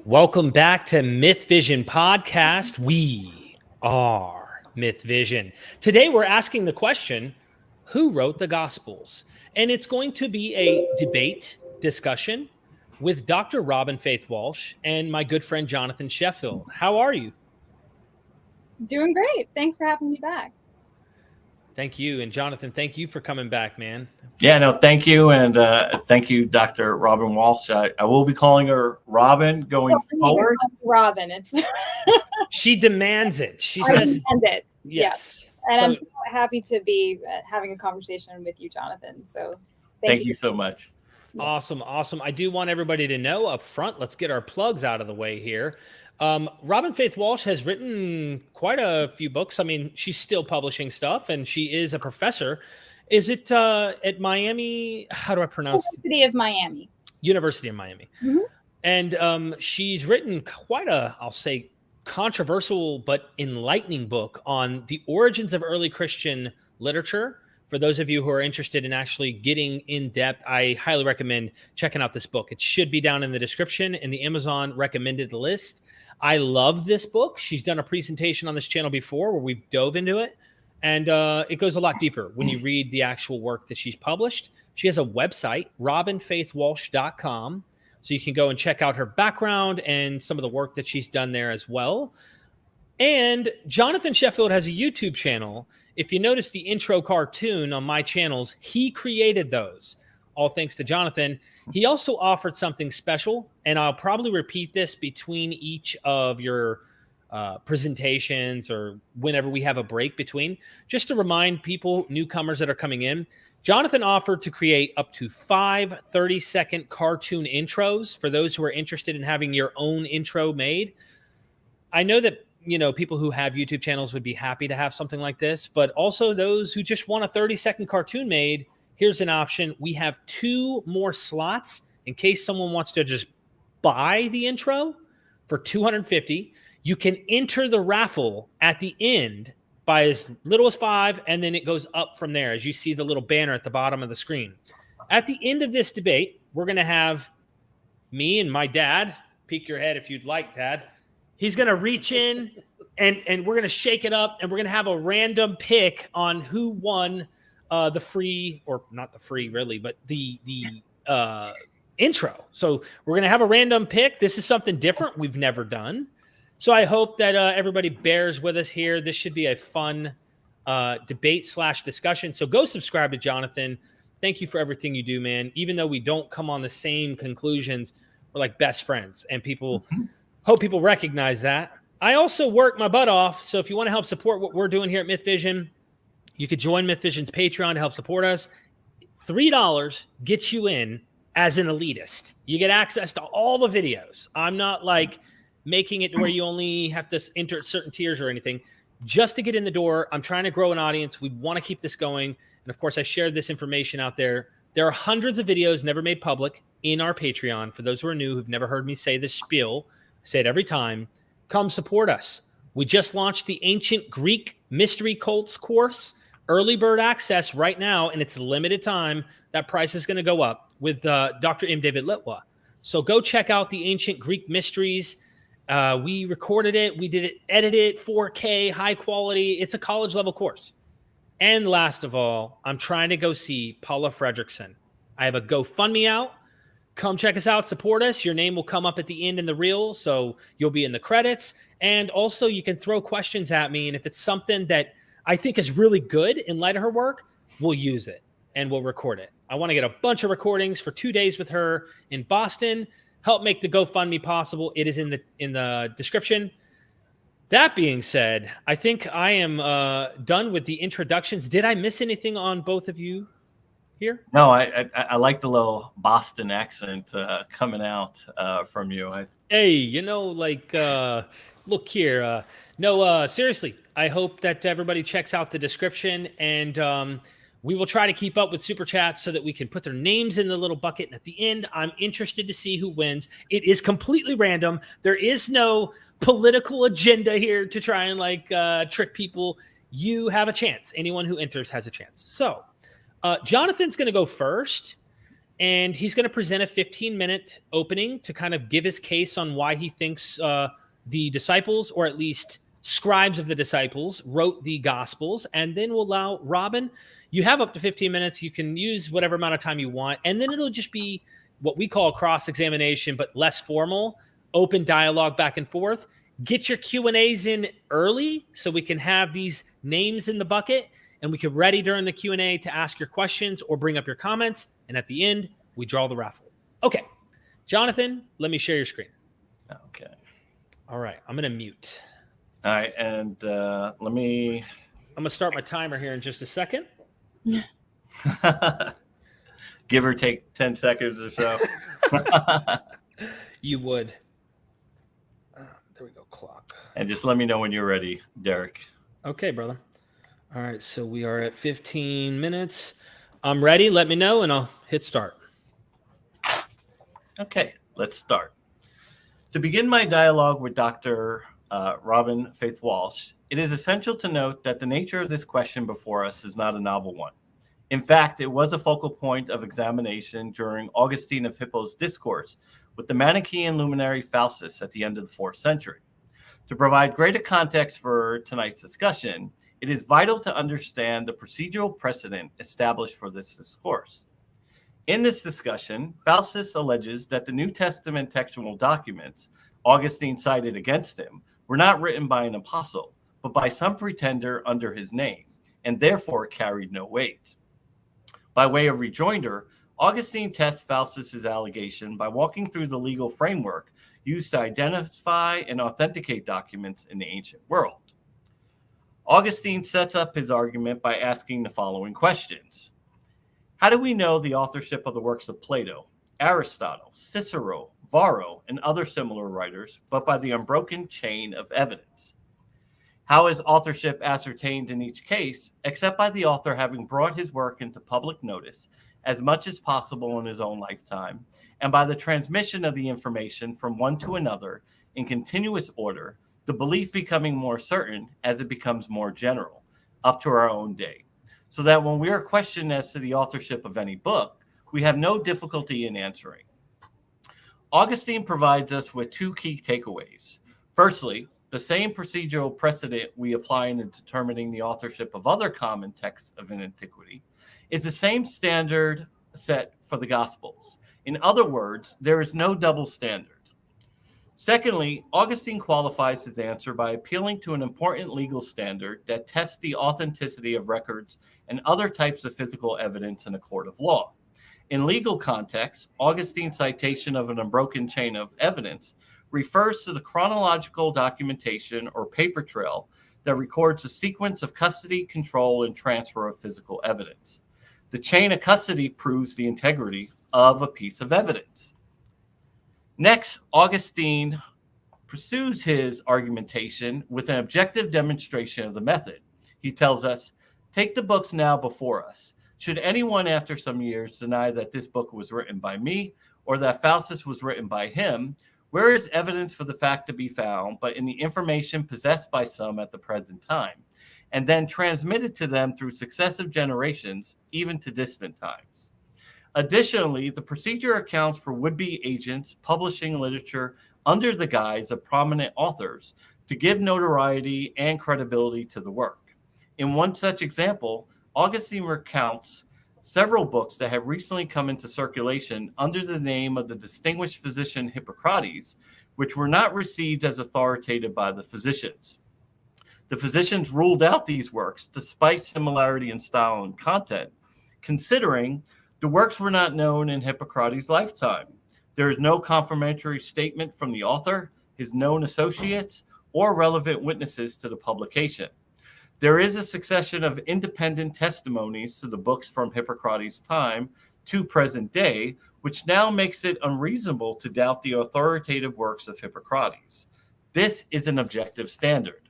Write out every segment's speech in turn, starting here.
Welcome back to Mythvision Podcast. We are Mythvision. Today we're asking the question, who wrote the Gospels? And it's going to be a debate discussion with Dr. Robyn Faith Walsh and my good friend Jonathan Sheffield. How are you? Doing great. Thanks for having me back. Thank you. And Jonathan, thank you for coming back, man. Yeah, no, thank you. And thank you, Dr. Robyn Walsh. I will be calling her Robyn going forward. Robyn, it's she demands it. She I says demand it. yes. And So, I'm so happy to be having a conversation with you, Jonathan. So Thank you so much. Awesome. I do want everybody to know up front, let's get our plugs out of the way here. Robyn Faith Walsh has written quite a few books. I mean, she's still publishing stuff, and she is a professor. Is it at Miami? How do I pronounce it? University of Miami. University of Miami. Mhm. And she's written quite a, I'll say, controversial but enlightening book on the origins of early Christian literature. For those of you who are interested in actually getting in depth, I highly recommend checking out this book. It should be down in the description in the Amazon recommended list. I love this book. She's done a presentation on this channel before where we've dove into it. And it goes a lot deeper when you read the actual work that she's published. She has a website, robynfaithwalsh.com. So you can go and check out her background and some of the work that she's done there as well. And Jonathan Sheffield has a YouTube channel. If you notice the intro cartoon on my channels, he created those. All thanks to Jonathan. He also offered something special, and I'll probably repeat this between each of your presentations or whenever we have a break between, just to remind people, newcomers that are coming in. Jonathan offered to create up to 5 30-second cartoon intros for those who are interested in having your own intro made. I know that people who have YouTube channels would be happy to have something like this, but also those who just want a 30-second cartoon made, here's an option. We have 2 more slots in case someone wants to just buy the intro for $250. You can enter the raffle at the end by as little as 5, and then it goes up from there as you see the little banner at the bottom of the screen. At the end of this debate, we're going to have me and my dad. Peek your head if you'd like, Dad. He's going to reach in and we're going to shake it up, and we're going to have a random pick on who won the free, or not the free really, but the intro. So we're going to have a random pick. This is something different we've never done. So I hope that everybody bears with us here. This should be a fun debate/discussion. So go subscribe to Jonathan. Thank you for everything you do, man. Even though we don't come on the same conclusions, we're like best friends, and people hope people recognize that. I also work my butt off. So if you want to help support what we're doing here at Mythvision, you could join Mythvision's Patreon to help support us. $3 gets you in as an elitist. You get access to all the videos. I'm not like making it where you only have to enter certain tiers or anything. Just to get in the door, I'm trying to grow an audience. We want to keep this going. And of course, I shared this information out there. There are hundreds of videos never made public in our Patreon. For those who are new, who've never heard me say this spiel, I say it every time. Come support us. We just launched the Ancient Greek Mystery Cults course. Early bird access right now, and it's limited time. That price is going to go up with Dr. M. David Litwa. So go check out the Ancient Greek Mysteries. We recorded it. We did it, edited it, 4K, high quality. It's a college level course. And last of all, I'm trying to go see Paula Fredrickson. I have a GoFundMe out. Come check us out, support us. Your name will come up at the end in the reel, so you'll be in the credits. And also you can throw questions at me, and if it's something that I think is really good in light of her work, we'll use it and we'll record it. I want to get a bunch of recordings for 2 days with her in Boston. Help make the GoFundMe possible. It is in the description. That being said, I think I am done with the introductions. Did I miss anything on both of you here? No, I like the little Boston accent coming out from you. Hey, look here. No, seriously, I hope that everybody checks out the description, and we will try to keep up with Super Chats so that we can put their names in the little bucket. And at the end, I'm interested to see who wins. It is completely random. There is no political agenda here to try and trick people. You have a chance. Anyone who enters has a chance. So Jonathan's going to go first. And he's going to present a 15-minute opening to kind of give his case on why he thinks the disciples, or at least scribes of the disciples, wrote the Gospels. And then we'll allow Robyn, you have up to 15 minutes. You can use whatever amount of time you want. And then it'll just be what we call cross-examination, but less formal, open dialogue back and forth. Get your Q&As in early so we can have these names in the bucket and we can ready during the Q&A to ask your questions or bring up your comments. And at the end, we draw the raffle. Okay. Jonathan, let me share your screen. Okay. All right. I'm going to mute. All right. And I'm going to start my timer here in just a second. Give or take 10 seconds or so. You would. There we go. Clock. And just let me know when you're ready, Derek. Okay, brother. All right. So we are at 15 minutes. I'm ready. Let me know and I'll hit start. Okay, let's start. To begin my dialogue with Dr. Robyn Faith Walsh, it is essential to note that the nature of this question before us is not a novel one. In fact, it was a focal point of examination during Augustine of Hippo's discourse with the Manichaean luminary Faustus at the end of the 4th century. To provide greater context for tonight's discussion, it is vital to understand the procedural precedent established for this discourse. In this discussion, Faustus alleges that the New Testament textual documents Augustine cited against him were not written by an apostle, but by some pretender under his name, and therefore carried no weight. By way of rejoinder, Augustine tests Faustus's allegation by walking through the legal framework used to identify and authenticate documents in the ancient world. Augustine sets up his argument by asking the following questions. How do we know the authorship of the works of Plato, Aristotle, Cicero, Varro, and other similar writers, but by the unbroken chain of evidence? How is authorship ascertained in each case, except by the author having brought his work into public notice as much as possible in his own lifetime, and by the transmission of the information from one to another in continuous order, the belief becoming more certain as it becomes more general, up to our own day, so that when we are questioned as to the authorship of any book, we have no difficulty in answering. Augustine provides us with two key takeaways. Firstly, the same procedural precedent we apply in determining the authorship of other common texts of antiquity is the same standard set for the Gospels. In other words, there is no double standard. Secondly, Augustine qualifies his answer by appealing to an important legal standard that tests the authenticity of records and other types of physical evidence in a court of law. In legal context, Augustine's citation of an unbroken chain of evidence refers to the chronological documentation or paper trail that records a sequence of custody, control, and transfer of physical evidence. The chain of custody proves the integrity of a piece of evidence. Next, Augustine pursues his argumentation with an objective demonstration of the method. He tells us, take the books now before us. Should anyone after some years deny that this book was written by me or that Faustus was written by him, where is evidence for the fact to be found but in the information possessed by some at the present time, and then transmitted to them through successive generations, even to distant times? Additionally, the procedure accounts for would-be agents publishing literature under the guise of prominent authors to give notoriety and credibility to the work. In one such example, Augustine recounts several books that have recently come into circulation under the name of the distinguished physician Hippocrates, which were not received as authoritative by the physicians. The physicians ruled out these works despite similarity in style and content, considering the works were not known in Hippocrates' lifetime. There is no confirmatory statement from the author, his known associates, or relevant witnesses to the publication. There is a succession of independent testimonies to the books from Hippocrates' time to present day, which now makes it unreasonable to doubt the authoritative works of Hippocrates. This is an objective standard.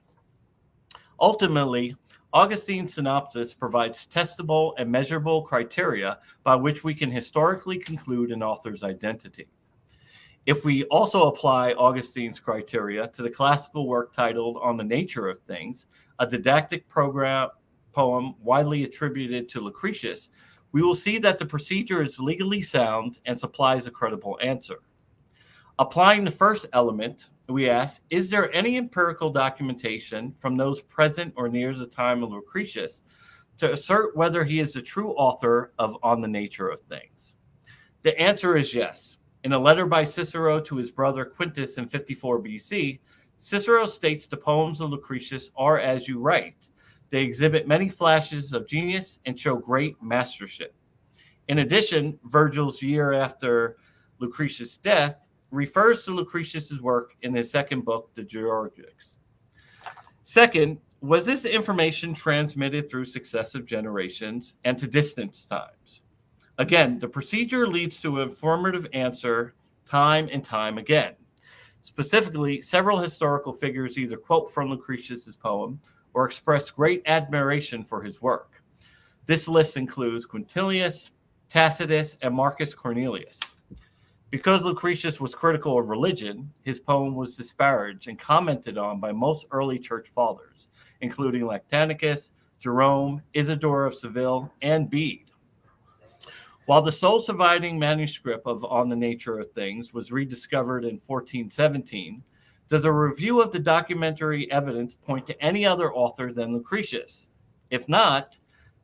Ultimately, Augustine's synopsis provides testable and measurable criteria by which we can historically conclude an author's identity. If we also apply Augustine's criteria to the classical work titled On the Nature of Things, a didactic poem widely attributed to Lucretius, we will see that the procedure is legally sound and supplies a credible answer. Applying the first element, we ask, is there any empirical documentation from those present or near the time of Lucretius to assert whether he is the true author of On the Nature of Things? The answer is yes. In a letter by Cicero to his brother Quintus in 54 BC, Cicero states the poems of Lucretius are as you write. They exhibit many flashes of genius and show great mastership. In addition, Virgil's year after Lucretius' death refers to Lucretius' work in his second book, the Georgics. Second, was this information transmitted through successive generations and to distant times? Again, the procedure leads to an affirmative answer time and time again. Specifically, several historical figures either quote from Lucretius' poem or express great admiration for his work. This list includes Quintilius, Tacitus, and Marcus Cornelius. Because Lucretius was critical of religion, his poem was disparaged and commented on by most early church fathers, including Lactanicus, Jerome, Isidore of Seville, and Bede. While the sole surviving manuscript of On the Nature of Things was rediscovered in 1417, does a review of the documentary evidence point to any other author than Lucretius? If not,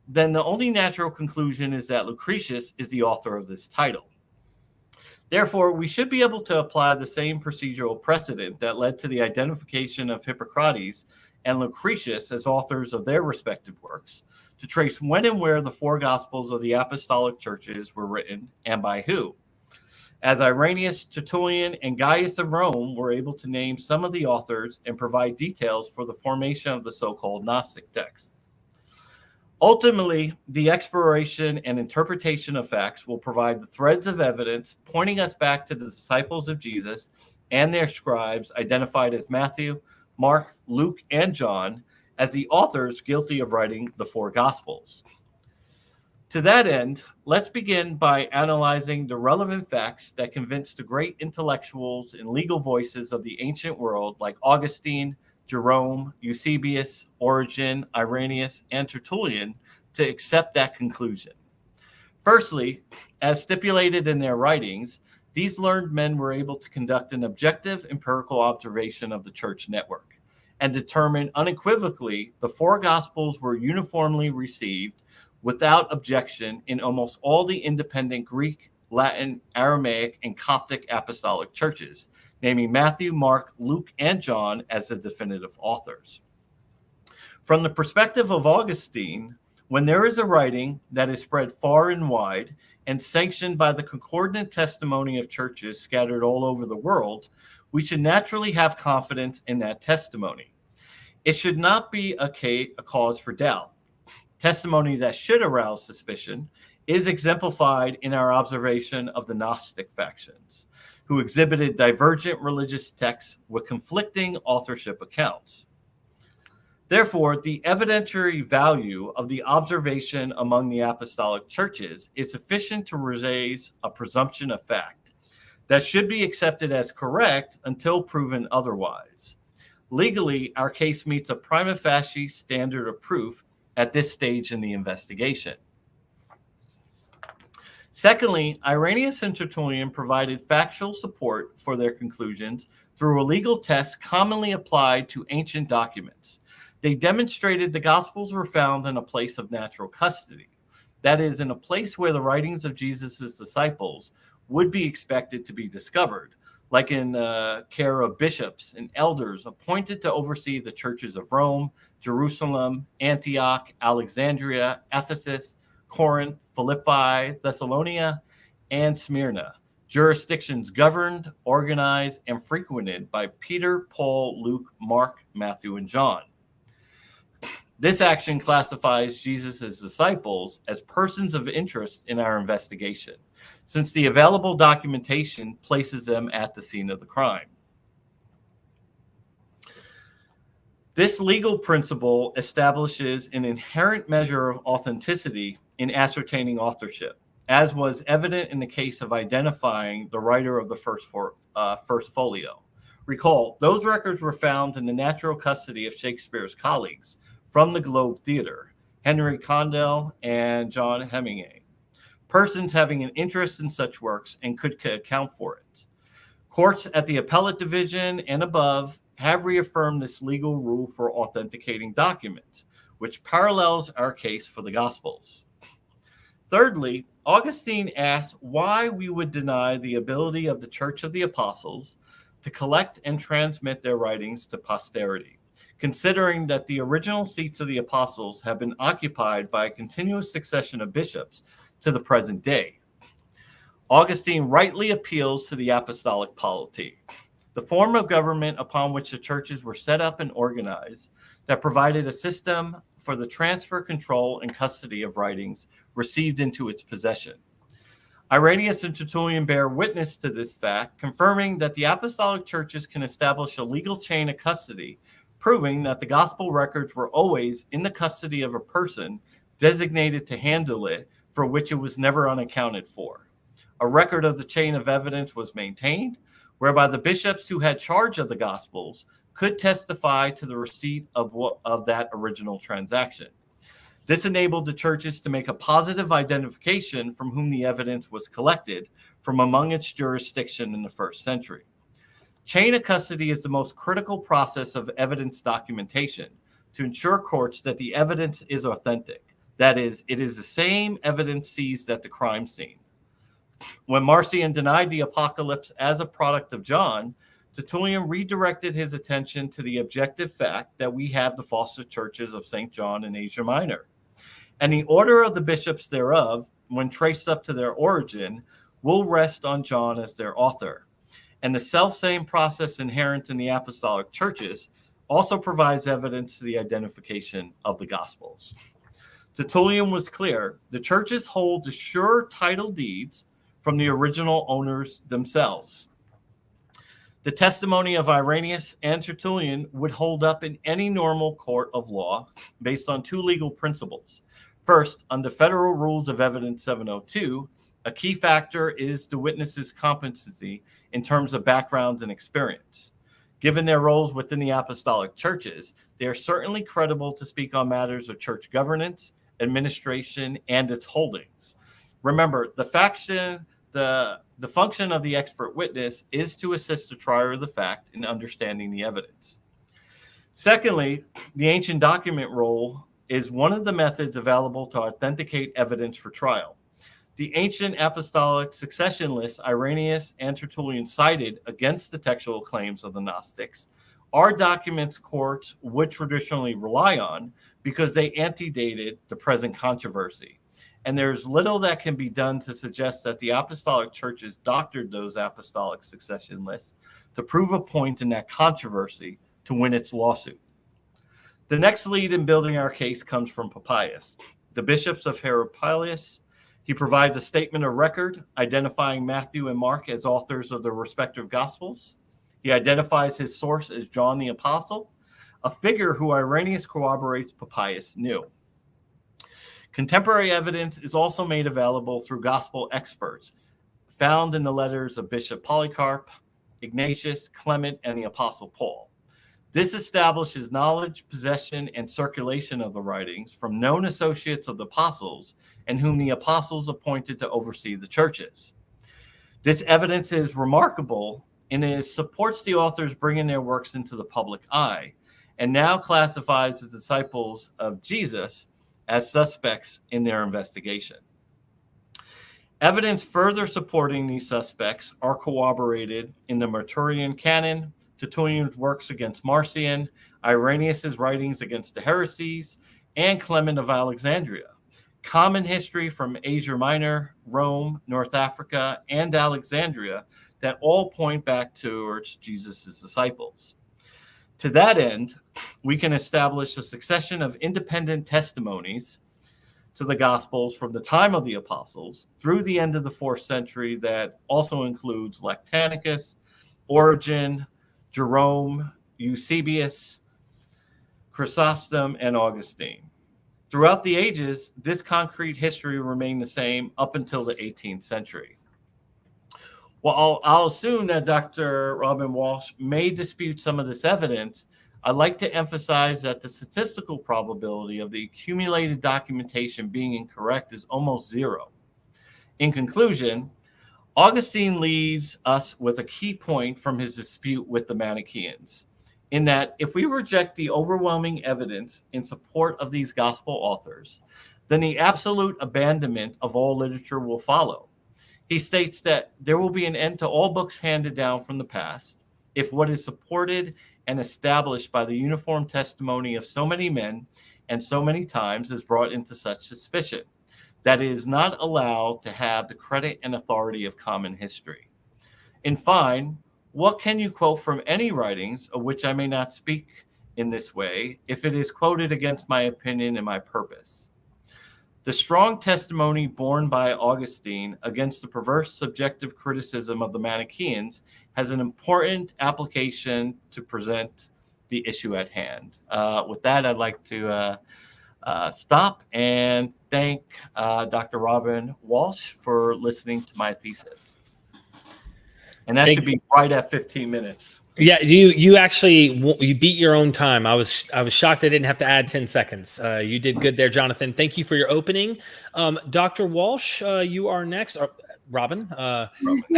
then the only natural conclusion is that Lucretius is the author of this title. Therefore, we should be able to apply the same procedural precedent that led to the identification of Hippocrates and Lucretius as authors of their respective works to trace when and where the four Gospels of the Apostolic Churches were written and by who. As Irenaeus, Tertullian, and Gaius of Rome were able to name some of the authors and provide details for the formation of the so-called Gnostic texts. Ultimately, the exploration and interpretation of facts will provide the threads of evidence pointing us back to the disciples of Jesus and their scribes identified as Matthew, Mark, Luke, and John as the authors guilty of writing the four Gospels. To that end, let's begin by analyzing the relevant facts that convinced the great intellectuals and legal voices of the ancient world like Augustine, Jerome, Eusebius, Origen, Irenaeus, and Tertullian to accept that conclusion. Firstly, as stipulated in their writings, these learned men were able to conduct an objective empirical observation of the church network and determine unequivocally the four Gospels were uniformly received without objection in almost all the independent Greek, Latin, Aramaic, and Coptic apostolic churches, naming Matthew, Mark, Luke, and John as the definitive authors. From the perspective of Augustine, when there is a writing that is spread far and wide and sanctioned by the concordant testimony of churches scattered all over the world, we should naturally have confidence in that testimony. It should not be a cause for doubt. Testimony that should arouse suspicion is exemplified in our observation of the Gnostic factions, who exhibited divergent religious texts with conflicting authorship accounts. Therefore, the evidentiary value of the observation among the apostolic churches is sufficient to raise a presumption of fact that should be accepted as correct until proven otherwise. Legally, our case meets a prima facie standard of proof at this stage in the investigation. Secondly, Irenaeus and Tertullian provided factual support for their conclusions through a legal test commonly applied to ancient documents. They demonstrated the Gospels were found in a place of natural custody, that is, in a place where the writings of Jesus' disciples would be expected to be discovered, like in care of bishops and elders appointed to oversee the churches of Rome, Jerusalem, Antioch, Alexandria, Ephesus, Corinth, Philippi, Thessalonica, and Smyrna, jurisdictions governed, organized, and frequented by Peter, Paul, Luke, Mark, Matthew, and John. This action classifies Jesus' disciples as persons of interest in our investigation, since the available documentation places them at the scene of the crime. This legal principle establishes an inherent measure of authenticity in ascertaining authorship, as was evident in the case of identifying the writer of the first folio. Recall, those records were found in the natural custody of Shakespeare's colleagues from the Globe Theatre, Henry Condell and John Hemingway. persons having an interest in such works and could account for it. Courts at the appellate division and above have reaffirmed this legal rule for authenticating documents, which parallels our case for the Gospels. Thirdly, Augustine asks why we would deny the ability of the Church of the Apostles to collect and transmit their writings to posterity, considering that the original seats of the apostles have been occupied by a continuous succession of bishops to the present day. Augustine rightly appeals to the apostolic polity, the form of government upon which the churches were set up and organized that provided a system for the transfer, control, and custody of writings received into its possession. Irenaeus and Tertullian bear witness to this fact, confirming that the apostolic churches can establish a legal chain of custody, proving that the gospel records were always in the custody of a person designated to handle it, for which it was never unaccounted for. A record of the chain of evidence was maintained, whereby the bishops who had charge of the gospels could testify to the receipt of that original transaction. This enabled the churches to make a positive identification from whom the evidence was collected from among its jurisdiction in the first century. Chain of custody is the most critical process of evidence documentation to ensure courts that the evidence is authentic. That is, it is the same evidence seized at the crime scene. When Marcion denied the Apocalypse as a product of John, Tertullian redirected his attention to the objective fact that we have the foster churches of St. John in Asia Minor. And the order of the bishops thereof, when traced up to their origin, will rest on John as their author. And the self-same process inherent in the apostolic churches also provides evidence to the identification of the Gospels. Tertullian was clear: the churches hold the sure title deeds from the original owners themselves. The testimony of Irenaeus and Tertullian would hold up in any normal court of law based on two legal principles. First, under Federal Rules of Evidence 702, a key factor is the witness's competency in terms of background and experience. Given their roles within the apostolic churches, they are certainly credible to speak on matters of church governance, administration, and its holdings. Remember, the function of the expert witness is to assist the trier of the fact in understanding the evidence. Secondly, the ancient document roll is one of the methods available to authenticate evidence for trial. The ancient apostolic succession list Irenaeus and Tertullian cited against the textual claims of the Gnostics are documents courts would traditionally rely on because they antedated the present controversy. And there's little that can be done to suggest that the apostolic churches doctored those apostolic succession lists to prove a point in that controversy to win its lawsuit. The next lead in building our case comes from Papias, the bishops of Hierapolis. He provides a statement of record identifying Matthew and Mark as authors of their respective gospels. He identifies his source as John the Apostle, a figure who Irenaeus corroborates Papias knew. Contemporary evidence is also made available through gospel experts, found in the letters of Bishop Polycarp, Ignatius, Clement, and the Apostle Paul. This establishes knowledge, possession, and circulation of the writings from known associates of the apostles and whom the apostles appointed to oversee the churches. This evidence is remarkable and it supports the authors bringing their works into the public eye and now classifies the disciples of Jesus as suspects in their investigation. Evidence further supporting these suspects are corroborated in the Marturian canon, Tertullian's works against Marcion, Irenaeus' writings against the heresies, and Clement of Alexandria. Common history from Asia Minor, Rome, North Africa, and Alexandria that all point back towards Jesus' disciples. To that end, we can establish a succession of independent testimonies to the Gospels from the time of the apostles through the end of the 4th century that also includes Lactanicus, Origen, Jerome, Eusebius, Chrysostom, and Augustine. Throughout the ages, this concrete history remained the same up until the 18th century. Well, I'll assume that Dr. Robyn Walsh may dispute some of this evidence. I'd like to emphasize that the statistical probability of the accumulated documentation being incorrect is almost zero. In conclusion, Augustine leaves us with a key point from his dispute with the Manichaeans, in that if we reject the overwhelming evidence in support of these gospel authors, then the absolute abandonment of all literature will follow. He states that there will be an end to all books handed down from the past if what is supported and established by the uniform testimony of so many men and so many times is brought into such suspicion that it is not allowed to have the credit and authority of common history. In fine, what can you quote from any writings of which I may not speak in this way if it is quoted against my opinion and my purpose? The strong testimony borne by Augustine against the perverse subjective criticism of the Manichaeans has an important application to present the issue at hand. With that, I'd like to stop and thank Dr. Robyn Walsh for listening to my thesis. And that should be right at 15 minutes. Yeah, you actually you beat your own time. I was shocked I didn't have to add 10 seconds. You did good there, Jonathan. Thank you for your opening. Dr. Walsh, you are next. Robyn,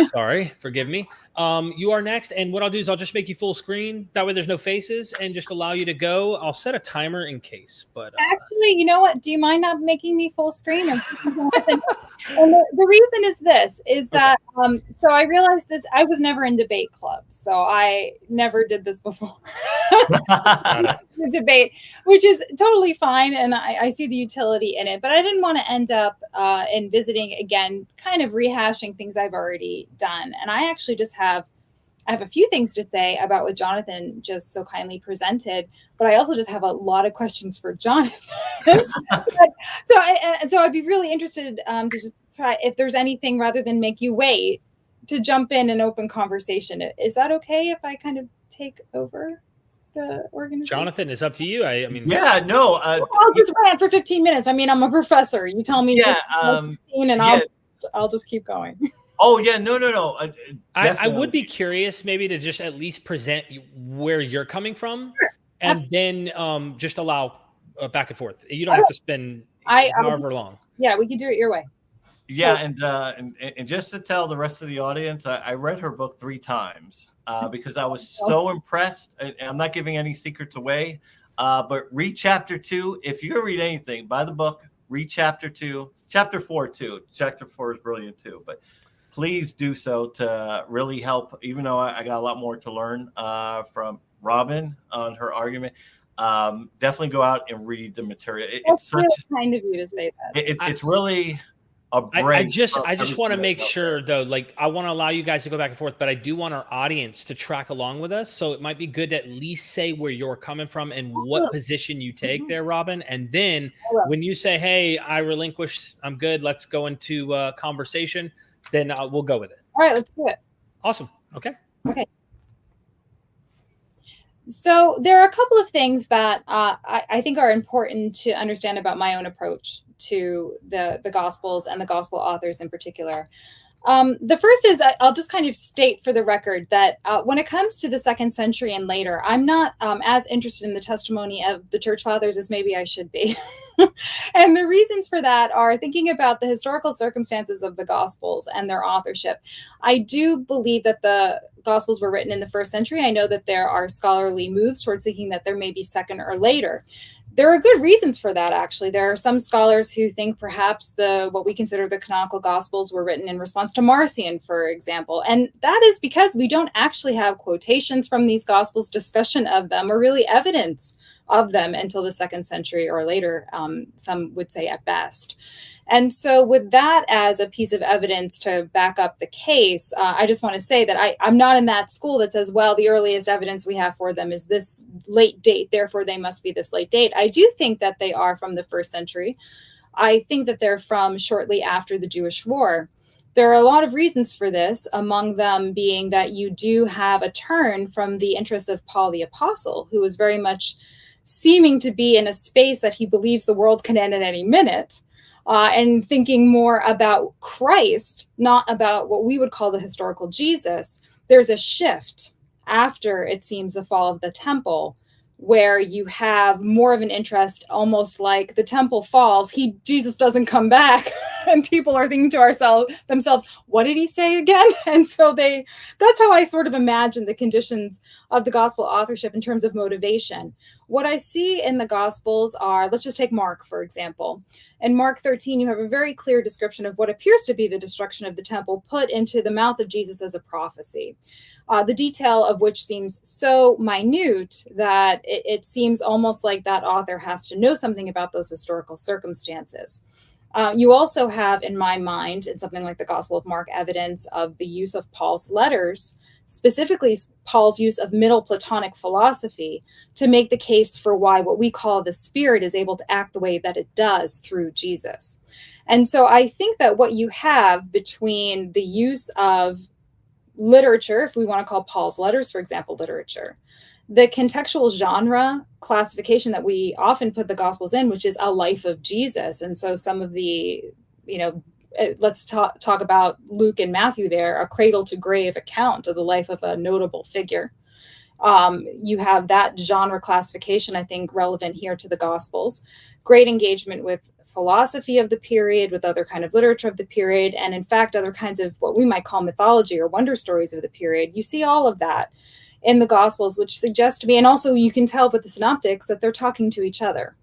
sorry, forgive me. You are next, and what I'll do is I'll just make you full screen. That way there's no faces, and just allow you to go. I'll set a timer in case. But actually, you know what? Do you mind not making me full screen? And the reason is this, is that, so I realized this, I was never in debate club, so I never did this before. Debate, which is totally fine, and I see the utility in it, but I didn't want to end up in visiting again, kind of rehashing things I've already done. And I actually just have a few things to say about what Jonathan just so kindly presented, but I also just have a lot of questions for Jonathan. So I'd be really interested to just try, if there's anything, rather than make you wait, to jump in an open conversation. Is that okay if I kind of take over the organization? Jonathan, it's up to you. I mean, yeah, no. I'll just rant for 15 minutes. I mean, I'm a professor. You tell me, I'll just keep going. Oh yeah, no. I would be curious, maybe, to just at least present where you're coming from, sure. And Absolutely. then just allow back and forth. You don't have to spend however long. Yeah, we can do it your way. Yeah, and just to tell the rest of the audience, I read her book 3 times because I was so impressed. And I'm not giving any secrets away, but read chapter 2. If you're gonna read anything, buy the book. Read chapter 2, chapter 4 too. Chapter 4 is brilliant too. But please do so to really help. Even though I got a lot more to learn from Robyn on her argument, definitely go out and read the material. It's such kind of you to say that. It's really. I just want to make sure, though, like, I want to allow you guys to go back and forth, but I do want our audience to track along with us. So it might be good to at least say where you're coming from and what position you take there, Robyn. And then when you say, hey, I relinquish, I'm good, let's go into conversation, then we'll go with it. All right, let's do it. Awesome. Okay. So there are a couple of things that I think are important to understand about my own approach to the Gospels and the Gospel authors in particular. The first is, I'll just kind of state for the record that when it comes to the 2nd century and later, I'm not as interested in the testimony of the Church Fathers as maybe I should be. And the reasons for that are thinking about the historical circumstances of the Gospels and their authorship. I do believe that the Gospels were written in the 1st century. I know that there are scholarly moves towards thinking that there may be 2nd or later. There are good reasons for that, actually. There are some scholars who think perhaps what we consider the canonical Gospels were written in response to Marcion, for example. And that is because we don't actually have quotations from these Gospels, discussion of them, or really evidence of them until the 2nd century or later, some would say at best. And so with that as a piece of evidence to back up the case, I just want to say that I'm not in that school that says, well, the earliest evidence we have for them is this late date, therefore they must be this late date. I do think that they are from the 1st century. I think that they're from shortly after the Jewish War. There are a lot of reasons for this, among them being that you do have a turn from the interests of Paul the Apostle, who was very much seeming to be in a space that he believes the world can end at any minute, and thinking more about Christ, not about what we would call the historical Jesus. There's a shift after, it seems, the fall of the temple, where you have more of an interest, almost like the temple falls, Jesus doesn't come back. and people are thinking to themselves, what did he say again? And so that's how I sort of imagine the conditions of the gospel authorship in terms of motivation. What I see in the gospels are, let's just take Mark, for example. In Mark 13, you have a very clear description of what appears to be the destruction of the temple put into the mouth of Jesus as a prophecy. The detail of which seems so minute that it seems almost like that author has to know something about those historical circumstances. You also have, in my mind, in something like the Gospel of Mark, evidence of the use of Paul's letters, specifically Paul's use of Middle Platonic philosophy, to make the case for why what we call the Spirit is able to act the way that it does through Jesus. And so I think that what you have between the use of literature, if we want to call Paul's letters, for example, literature, the contextual genre classification that we often put the Gospels in, which is a life of Jesus. And so some of the, let's talk about Luke and Matthew there, a cradle to grave account of the life of a notable figure. You have that genre classification, I think, relevant here to the Gospels. Great engagement with philosophy of the period, with other kind of literature of the period, and in fact, other kinds of what we might call mythology or wonder stories of the period. You see all of that in the Gospels, which suggests to me, and also you can tell with the synoptics, that they're talking to each other.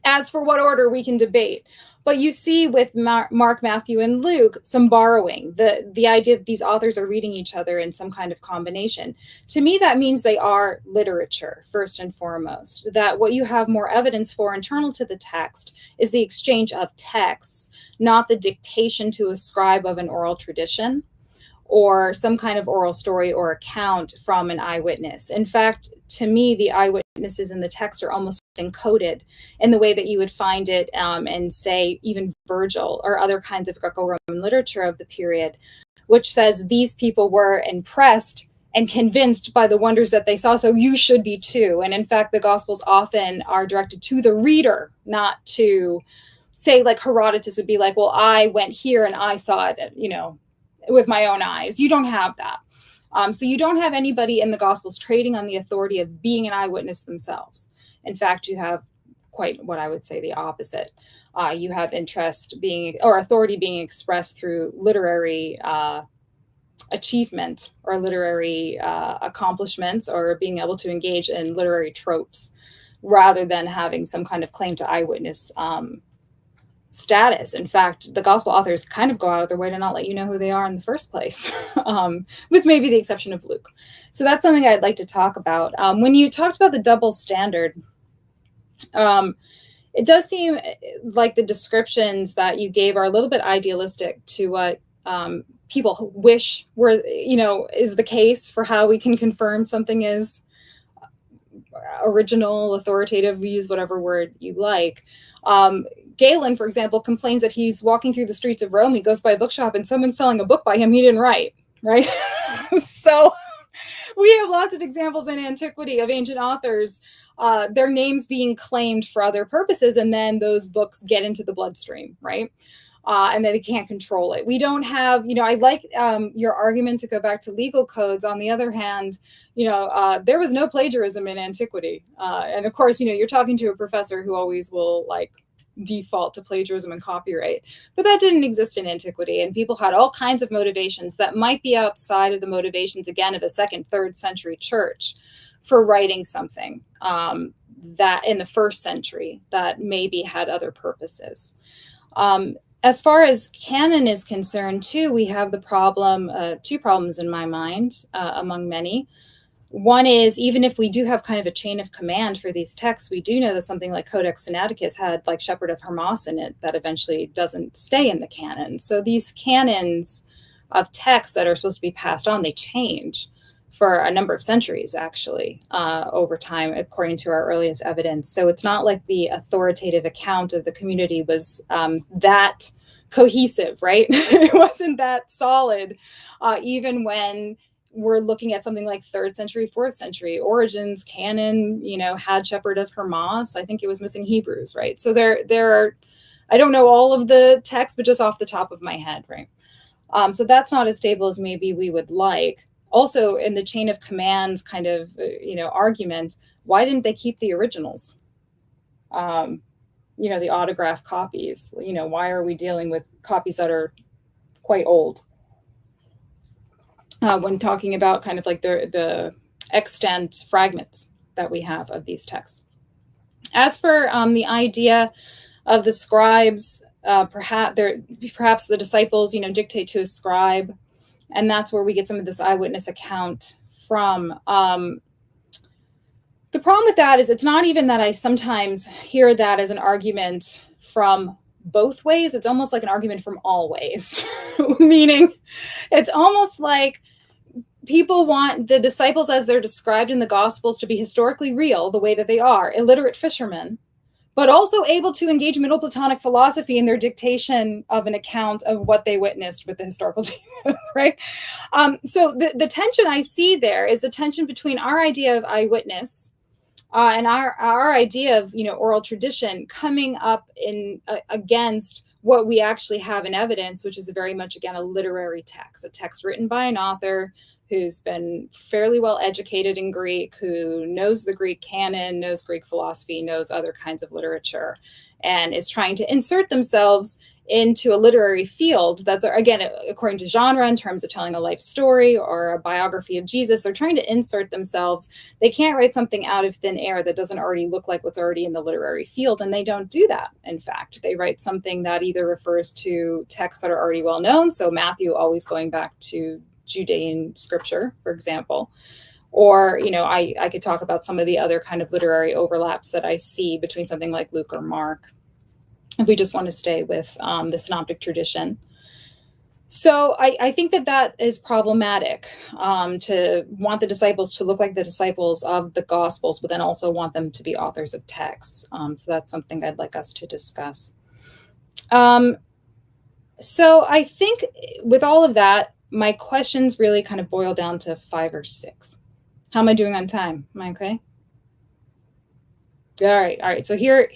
As for what order, we can debate. But you see with Mark, Matthew, and Luke, some borrowing, the idea that these authors are reading each other in some kind of combination. To me, that means they are literature, first and foremost, that what you have more evidence for internal to the text is the exchange of texts, not the dictation to a scribe of an oral tradition or some kind of oral story or account from an eyewitness. In fact, to me, the eyewitnesses in the text are almost encoded in the way that you would find it in, say, even Virgil or other kinds of Greco-Roman literature of the period, which says these people were impressed and convinced by the wonders that they saw, so you should be too. And in fact, the Gospels often are directed to the reader, not to, say, like Herodotus would be like, well, I went here and I saw it, with my own eyes. You don't have that. So you don't have anybody in the Gospels trading on the authority of being an eyewitness themselves. In fact, you have quite what I would say the opposite. You have interest being, or authority being expressed through literary achievement or literary accomplishments, or being able to engage in literary tropes, rather than having some kind of claim to eyewitness status. In fact, the gospel authors kind of go out of their way to not let you know who they are in the first place, with maybe the exception of Luke. So that's something I'd like to talk about. When you talked about the double standard, it does seem like the descriptions that you gave are a little bit idealistic to what people wish were, is the case for how we can confirm something is original, authoritative, use whatever word you like. Galen, for example, complains that he's walking through the streets of Rome. He goes by a bookshop and someone's selling a book by him he didn't write, right? So we have lots of examples in antiquity of ancient authors, their names being claimed for other purposes, and then those books get into the bloodstream, right? And then they can't control it. We don't have, I like your argument to go back to legal codes. On the other hand, there was no plagiarism in antiquity. And of course, you're talking to a professor who always will default to plagiarism and copyright, but that didn't exist in antiquity. And people had all kinds of motivations that might be outside of the motivations, again, of a 2nd, 3rd century church for writing something that in the 1st century that maybe had other purposes. As far as canon is concerned, too, we have the problem, 2 problems in my mind, among many. One is, even if we do have kind of a chain of command for these texts, we do know that something like Codex Sinaiticus had Shepherd of Hermas in it that eventually doesn't stay in the canon. So these canons of texts that are supposed to be passed on, they change for a number of centuries, actually, over time, according to our earliest evidence. So it's not like the authoritative account of the community was that cohesive, right? It wasn't that solid, even when we're looking at something like 3rd century, 4th century. Origen's canon, had Shepherd of Hermas. I think it was missing Hebrews, right? So there are, I don't know all of the text, but just off the top of my head, right? So that's not as stable as maybe we would like. Also, in the chain of command kind of, argument, why didn't they keep the originals? the autograph copies? Why are we dealing with copies that are quite old? When talking about kind of like the extant fragments that we have of these texts. As for the idea of the scribes, perhaps the disciples, dictate to a scribe, and that's where we get some of this eyewitness account from. The problem with that is it's not even that I sometimes hear that as an argument from both ways. It's almost like an argument from all ways, meaning it's almost like people want the disciples as they're described in the Gospels to be historically real, the way that they are, illiterate fishermen, but also able to engage Middle Platonic philosophy in their dictation of an account of what they witnessed with the historical Jesus, right? So the tension I see there is the tension between our idea of eyewitness and our idea of oral tradition coming up in against what we actually have in evidence, which is very much, again, a literary text, a text written by an author who's been fairly well educated in Greek, who knows the Greek canon, knows Greek philosophy, knows other kinds of literature, and is trying to insert themselves into a literary field that's, again, according to genre, in terms of telling a life story or a biography of Jesus. They're trying to insert themselves. They can't write something out of thin air that doesn't already look like what's already in the literary field, and they don't do that. In fact, they write something that either refers to texts that are already well known, so Matthew always going back to Judean scripture, for example, or, I could talk about some of the other kind of literary overlaps that I see between something like Luke or Mark, if we just want to stay with the synoptic tradition. So I think that is problematic, to want the disciples to look like the disciples of the Gospels, but then also want them to be authors of texts. So that's something I'd like us to discuss. So I think with all of that, my questions really kind of boil down to 5 or 6. How am I doing on time? Am I okay? All right. So here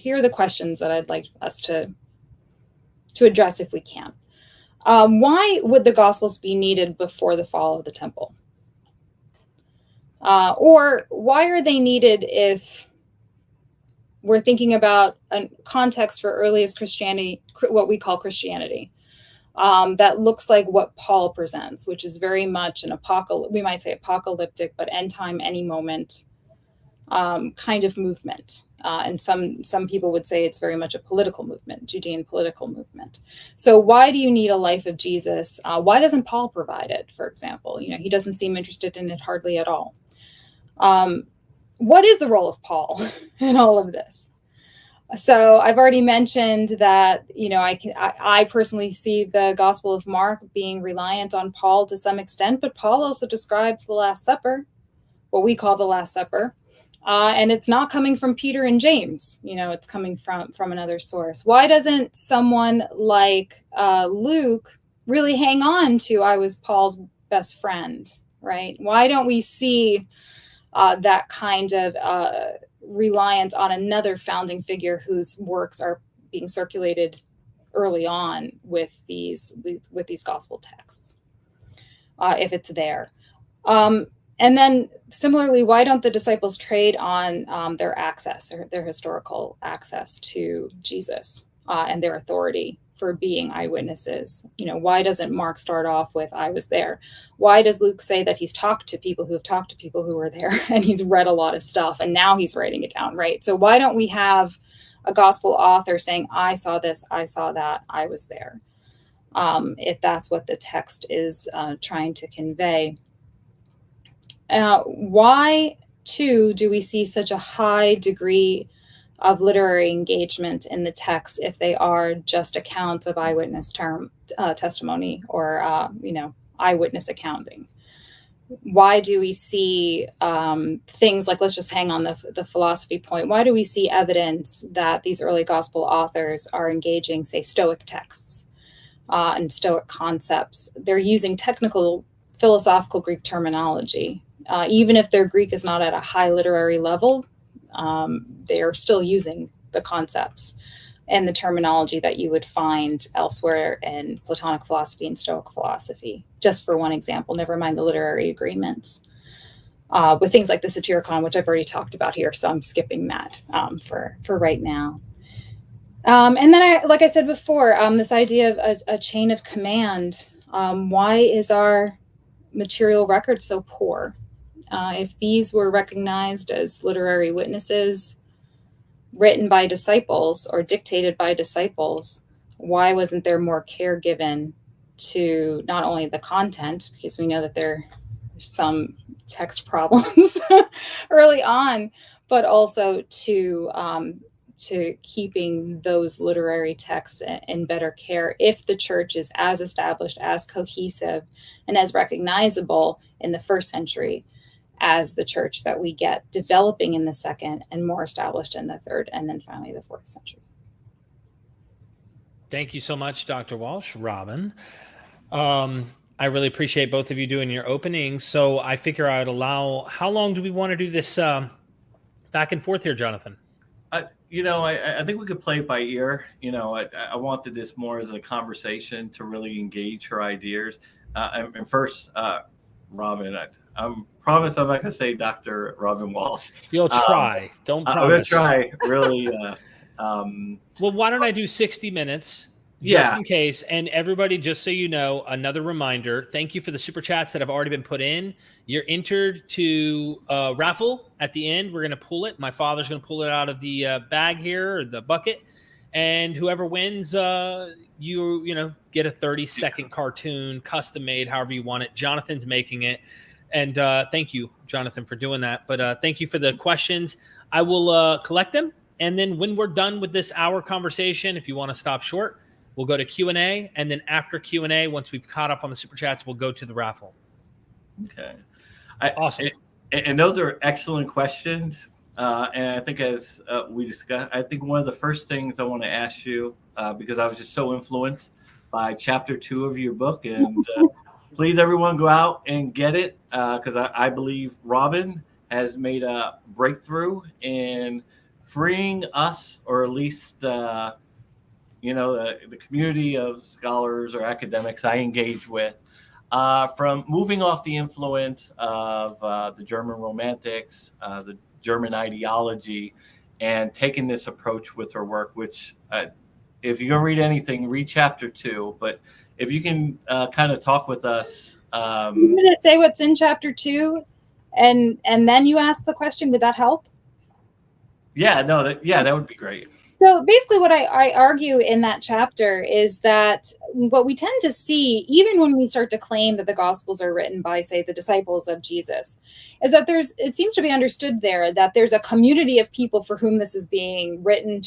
are the questions that I'd like us to address if we can. Why would the Gospels be needed before the fall of the temple? Or why are they needed if we're thinking about a context for earliest Christianity, what we call Christianity? That looks like what Paul presents, which is very much an we might say apocalyptic, but end time, any moment kind of movement. And some people would say it's very much a political movement, Judean political movement. So why do you need a life of Jesus? Why doesn't Paul provide it, for example? He doesn't seem interested in it hardly at all. What is the role of Paul in all of this? So I've already mentioned that, I personally see the Gospel of Mark being reliant on Paul to some extent, but Paul also describes the Last Supper, what we call the Last Supper, and it's not coming from Peter and James. It's coming from another source. Why doesn't someone like Luke really hang on to I was Paul's best friend, right? Why don't we see that kind of reliance on another founding figure whose works are being circulated early on with these gospel texts, if it's there? And then similarly, why don't the disciples trade on their access, or their historical access to Jesus and their authority for being eyewitnesses? Why doesn't Mark start off with, I was there? Why does Luke say that he's talked to people who have talked to people who were there, and he's read a lot of stuff, and now he's writing it down, right? So why don't we have a gospel author saying, I saw this, I saw that, I was there, if that's what the text is trying to convey? Why, too, do we see such a high degree of literary engagement in the text if they are just accounts of eyewitness testimony or eyewitness accounting? Why do we see things like, let's just hang on the philosophy point, why do we see evidence that these early gospel authors are engaging, say, Stoic texts and Stoic concepts? They're using technical philosophical Greek terminology. Even if their Greek is not at a high literary level, they are still using the concepts and the terminology that you would find elsewhere in Platonic philosophy and Stoic philosophy, just for one example, never mind the literary agreements, with things like the Satyricon, which I've already talked about here, so I'm skipping that for right now. And then like I said before, this idea of a chain of command. Why is our material record so poor? If these were recognized as literary witnesses written by disciples or dictated by disciples, why wasn't there more care given to not only the content, because we know that there's some text problems early on, but also to keeping those literary texts in better care if the church is as established, as cohesive, and as recognizable in the first century as the church that we get developing in the second and more established in the third, and then finally the fourth century. Thank you so much, Dr. Walsh. Robyn. I really appreciate both of you doing your openings. So I figure I'd allow, how long do we want to do this back and forth here, Jonathan? I think we could play it by ear. I wanted this more as a conversation to really engage her ideas. And first, Robyn, I promise I'm not going to say Dr. Robyn Walsh. You'll try. Don't promise. I'm going to try, really. Well, why don't I do 60 minutes just in case? And everybody, just so you know, another reminder, thank you for the super chats that have already been put in. You're entered to raffle at the end. We're going to pull it. My father's going to pull it out of the bag here, or the bucket. And whoever wins, you get a 30-second cartoon, custom made, however you want it. Jonathan's making it. And thank you, Jonathan, for doing that. But thank you for the questions. I will collect them. And then when we're done with this hour conversation, if you want to stop short, we'll go to Q&A. And then after Q&A, once we've caught up on the super chats, we'll go to the raffle. Okay. Awesome. And those are excellent questions. And I think as we discussed, I think one of the first things I want to ask you, because I was just so influenced by chapter 2 of your book, and please, everyone, go out and get it, because I believe Robyn has made a breakthrough in freeing us, or at least the community of scholars or academics I engage with, from moving off the influence of the German Romantics, the German ideology, and taking this approach with her work, which if you're going to read anything, read chapter 2. But if you can kind of talk with us. I'm going to say what's in chapter 2, and then you ask the question. Would that help? Yeah, no, that would be great. So basically what I argue in that chapter is that what we tend to see, even when we start to claim that the Gospels are written by, say, the disciples of Jesus, is that it seems to be understood there that there's a community of people for whom this is being written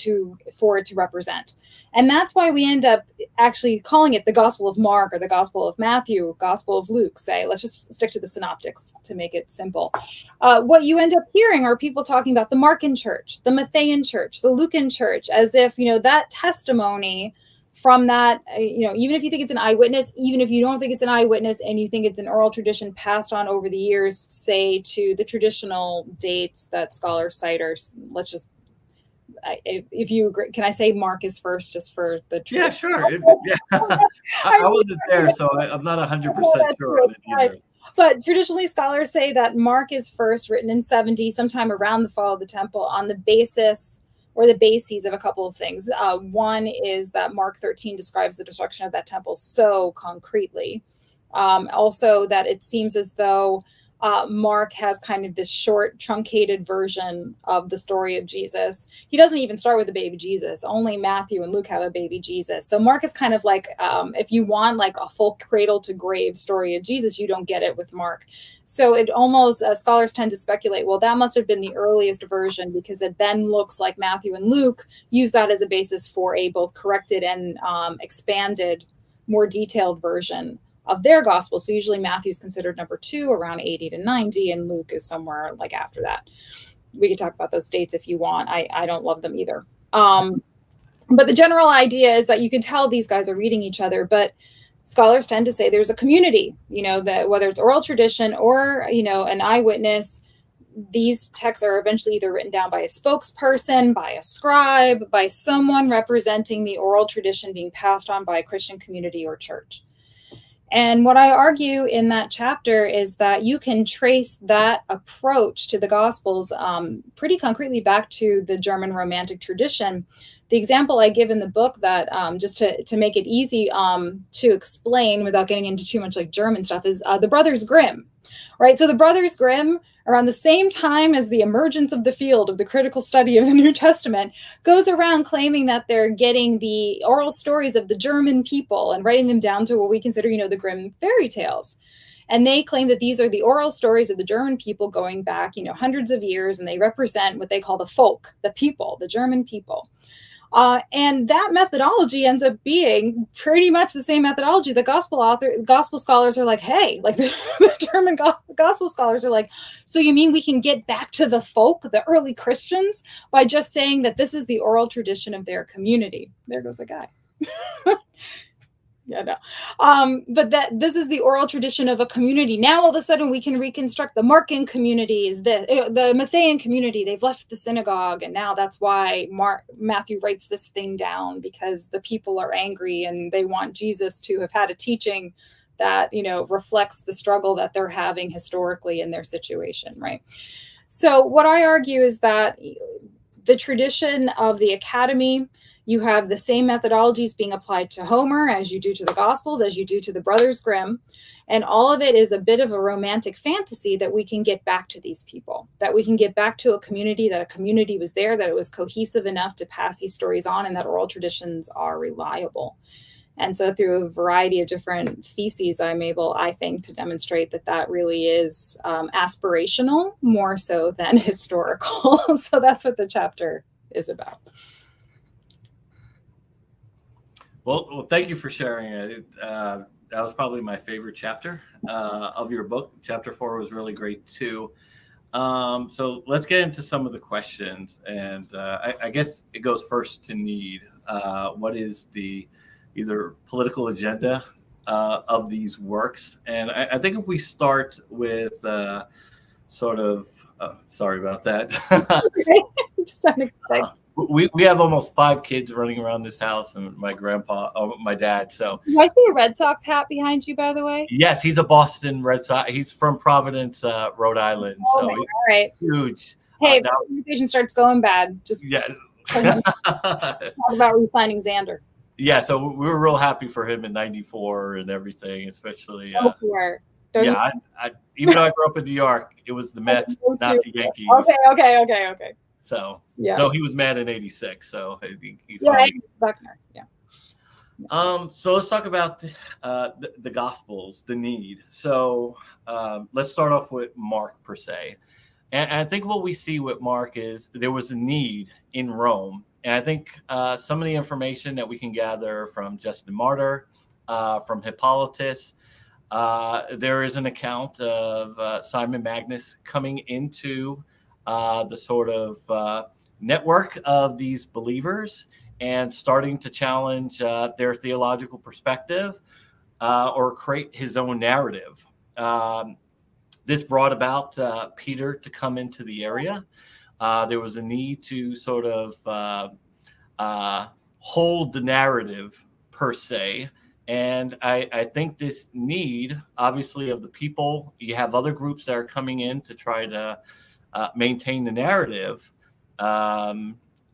for it to represent. And that's why we end up actually calling it the Gospel of Mark, or the Gospel of Matthew, Gospel of Luke, say. Let's just stick to the synoptics to make it simple. What you end up hearing are people talking about the Markan church, the Matthean church, the Lucan church, as if, that testimony from that, even if you think it's an eyewitness, even if you don't think it's an eyewitness and you think it's an oral tradition passed on over the years, say, to the traditional dates that scholars cite, or let's just, if you agree, can I say Mark is first, just for the truth? Yeah, sure. I wasn't there, so I'm not 100% sure on it either. But traditionally, scholars say that Mark is first, written in 70, sometime around the fall of the temple, on the basis or the bases of a couple of things. One is that Mark 13 describes the destruction of that temple so concretely. Also, that it seems as though Mark has kind of this short, truncated version of the story of Jesus. He doesn't even start with the baby Jesus. Only Matthew and Luke have a baby Jesus. So Mark is kind of like, if you want like a full cradle to grave story of Jesus, you don't get it with Mark. So it almost, scholars tend to speculate, well, that must have been the earliest version, because it then looks like Matthew and Luke use that as a basis for a both corrected and expanded, more detailed version of their gospel. So usually Matthew's considered number 2, around 80 to 90, and Luke is somewhere like after that. We could talk about those dates if you want. I don't love them either. But the general idea is that you can tell these guys are reading each other, but scholars tend to say there's a community, that whether it's oral tradition or, an eyewitness, these texts are eventually either written down by a spokesperson, by a scribe, by someone representing the oral tradition being passed on by a Christian community or church. And what I argue in that chapter is that you can trace that approach to the Gospels pretty concretely back to the German Romantic tradition. The example I give in the book that just to make it easy to explain without getting into too much like German stuff is the Brothers Grimm, right? So the Brothers Grimm, around the same time as the emergence of the field of the critical study of the New Testament, goes around claiming that they're getting the oral stories of the German people and writing them down to what we consider, the Grimm fairy tales. And they claim that these are the oral stories of the German people going back, hundreds of years, and they represent what they call the folk, the people, the German people. And that methodology ends up being pretty much the same methodology. The gospel scholars are like, hey, like the German gospel scholars are like, so you mean we can get back to the folk, the early Christians, by just saying that this is the oral tradition of their community? There goes a guy. Yeah, no. But that this is the oral tradition of a community. Now all of a sudden we can reconstruct the Markan communities, the Matthean community. They've left the synagogue, and now that's why Matthew writes this thing down, because the people are angry and they want Jesus to have had a teaching that reflects the struggle that they're having historically in their situation, right? So what I argue is that the tradition of the academy, you have the same methodologies being applied to Homer as you do to the Gospels, as you do to the Brothers Grimm. And all of it is a bit of a romantic fantasy that we can get back to these people, that we can get back to a community, that a community was there, that it was cohesive enough to pass these stories on, and that oral traditions are reliable. And so through a variety of different theses, I'm able, I think, to demonstrate that that really is aspirational more so than historical. So that's what the chapter is about. Well, thank you for sharing it. That was probably my favorite chapter of your book. Chapter 4 was really great too. So let's get into some of the questions. And I guess it goes first to need. What is the either political agenda of these works? And I think if we start with sort of, sorry about that. Just unexpected. We have almost 5 kids running around this house, and my dad. So Do I see a Red Sox hat behind you, by the way? Yes, he's a Boston Red Sox. He's from Providence, Rhode Island. Oh, so all right. Huge. Hey, if the conversation starts going bad, just talk about re-signing Xander. Yeah, so we were real happy for him in '94 and everything, especially. Even though I grew up in New York, it was the Mets, not the Yankees. Okay. So, yeah. So he was mad in '86. So Buckner. Yeah. So let's talk about the Gospels, the need. So let's start off with Mark per se. And I think what we see with Mark is there was a need in Rome. And I think some of the information that we can gather from Justin Martyr, from Hippolytus, there is an account of Simon Magus coming into the sort of network of these believers and starting to challenge their theological perspective or create his own narrative. This brought about Peter to come into the area. There was a need to sort of hold the narrative per se. And I think this need, obviously, of the people, you have other groups that are coming in to try to maintain the narrative.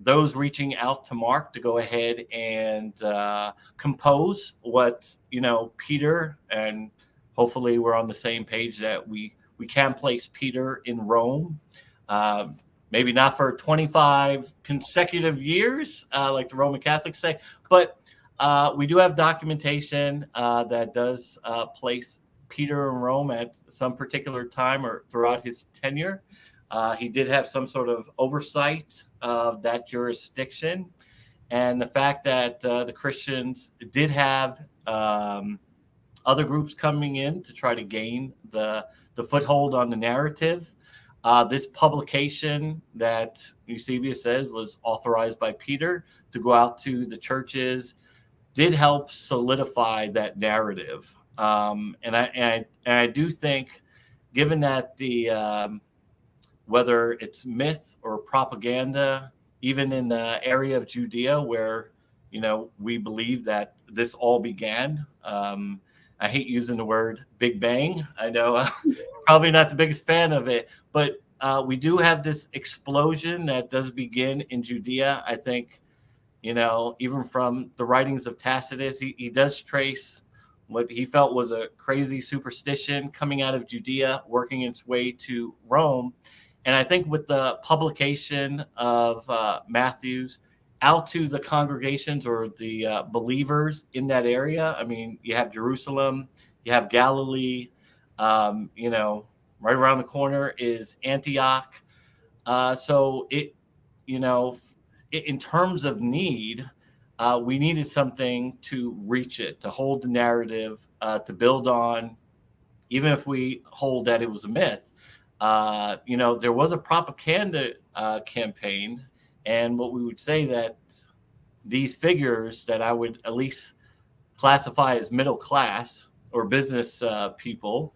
Those reaching out to Mark to go ahead and compose what, Peter, and hopefully we're on the same page that we can place Peter in Rome. Maybe not for 25 consecutive years, like the Roman Catholics say, but we do have documentation that does place Peter in Rome at some particular time or throughout his tenure. He did have some sort of oversight of that jurisdiction. And the fact that the Christians did have other groups coming in to try to gain the foothold on the narrative. This publication that Eusebius says was authorized by Peter to go out to the churches did help solidify that narrative. And I do think, given that the whether it's myth or propaganda, even in the area of Judea where we believe that this all began, I hate using the word Big Bang. I know probably not the biggest fan of it, but we do have this explosion that does begin in Judea. I think, even from the writings of Tacitus, he does trace what he felt was a crazy superstition coming out of Judea, working its way to Rome. And I think with the publication of Matthew's out to the congregations or the believers in that area, I mean, you have Jerusalem, you have Galilee, right around the corner is Antioch. So in terms of need, we needed something to reach it, to hold the narrative, to build on, even if we hold that it was a myth. There was a propaganda campaign, and what we would say that these figures that I would at least classify as middle class or business people,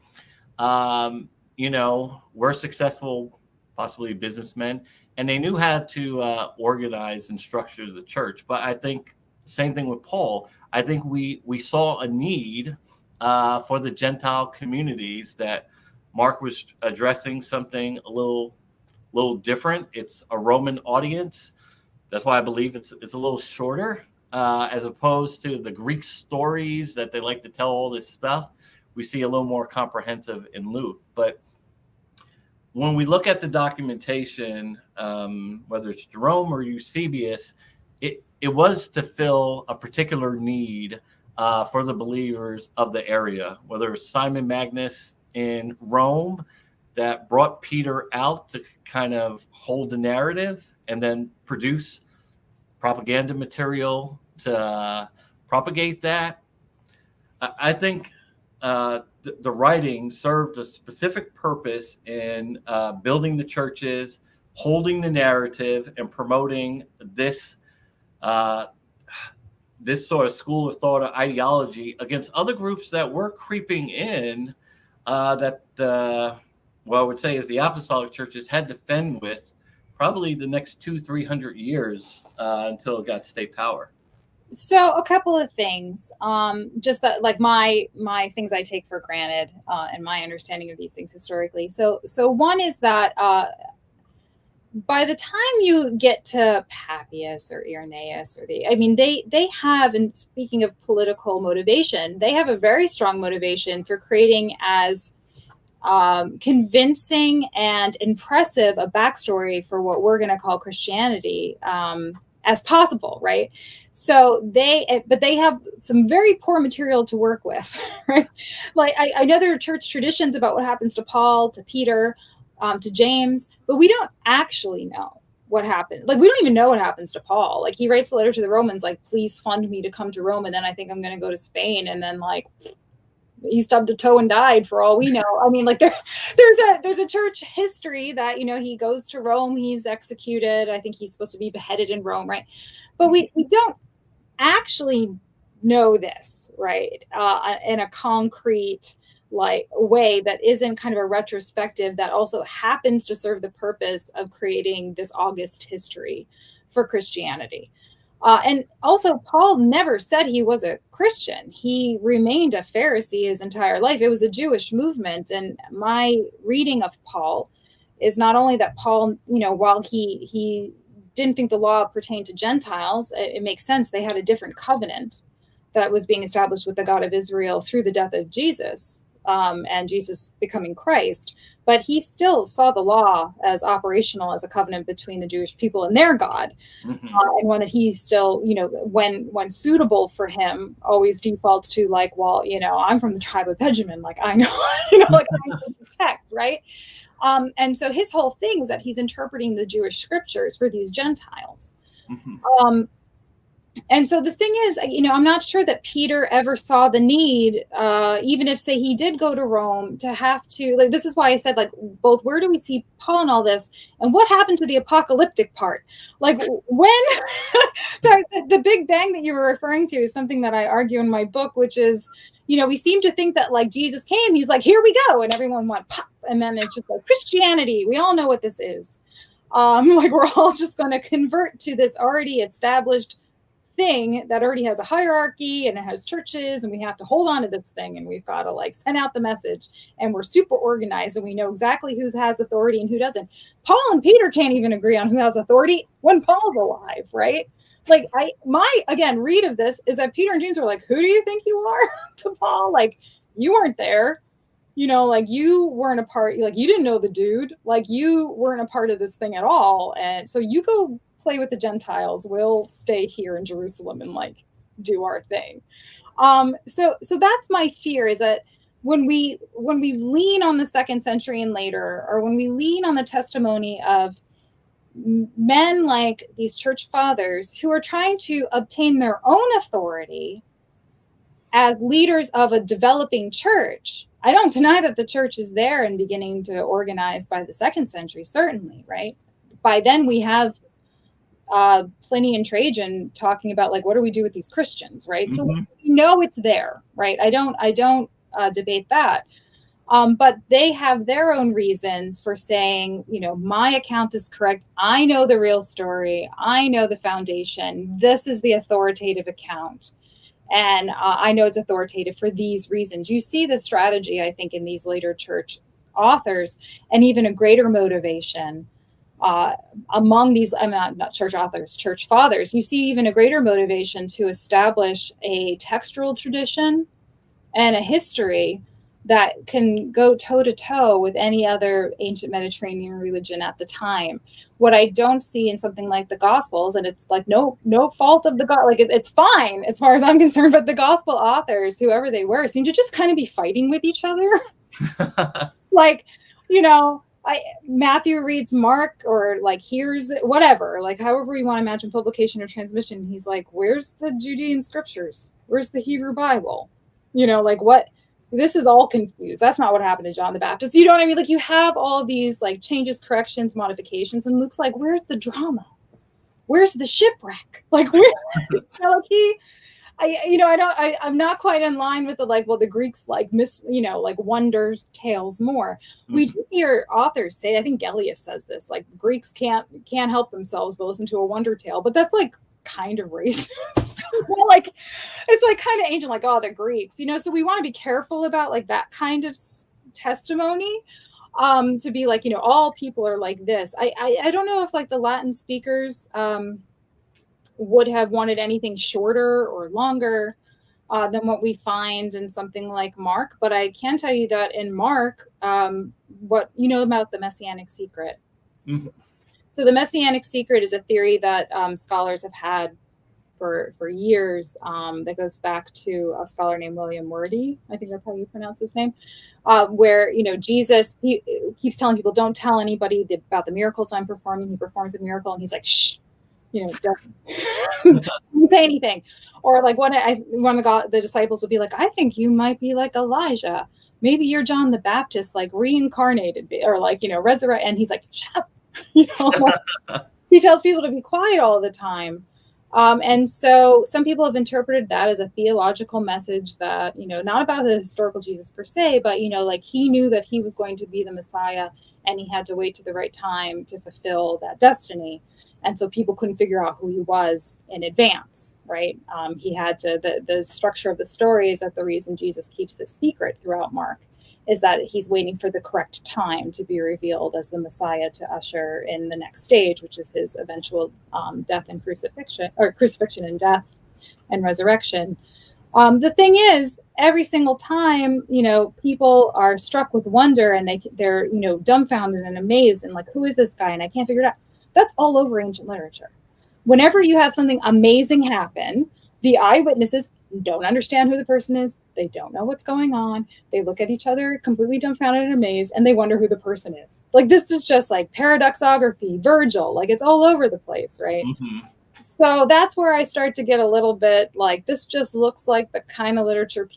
were successful, possibly businessmen, and they knew how to organize and structure the church. But I think same thing with Paul. I think we saw a need for the Gentile communities, that Mark was addressing something a little different. It's a Roman audience. That's why I believe it's a little shorter, as opposed to the Greek stories that they like to tell all this stuff. We see a little more comprehensive in Luke. But when we look at the documentation, whether it's Jerome or Eusebius, it was to fill a particular need for the believers of the area, whether it's Simon Magus in Rome that brought Peter out to kind of hold the narrative and then produce propaganda material to propagate that. I think the writing served a specific purpose in building the churches, holding the narrative, and promoting this sort of school of thought or ideology against other groups that were creeping in, I would say is the apostolic churches had to fend with probably the next 200-300 years until it got state power. So a couple of things, just that, like my things I take for granted and my understanding of these things historically. So one is that by the time you get to Papias or Irenaeus they have, and speaking of political motivation, they have a very strong motivation for creating as convincing and impressive a backstory for what we're going to call Christianity as possible, right? So they have some very poor material to work with, right? Like I know there are church traditions about what happens to Paul, to Peter, to James, but we don't actually know what happened. Like, we don't even know what happens to Paul. Like, he writes a letter to the Romans, like, please fund me to come to Rome, and then I think I'm going to go to Spain, and then like he stubbed a toe and died for all we know. I mean, like there's a church history that, he goes to Rome, he's executed. I think he's supposed to be beheaded in Rome, right? But we don't actually know this, right? In a concrete way that isn't kind of a retrospective that also happens to serve the purpose of creating this august history for Christianity. And also, Paul never said he was a Christian. He remained a Pharisee his entire life. It was a Jewish movement. And my reading of Paul is not only that Paul, while he didn't think the law pertained to Gentiles, it makes sense. They had a different covenant that was being established with the God of Israel through the death of Jesus. And Jesus becoming Christ, but he still saw the law as operational as a covenant between the Jewish people and their God, and one that he still, when suitable for him, always defaults to I'm from the tribe of Benjamin, like I know, I know the text, right? And so his whole thing is that he's interpreting the Jewish scriptures for these Gentiles. And so the thing is, I'm not sure that Peter ever saw the need, even if, say, he did go to Rome, to have to, this is why I said, both where do we see Paul in all this, and what happened to the apocalyptic part? When the Big Bang that you were referring to is something that I argue in my book, which is, we seem to think that Jesus came, he's like, here we go, and everyone went pop, and then it's just like Christianity. We all know what this is. We're all just going to convert to this already established thing that already has a hierarchy and it has churches, and we have to hold on to this thing, and we've got to like send out the message, and we're super organized and we know exactly who has authority and who doesn't. Paul and Peter can't even agree on who has authority when Paul's alive, right? Like again, read of this is that Peter and James were like, who do you think you are? To Paul, like, you weren't there, like you weren't a part, like you didn't know the dude, like you weren't a part of this thing at all. And so you go play with the Gentiles, we'll stay here in Jerusalem and like do our thing. So that's my fear, is that when we lean on the 2nd century and later, or when we lean on the testimony of men like these church fathers who are trying to obtain their own authority as leaders of a developing church. I don't deny that the church is there and beginning to organize by the 2nd century, certainly, right? By then we have Pliny and Trajan talking about like, what do we do with these Christians, right? So we know it's there, right? I don't debate that. But they have their own reasons for saying, my account is correct. I know the real story. I know the foundation. This is the authoritative account. And I know it's authoritative for these reasons. You see the strategy, I think, in these later church authors, and even a greater motivation among these, I'm not church authors, church fathers. You see even a greater motivation to establish a textual tradition and a history that can go toe-to-toe with any other ancient Mediterranean religion at the time. What I don't see in something like the Gospels, and it's like no fault of the God, like it's fine as far as I'm concerned, but the Gospel authors, whoever they were, seem to just kind of be fighting with each other. Like, Matthew reads Mark, or like hears whatever, like however you want to imagine publication or transmission. He's like, where's the Judean scriptures? Where's the Hebrew Bible? Like what? This is all confused. That's not what happened to John the Baptist. You know what I mean? Like you have all these like changes, corrections, modifications, and Luke's like, where's the drama? Where's the shipwreck? Like, I'm not quite in line with the like, well, the Greeks like like wonders tales more. Mm-hmm. We do hear authors say, I think Gellius says this, like Greeks can't help themselves but listen to a wonder tale, but that's like kind of racist. Like it's like kind of ancient, like, oh, the Greeks, so we want to be careful about like that kind of testimony, to be like, all people are like this. I don't know if like the Latin speakers would have wanted anything shorter or longer than what we find in something like Mark, but I can tell you that in Mark, what about the Messianic secret. Mm-hmm. So the Messianic secret is a theory that scholars have had for years, that goes back to a scholar named William Wordy. I think that's how you pronounce his name, where, Jesus, he keeps telling people, don't tell anybody about the miracles I'm performing. He performs a miracle and he's like, shh, don't say anything. Or like one of the disciples will be like, I think you might be like Elijah. Maybe you're John the Baptist, like reincarnated, or like, resurrect. And he's like, shut up. He tells people to be quiet all the time. And so some people have interpreted that as a theological message that, not about the historical Jesus per se, but, like he knew that he was going to be the Messiah and he had to wait to the right time to fulfill that destiny. And so people couldn't figure out who he was in advance, right? He had to, the structure of the story is that the reason Jesus keeps this secret throughout Mark is that he's waiting for the correct time to be revealed as the Messiah to usher in the next stage, which is his eventual death and crucifixion and death and resurrection. The thing is, every single time, people are struck with wonder and they're dumbfounded and amazed and like, who is this guy? And I can't figure it out. That's all over ancient literature. Whenever you have something amazing happen, the eyewitnesses don't understand who the person is. They don't know what's going on. They look at each other completely dumbfounded and amazed, and they wonder who the person is. Like, this is just like paradoxography, Virgil, like it's all over the place, right? Mm-hmm. So that's where I start to get a little bit like, this just looks like the kind of literature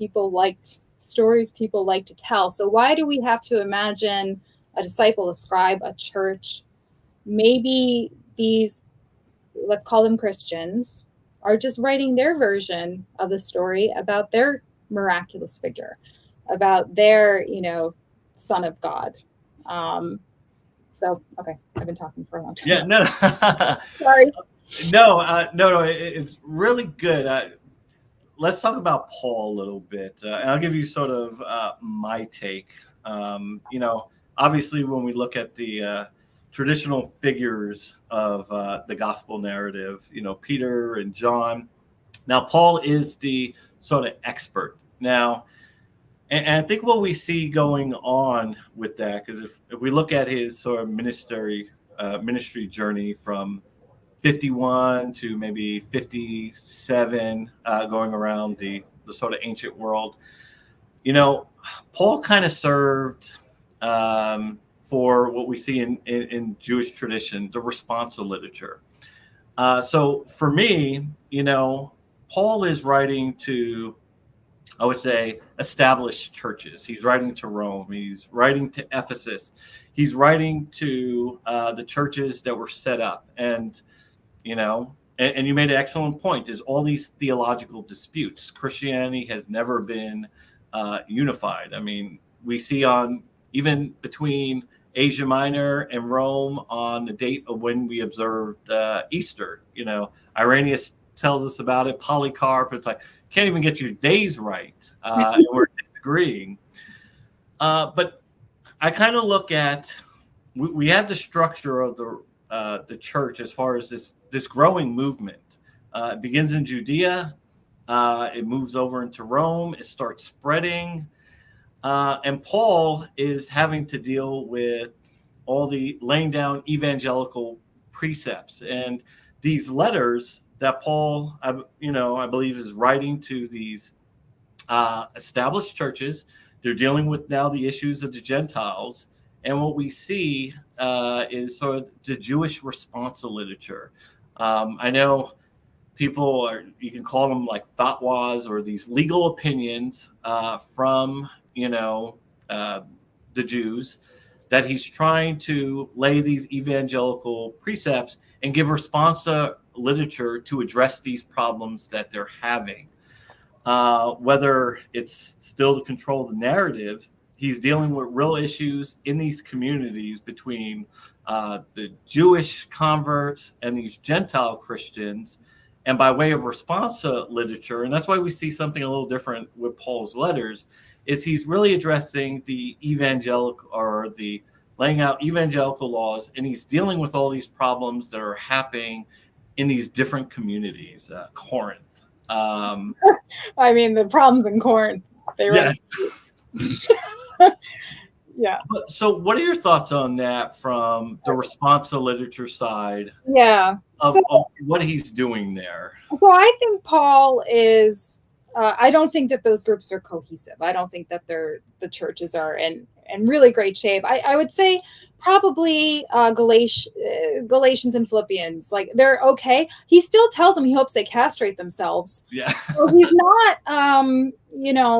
stories people like to tell. So why do we have to imagine a disciple, a scribe, a church? Maybe these, let's call them Christians, are just writing their version of the story about their miraculous figure, about their, son of God. So, okay, I've been talking for a long time. Yeah, no. Sorry. No, it's really good. Let's talk about Paul a little bit, and I'll give you sort of my take. Obviously, when we look at the traditional figures of the gospel narrative, Peter and John. Now, Paul is the sort of expert. Now, and I think what we see going on with that, because if we look at his sort of ministry journey from 51 to maybe 57, going around the sort of ancient world, Paul kind of served for what we see in Jewish tradition, the responsa literature. So for me, Paul is writing to, I would say, established churches. He's writing to Rome. He's writing to Ephesus. He's writing to the churches that were set up. And, and you made an excellent point, is all these theological disputes. Christianity has never been unified. I mean, we see even between Asia Minor and Rome on the date of when we observed Easter. Irenaeus tells us about it. Polycarp, it's like, can't even get your days right. And we're disagreeing. But I kind of look at, we have the structure of the church as far as this growing movement. It begins in Judea. It moves over into Rome. It starts spreading. And Paul is having to deal with all the laying down evangelical precepts. And these letters that Paul, I believe, is writing to these established churches. They're dealing with now the issues of the Gentiles. And what we see is sort of the Jewish responsa literature. I know people you can call them like fatwas, or these legal opinions from, the Jews, that he's trying to lay these evangelical precepts and give responsa literature to address these problems that they're having. Whether it's still to control the narrative, he's dealing with real issues in these communities between the Jewish converts and these Gentile Christians. And by way of responsa literature, and that's why we see something a little different with Paul's letters, is he's really addressing the evangelical, or the laying out evangelical laws, and he's dealing with all these problems that are happening in these different communities. Corinth. I mean, the problems in Corinth. Yes. Yeah. So what are your thoughts on that from the responsa literature side? Yeah. Of what he's doing there? So I think Paul is, I don't think that those groups are cohesive. I don't think that the churches are in really great shape. I would say probably Galatians and Philippians, like, they're okay. He still tells them he hopes they castrate themselves. Yeah. So he's not,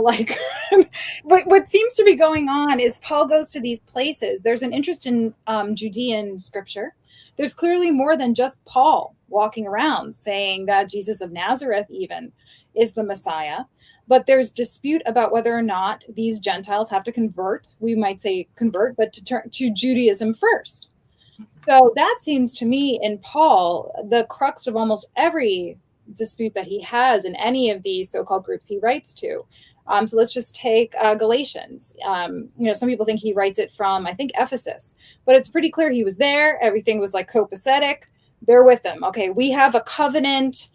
like, what seems to be going on is Paul goes to these places. There's an interest in Judean scripture. There's clearly more than just Paul walking around saying that Jesus of Nazareth even is the Messiah. But there's dispute about whether or not these Gentiles have to convert. We might say convert, but to turn to Judaism first. So that seems to me in Paul the crux of almost every dispute that he has in any of these so-called groups he writes to. So let's just take Galatians. Some people think he writes it from, I think, Ephesus, but it's pretty clear he was there. Everything was like copacetic. They're with him. Okay, we have a covenant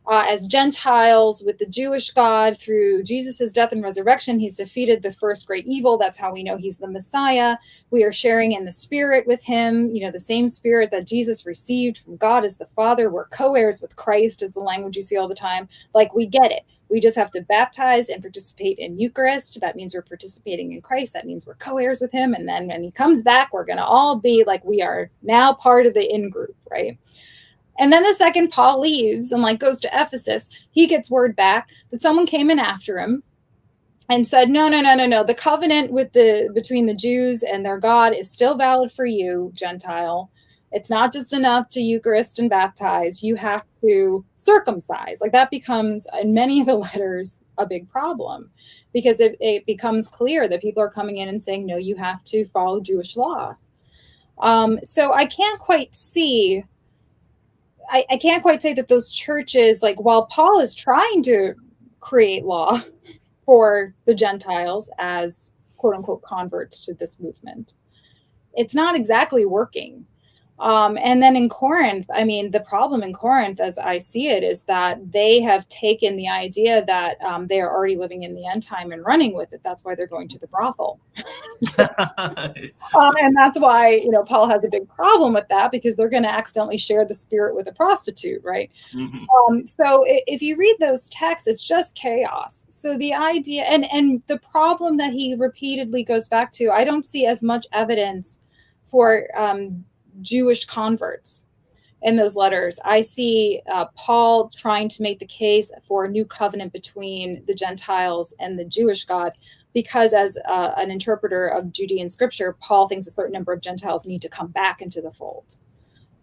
as Gentiles with the Jewish God through Jesus's death and resurrection. He's defeated the first great evil. That's how we know he's the Messiah. We are sharing in the Spirit with him, the same Spirit that Jesus received from God as the Father. We're co-heirs with Christ is the language you see all the time. Like, we get it. We just have to baptize and participate in Eucharist. That means we're participating in Christ. That means we're co-heirs with him. And then when he comes back, we're going to all be like, we are now part of the in-group, right? And then the second Paul leaves and goes to Ephesus, he gets word back that someone came in after him and said, no. The covenant between the Jews and their God is still valid for you, Gentile. It's not just enough to Eucharist and baptize. You have to circumcise. Like, that becomes, in many of the letters, a big problem, because it becomes clear that people are coming in and saying, no, you have to follow Jewish law. So I can't quite see I can't quite say that those churches, like while Paul is trying to create law for the Gentiles as quote unquote converts to this movement, it's not exactly working. And then in Corinth, I mean, the problem in Corinth, as I see it, is that they have taken the idea that they are already living in the end time and running with it. That's why they're going to the brothel. And that's why, Paul has a big problem with that, because they're going to accidentally share the spirit with a prostitute, right? Mm-hmm. So if you read those texts, it's just chaos. So the idea, and the problem that he repeatedly goes back to, I don't see as much evidence for Jewish converts in those letters. I see Paul trying to make the case for a new covenant between the Gentiles and the Jewish God, because as an interpreter of Judean scripture, Paul thinks a certain number of Gentiles need to come back into the fold.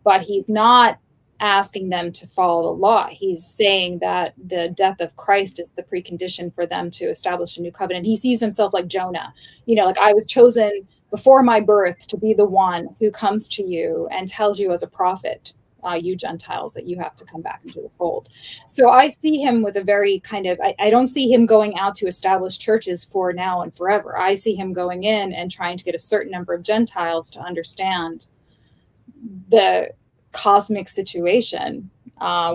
But he's not asking them to follow the law. He's saying that the death of Christ is the precondition for them to establish a new covenant. He sees himself like Jonah, like I was chosen before my birth to be the one who comes to you and tells you as a prophet, you Gentiles, that you have to come back into the fold. So I see him with a very kind of, I don't see him going out to establish churches for now and forever. I see him going in and trying to get a certain number of Gentiles to understand the cosmic situation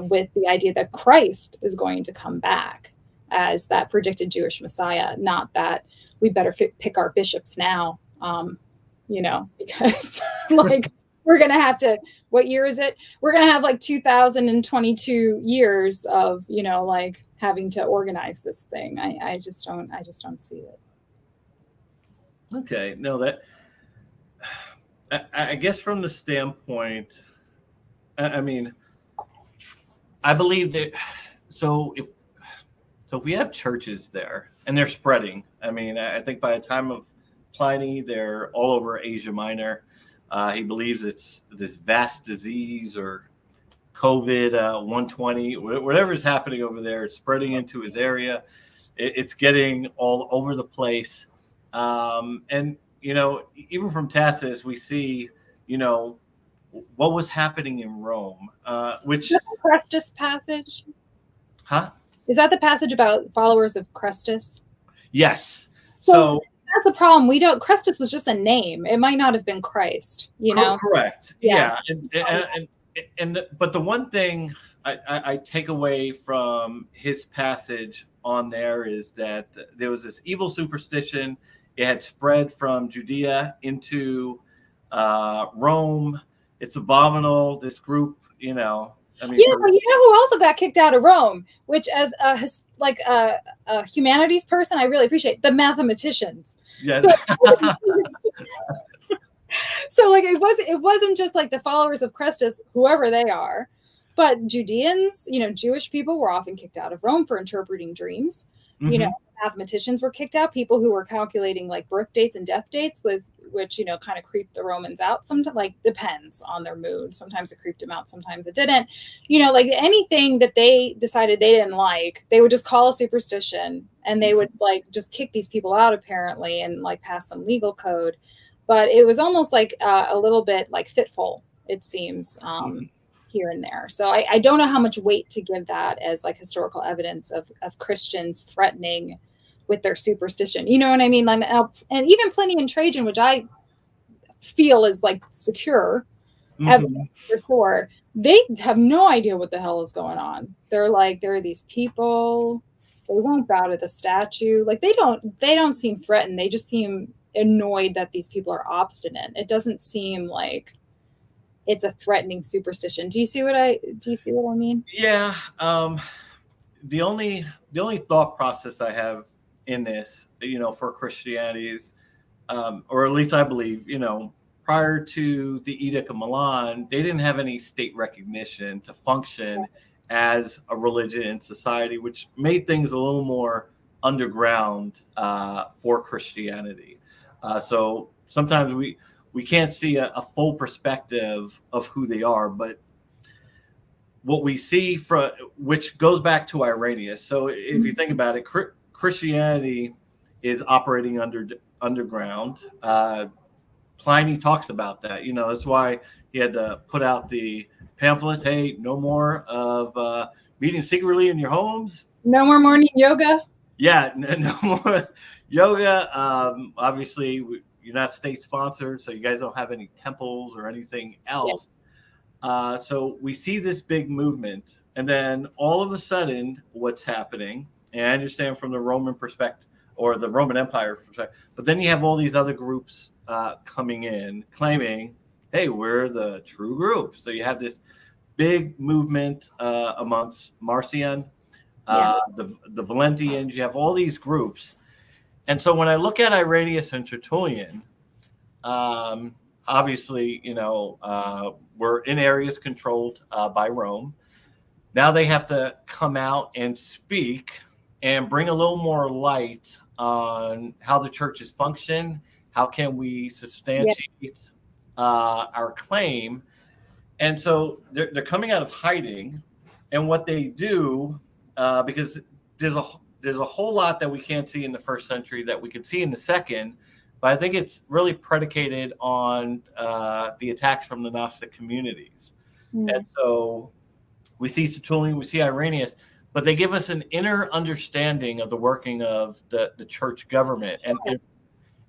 with the idea that Christ is going to come back as that predicted Jewish Messiah, not that we better pick our bishops now. Because like we're going to have to, what year is it? We're going to have like 2022 years of, like having to organize this thing. I just don't see it. Okay. No, that, I guess from the standpoint, I mean, I believe that, so if we have churches there and they're spreading, I mean, I think by the time of Pliny, they're all over Asia Minor. He believes it's this vast disease or COVID 120, whatever's happening over there, it's spreading into his area. It's getting all over the place. And, even from Tacitus, we see, what was happening in Rome, which... Is that the Crestus passage? Huh? Is that the passage about followers of Crestus? Yes. So that's the problem. Crestus was just a name. It might not have been Christ, Correct. Yeah. But the one thing I take away from his passage on there is that there was this evil superstition. It had spread from Judea into Rome. It's abominable. This group, you know who also got kicked out of Rome, which as a humanities person, I really appreciate the mathematicians. Yes. So it wasn't just like the followers of Crestus, whoever they are, but Judeans, Jewish people were often kicked out of Rome for interpreting dreams. Mm-hmm. Mathematicians were kicked out. People who were calculating like birth dates and death dates, which kind of creeped the Romans out. Sometimes, depends on their mood. Sometimes it creeped them out. Sometimes it didn't. Anything that they decided they didn't like, they would just call a superstition, and they would just kick these people out apparently, and pass some legal code. But it was almost like a little bit fitful, it seems. Here and there. So I don't know how much weight to give that as historical evidence of Christians threatening with their superstition. You know what I mean? And even Pliny and Trajan, which I feel is secure evidence for sure, they have no idea what the hell is going on. They're there are these people, they won't bow to the statue. They don't seem threatened. They just seem annoyed that these people are obstinate. It doesn't seem like it's a threatening superstition. Do you see what I mean? Yeah. The only thought process I have in this, for Christianity is, or at least I believe, prior to the Edict of Milan, they didn't have any state recognition to function as a religion in society, which made things a little more underground for Christianity. So sometimes we can't see a full perspective of who they are, but what we see which goes back to Irenaeus. So if you think about it, Christianity is operating underground. Pliny talks about that. That's why he had to put out the pamphlets. Hey, no more of meeting secretly in your homes. No more morning yoga. Yeah, no more yoga. Obviously, you're not state sponsored, so you guys don't have any temples or anything else. Yeah. So we see this big movement, and then all of a sudden, what's happening? And I understand from the Roman perspective or the Roman Empire perspective, but then you have all these other groups coming in claiming, hey, we're the true group. So you have this big movement amongst Marcion, the Valentians. You have all these groups. And so when I look at Irenaeus and Tertullian, obviously, we're in areas controlled by Rome. Now they have to come out and speak and bring a little more light on how the churches function. How can we substantiate our claim? And so they're coming out of hiding, and what they do, because there's a whole lot that we can't see in the first century that we can see in the second, but I think it's really predicated on the attacks from the Gnostic communities. And so we see Tertullian, we see Irenaeus, but they give us an inner understanding of the working of the church government.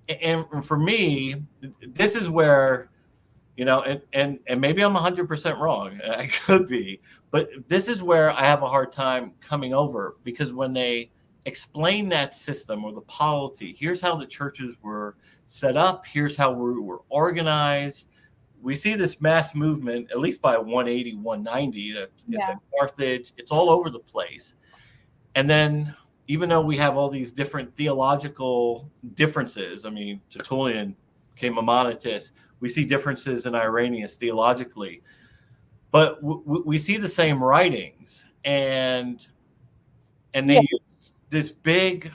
And for me, this is where, and maybe I'm 100% wrong. I could be, but this is where I have a hard time coming over, because when they explain that system or the polity, here's how the churches were set up, here's how we were organized. We see this mass movement, at least by 180, 190, it's at Carthage, it's all over the place. And then even though we have all these different theological differences, I mean, Tertullian came a monetist, we see differences in Irenaeus theologically, but we see the same writings, and they use this big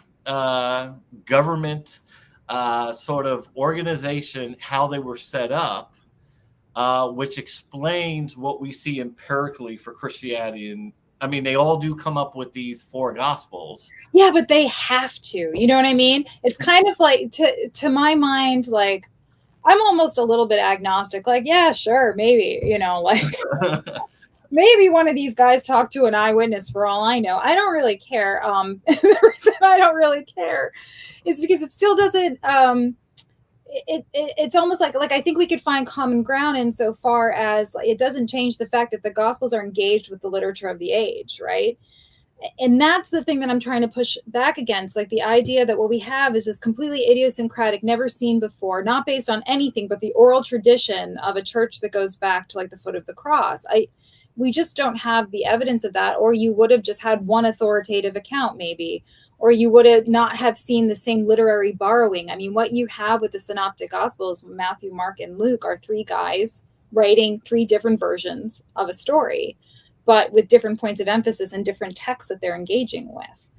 government sort of organization, how they were set up, which explains what we see empirically for Christianity. And I mean, they all do come up with these four gospels. Yeah, but they have to, you know what I mean? It's kind of like, to my mind, like, I'm almost a little bit agnostic. Like, yeah, sure, maybe, like maybe one of these guys talked to an eyewitness for all I know. I don't really care. The reason I don't really care is because it still doesn't, it's almost like I think we could find common ground insofar as it doesn't change the fact that the Gospels are engaged with the literature of the age, right? And that's the thing that I'm trying to push back against, like the idea that what we have is this completely idiosyncratic, never seen before, not based on anything but the oral tradition of a church that goes back to like the foot of the cross. We just don't have the evidence of that, or you would have just had one authoritative account maybe, or you would have not have seen the same literary borrowing. I mean, what you have with the Synoptic Gospels, Matthew, Mark, and Luke, are three guys writing three different versions of a story, but with different points of emphasis and different texts that they're engaging with.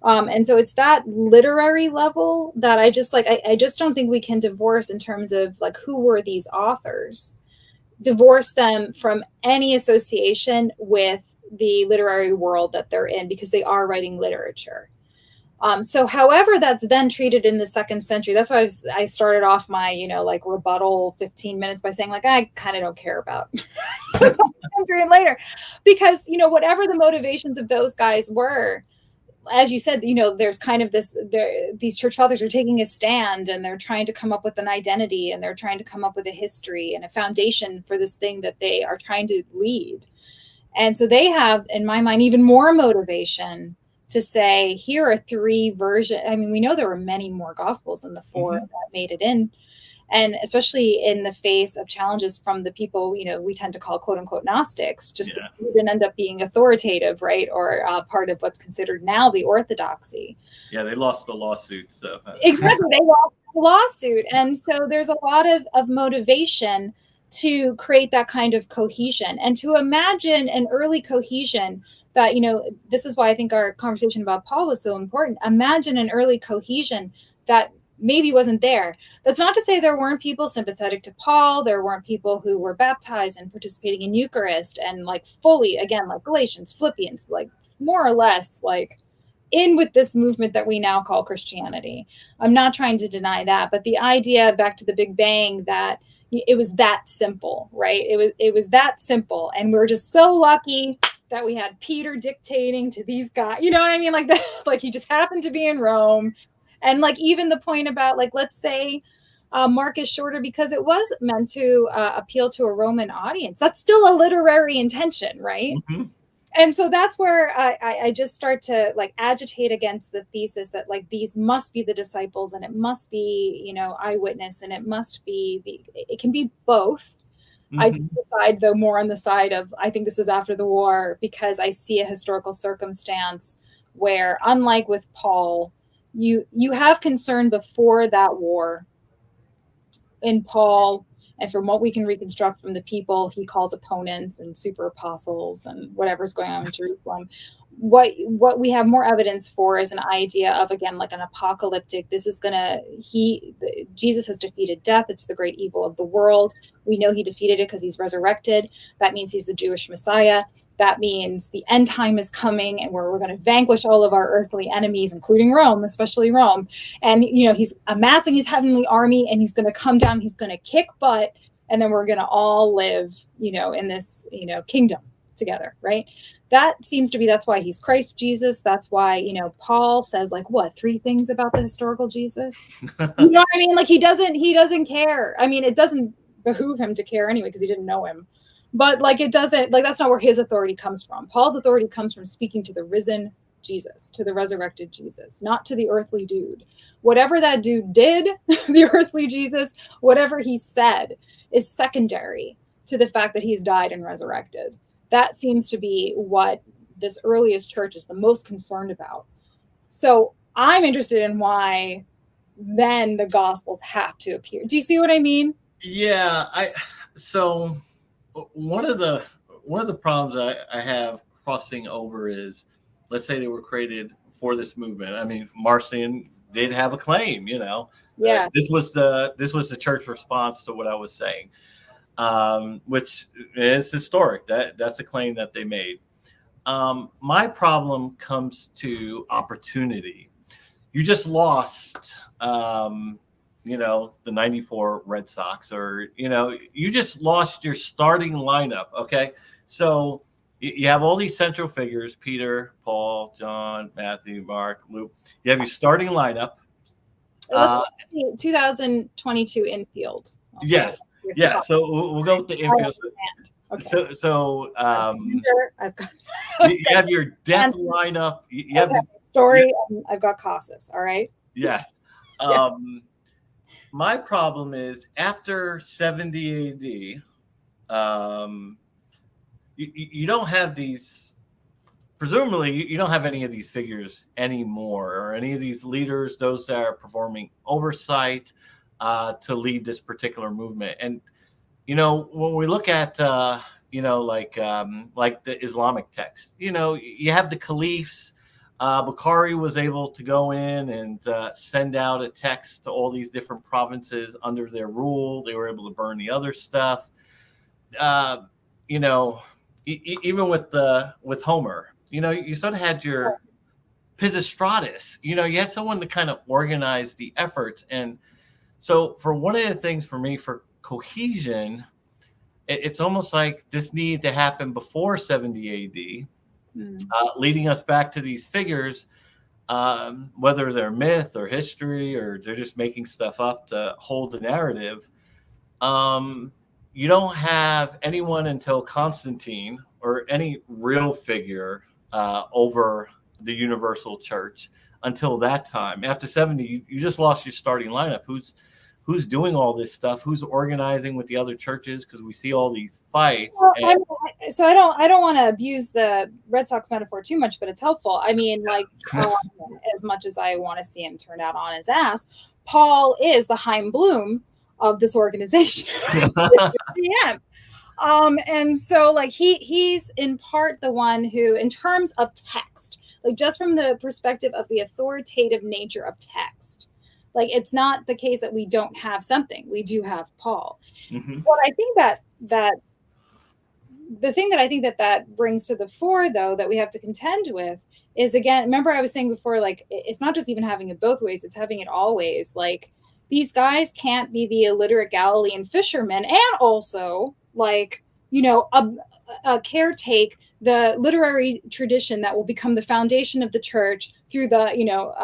And so it's that literary level that I just don't think we can divorce in terms of like, who were these authors, divorce them from any association with the literary world that they're in, because they are writing literature. So however that's then treated in the second century, that's why I started off my, rebuttal 15 minutes by saying, like, I kind of don't care about the second century and later, because, whatever the motivations of those guys were, as you said, there's kind of these church fathers are taking a stand, and they're trying to come up with an identity, and they're trying to come up with a history and a foundation for this thing that they are trying to lead. And so they have, in my mind, even more motivation to say, here are three versions. I mean, we know there were many more gospels than the four that made it in. And especially in the face of challenges from the people, we tend to call quote unquote Gnostics, just didn't end up being authoritative, right? Or part of what's considered now the orthodoxy. Yeah, they lost the lawsuit. So exactly, they lost the lawsuit. And so there's a lot of motivation to create that kind of cohesion, and to imagine an early cohesion that, this is why I think our conversation about Paul was so important. Imagine an early cohesion that maybe wasn't there. That's not to say there weren't people sympathetic to Paul. There weren't people who were baptized and participating in Eucharist and like fully, again, like Galatians, Philippians, like more or less like in with this movement that we now call Christianity. I'm not trying to deny that, but the idea back to the Big Bang that, It was that simple, right? It was that simple. And we're just so lucky that we had Peter dictating to these guys. You know what I mean? Like that, like he just happened to be in Rome. And like even the point about like, let's say Mark is shorter because it was meant to appeal to a Roman audience. That's still a literary intention, right? Mm-hmm. And so that's where I just start to like agitate against the thesis that like these must be the disciples and it must be, you know, eyewitness, and it must be, it can be both. Mm-hmm. I decide though more on the side of, I think this is after the war, because I see a historical circumstance where, unlike with Paul, you have concern before that war in Paul. And from what we can reconstruct from the people he calls opponents and super apostles and whatever's going on in Jerusalem, what we have more evidence for is an idea of, again, like an apocalyptic, Jesus has defeated death. It's the great evil of the world. We know he defeated it because he's resurrected. That means he's the Jewish Messiah. That means the end time is coming, and we're going to vanquish all of our earthly enemies, including Rome, especially Rome. And, you know, he's amassing his heavenly army, and he's going to come down, he's going to kick butt, and then we're going to all live, you know, in this, you know, kingdom together, right? That seems to be, that's why he's Christ Jesus. That's why, you know, Paul says like, what, 3 things about the historical Jesus? You know what I mean? Like he doesn't care. I mean, it doesn't behoove him to care anyway, because he didn't know him. But like, it doesn't, like, that's not where his authority comes from. Paul's authority comes from speaking to the risen Jesus, to the resurrected Jesus, not to the earthly dude. Whatever that dude did, the earthly Jesus, whatever he said is secondary to the fact that he's died and resurrected. That seems to be what this earliest church is the most concerned about. So I'm interested in why then the Gospels have to appear. Do you see what I mean? Yeah, so one of the problems I have crossing over is, let's say they were created for this movement. I mean, Marcion did have a claim, you know. Yeah. This was the church response to what I was saying, which is historic. That's the claim that they made. My problem comes to opportunity. You just lost, you know, the 94 Red Sox, or, you know, you just lost your starting lineup. Okay. So you have all these central figures, Peter, Paul, John, Matthew, Mark, Luke. You have your starting lineup. 2022 infield. Okay. Yes. Yeah. So we'll go with the infield. Okay. So I've got you have your death lineup. You have the story. I've got Casas. All right. Yes. My problem is after 70 AD, you don't have these, presumably you don't have any of these figures anymore, or any of these leaders, those that are performing oversight to lead this particular movement. And, you know, when we look at, you know, like the Islamic text, you know, you have the caliphs. Bukhari was able to go in and send out a text to all these different provinces under their rule. They were able to burn the other stuff. You know, even with Homer, you know, you sort of had your Pisistratus. You know, you had someone to kind of organize the effort. And so for one of the things for me, for cohesion, it's almost like this needed to happen before 70 AD. Leading us back to these figures, whether they're myth or history, or they're just making stuff up to hold the narrative. You don't have anyone until Constantine, or any real figure over the universal church until that time. After 70, you just lost your starting lineup. Who's doing all this stuff? Who's organizing with the other churches? Because we see all these fights. Well, so I don't want to abuse the Red Sox metaphor too much, but it's helpful. I mean, like as much as I want to see him turn out on his ass, Paul is the Heim Bloom of this organization. And so like he's in part the one who, in terms of text, like just from the perspective of the authoritative nature of text, like it's not the case that we don't have something. We do have Paul. Mm-hmm. What I think that the thing that I think that brings to the fore, though, that we have to contend with is, again, remember I was saying before, like it's not just even having it both ways, it's having it always. Like these guys can't be the illiterate Galilean fishermen and also like, you know, caretake the literary tradition that will become the foundation of the church through the, you know,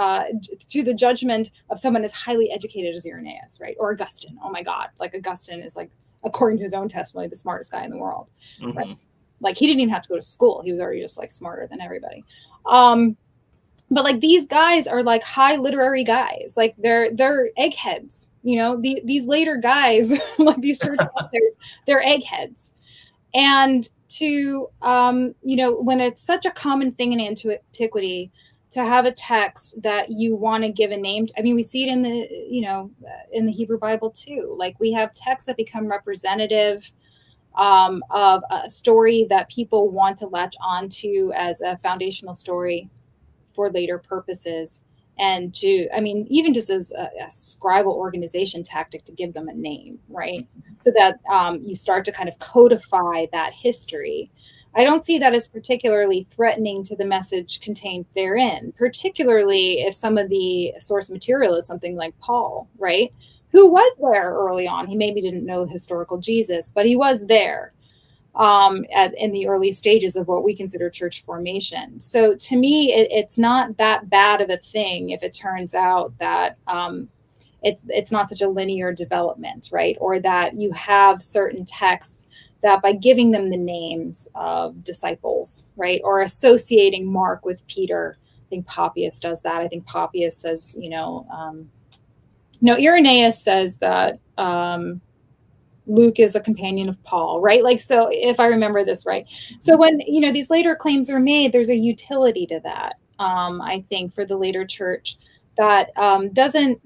through the judgment of someone as highly educated as Irenaeus, right? Or Augustine. Oh my God. Like Augustine is like, according to his own testimony, the smartest guy in the world. Mm-hmm. Right? Like he didn't even have to go to school. He was already just like smarter than everybody. But like these guys are like high literary guys, like they're eggheads, you know, these later guys, like these church authors, they're eggheads. And to, you know, when it's such a common thing in antiquity to have a text that you want to give a name to, I mean, we see it in the, you know, in the Hebrew Bible too. Like we have texts that become representative of a story that people want to latch onto as a foundational story for later purposes, and to, I mean, even just as a scribal organization tactic to give them a name, right? So that you start to kind of codify that history. I don't see that as particularly threatening to the message contained therein, particularly if some of the source material is something like Paul, right? Who was there early on. He maybe didn't know the historical Jesus, but he was there. In the early stages of what we consider church formation. So to me, it's not that bad of a thing if it turns out that it's not such a linear development, right? Or that you have certain texts that by giving them the names of disciples, right? Or associating Mark with Peter. I think Papias does that. I think Papias says, you know, no, Irenaeus says that Luke is a companion of Paul, right? Like, so if I remember this right. So when, you know, these later claims are made, there's a utility to that, I think, for the later church that doesn't,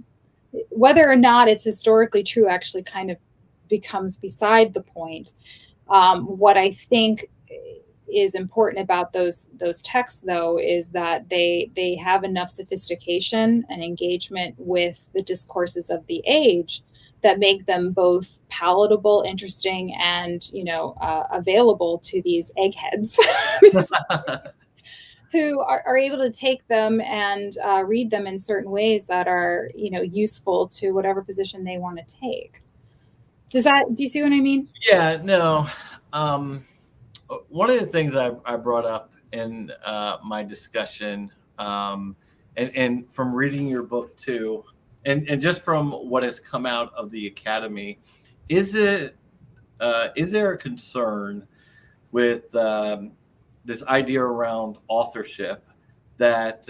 whether or not it's historically true actually kind of becomes beside the point. What I think is important about those texts, though, is that they have enough sophistication and engagement with the discourses of the age that make them both palatable, interesting, and, you know, available to these eggheads who are able to take them and read them in certain ways that are, you know, useful to whatever position they want to take. Do you see what I mean? Yeah, no. One of the things I brought up in my discussion, and from reading your book too, and just from what has come out of the academy, is there a concern with this idea around authorship that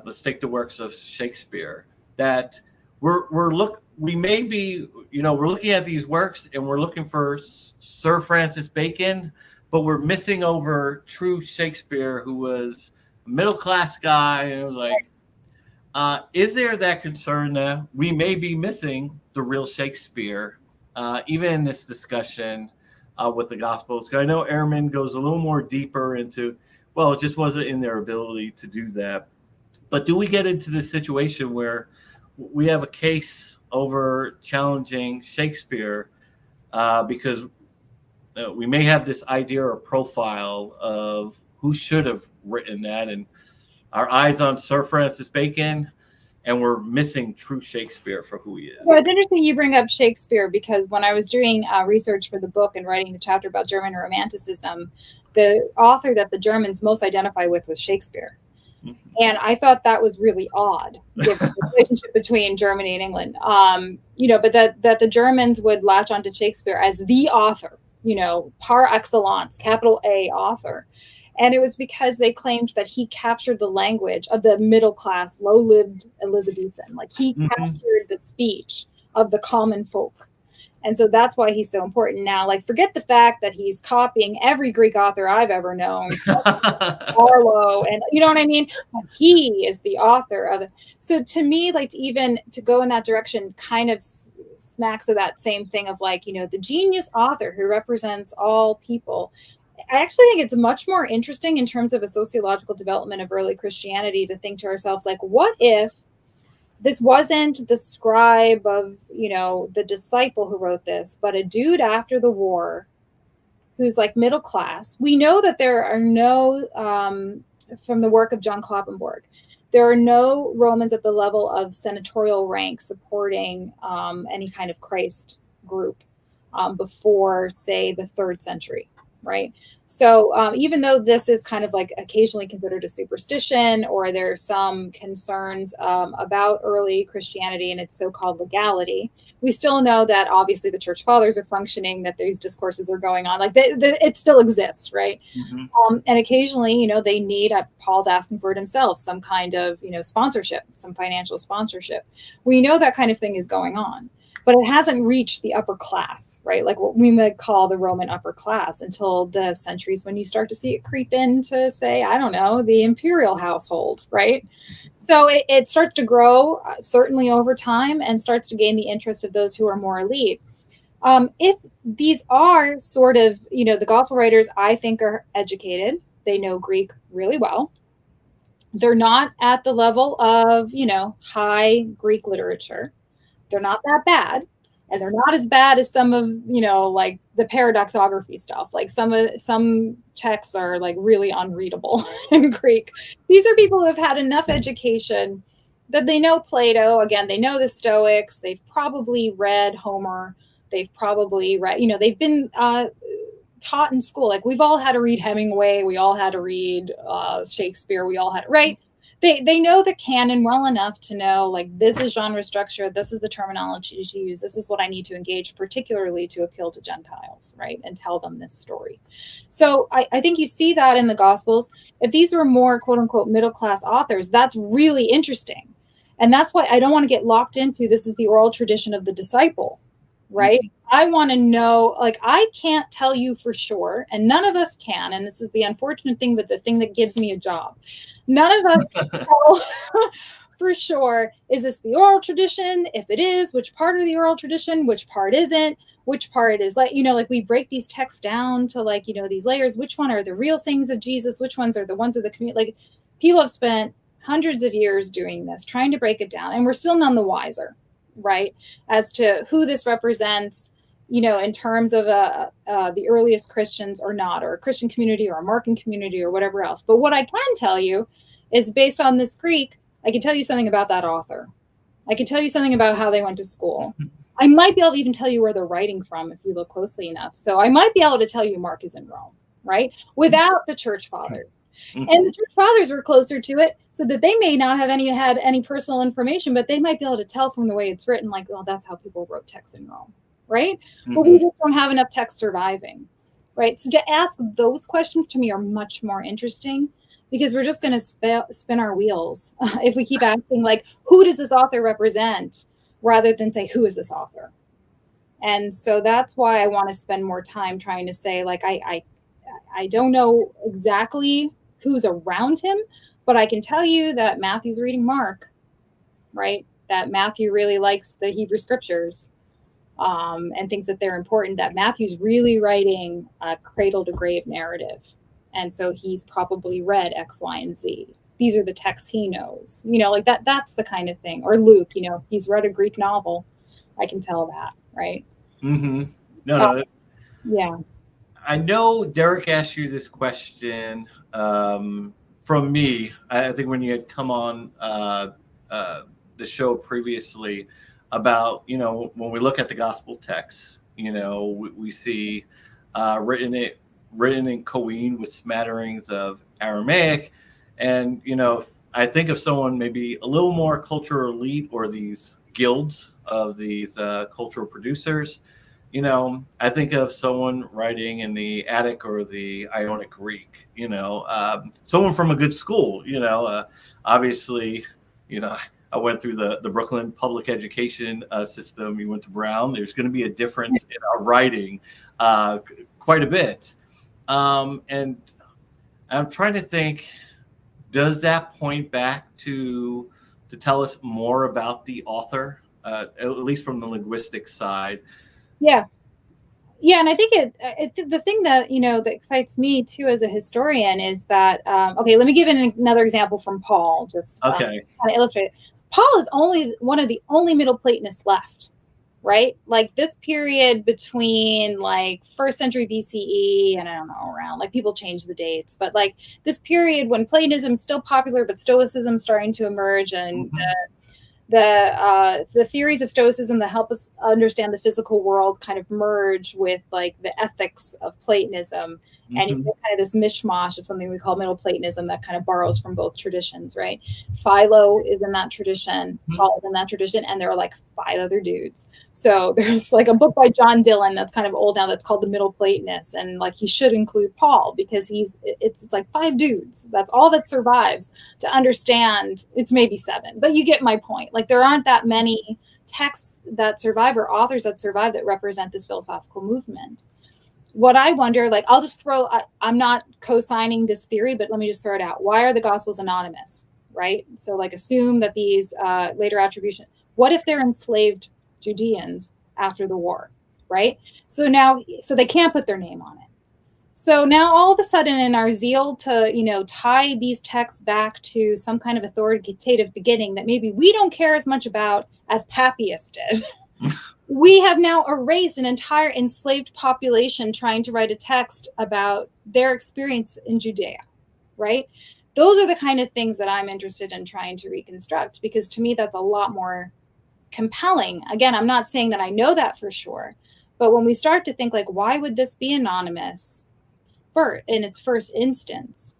let's take the works of Shakespeare, that we may be, you know, we're looking at these works and we're looking for Sir Francis Bacon, but we're missing over true Shakespeare, who was a middle-class guy, and it was like, is there that concern that we may be missing the real Shakespeare, even in this discussion with the Gospels? Because I know Ehrman goes a little more deeper into, well, it just wasn't in their ability to do that. But do we get into this situation where we have a case over challenging Shakespeare because we may have this idea or profile of who should have written that, and our eyes on Sir Francis Bacon, and we're missing true Shakespeare for who he is? Well, it's interesting you bring up Shakespeare, because when I was doing research for the book and writing the chapter about German Romanticism, the author that the Germans most identify with was Shakespeare. Mm-hmm. And I thought that was really odd, given the relationship between Germany and England. You know, but that the Germans would latch onto Shakespeare as the author, you know, par excellence, capital A author. And it was because they claimed that he captured the language of the middle-class, low-lived Elizabethan. Like he captured the speech of the common folk. And so that's why he's so important now. Like, forget the fact that he's copying every Greek author I've ever known, Arlo, and you know what I mean? He is the author of it. So to me, like, to go in that direction kind of smacks of that same thing of, like, you know, the genius author who represents all people. I actually think it's much more interesting in terms of a sociological development of early Christianity to think to ourselves, like, what if this wasn't the scribe of, you know, the disciple who wrote this, but a dude after the war who's like middle class? We know that there are no, from the work of John Kloppenborg, There are no Romans at the level of senatorial rank supporting any kind of Christ group before, say, the 3rd century, right? So even though this is kind of like occasionally considered a superstition, or there's some concerns about early Christianity and its so-called legality, we still know that obviously the church fathers are functioning, that these discourses are going on, like it still exists, right? Mm-hmm. And occasionally, they need, Paul's asking for it himself, some kind of, sponsorship, some financial sponsorship. We know that kind of thing is going on. But it hasn't reached the upper class, right? Like what we might call the Roman upper class, until the centuries when you start to see it creep into, say, I don't know, the imperial household, right? So it starts to grow, certainly over time, and starts to gain the interest of those who are more elite. If these are sort of, the gospel writers, I think, are educated, they know Greek really well. They're not at the level of, high Greek literature. They're not that bad, and they're not as bad as some of, like the paradoxography stuff. Like some texts are like really unreadable in Greek. These are people who have had enough education that they know Plato. Again, they know the Stoics. They've probably read Homer. They've probably read, they've been taught in school. Like we've all had to read Hemingway. We all had to read Shakespeare. We all had, right? They know the canon well enough to know, like, this is genre structure, this is the terminology to use, this is what I need to engage, particularly to appeal to Gentiles, right, and tell them this story. So I think you see that in the Gospels. If these were more, quote unquote, middle-class authors, that's really interesting. And that's why I don't want to get locked into, this is the oral tradition of the disciple, right? Mm-hmm. I want to know, like, I can't tell you for sure, and none of us can, and this is the unfortunate thing, but the thing that gives me a job. None of us can tell for sure, is this the oral tradition? If it is, which part of the oral tradition, which part isn't, which part is like, like we break these texts down to like, these layers, which one are the real sayings of Jesus, which ones are the ones of the community. Like people have spent hundreds of years doing this, trying to break it down, and we're still none the wiser, right, as to who this represents, in terms of the earliest Christians or not, or a Christian community or a Markan community or whatever else. But what I can tell you is, based on this Greek, I can tell you something about that author. I can tell you something about how they went to school. I might be able to even tell you where they're writing from if you look closely enough. So I might be able to tell you Mark is in Rome, right? Without the church fathers. And the church fathers were closer to it, so that they may not have had any personal information, but they might be able to tell from the way it's written, like, well, that's how people wrote texts in Rome, right? Mm-hmm. But we just don't have enough text surviving, right? So to ask those questions to me are much more interesting, because we're just going to spin our wheels if we keep asking, like, who does this author represent, rather than say, who is this author? And so that's why I want to spend more time trying to say, like, I don't know exactly who's around him, but I can tell you that Matthew's reading Mark, right? That Matthew really likes the Hebrew scriptures and thinks that they're important, that Matthew's really writing a cradle to grave narrative. And so he's probably read X, Y, and Z. These are the texts he knows, like that's the kind of thing. Or Luke, he's read a Greek novel. I can tell that, right? Mm-hmm. No. Yeah. I know Derek asked you this question from me. I think when you had come on the show previously about, when we look at the gospel texts, we see written in Koine with smatterings of Aramaic. And, I think of someone maybe a little more cultural elite, or these guilds of these cultural producers. I think of someone writing in the Attic or the Ionic Greek, someone from a good school, obviously, I went through the Brooklyn public education system. You went to Brown. There's going to be a difference in our writing quite a bit. And I'm trying to think, does that point back to tell us more about the author, at least from the linguistic side? Yeah. And I think the thing that, that excites me too as a historian is that, okay, let me give another example from Paul, just kind of illustrate it. Paul is only one of the only Middle Platonists left, right? Like this period between like 1st century BCE and I don't know, around, like people change the dates, but like this period when Platonism is still popular, but Stoicism starting to emerge, and the theories of Stoicism that help us understand the physical world kind of merge with like the ethics of Platonism. And you get kind of this mishmash of something we call Middle Platonism that kind of borrows from both traditions, right? Philo is in that tradition, Paul is in that tradition, and there are like 5 other dudes. So there's like a book by John Dillon that's kind of old now that's called The Middle Platonists, and like he should include Paul because it's like 5 dudes. That's all that survives to understand. It's maybe 7, but you get my point. Like there aren't that many texts that survive or authors that survive that represent this philosophical movement. What I wonder, like, I'll just I'm not co-signing this theory, but let me just throw it out. Why are the Gospels anonymous, right? So like assume that these later attribution, what if they're enslaved Judeans after the war, right? So they can't put their name on it. So now all of a sudden in our zeal to, tie these texts back to some kind of authoritative beginning that maybe we don't care as much about as Papias did, we have now erased an entire enslaved population trying to write a text about their experience in Judea, right? Those are the kind of things that I'm interested in trying to reconstruct, because to me, that's a lot more compelling. Again, I'm not saying that I know that for sure, but when we start to think like, why would this be anonymous in its first instance?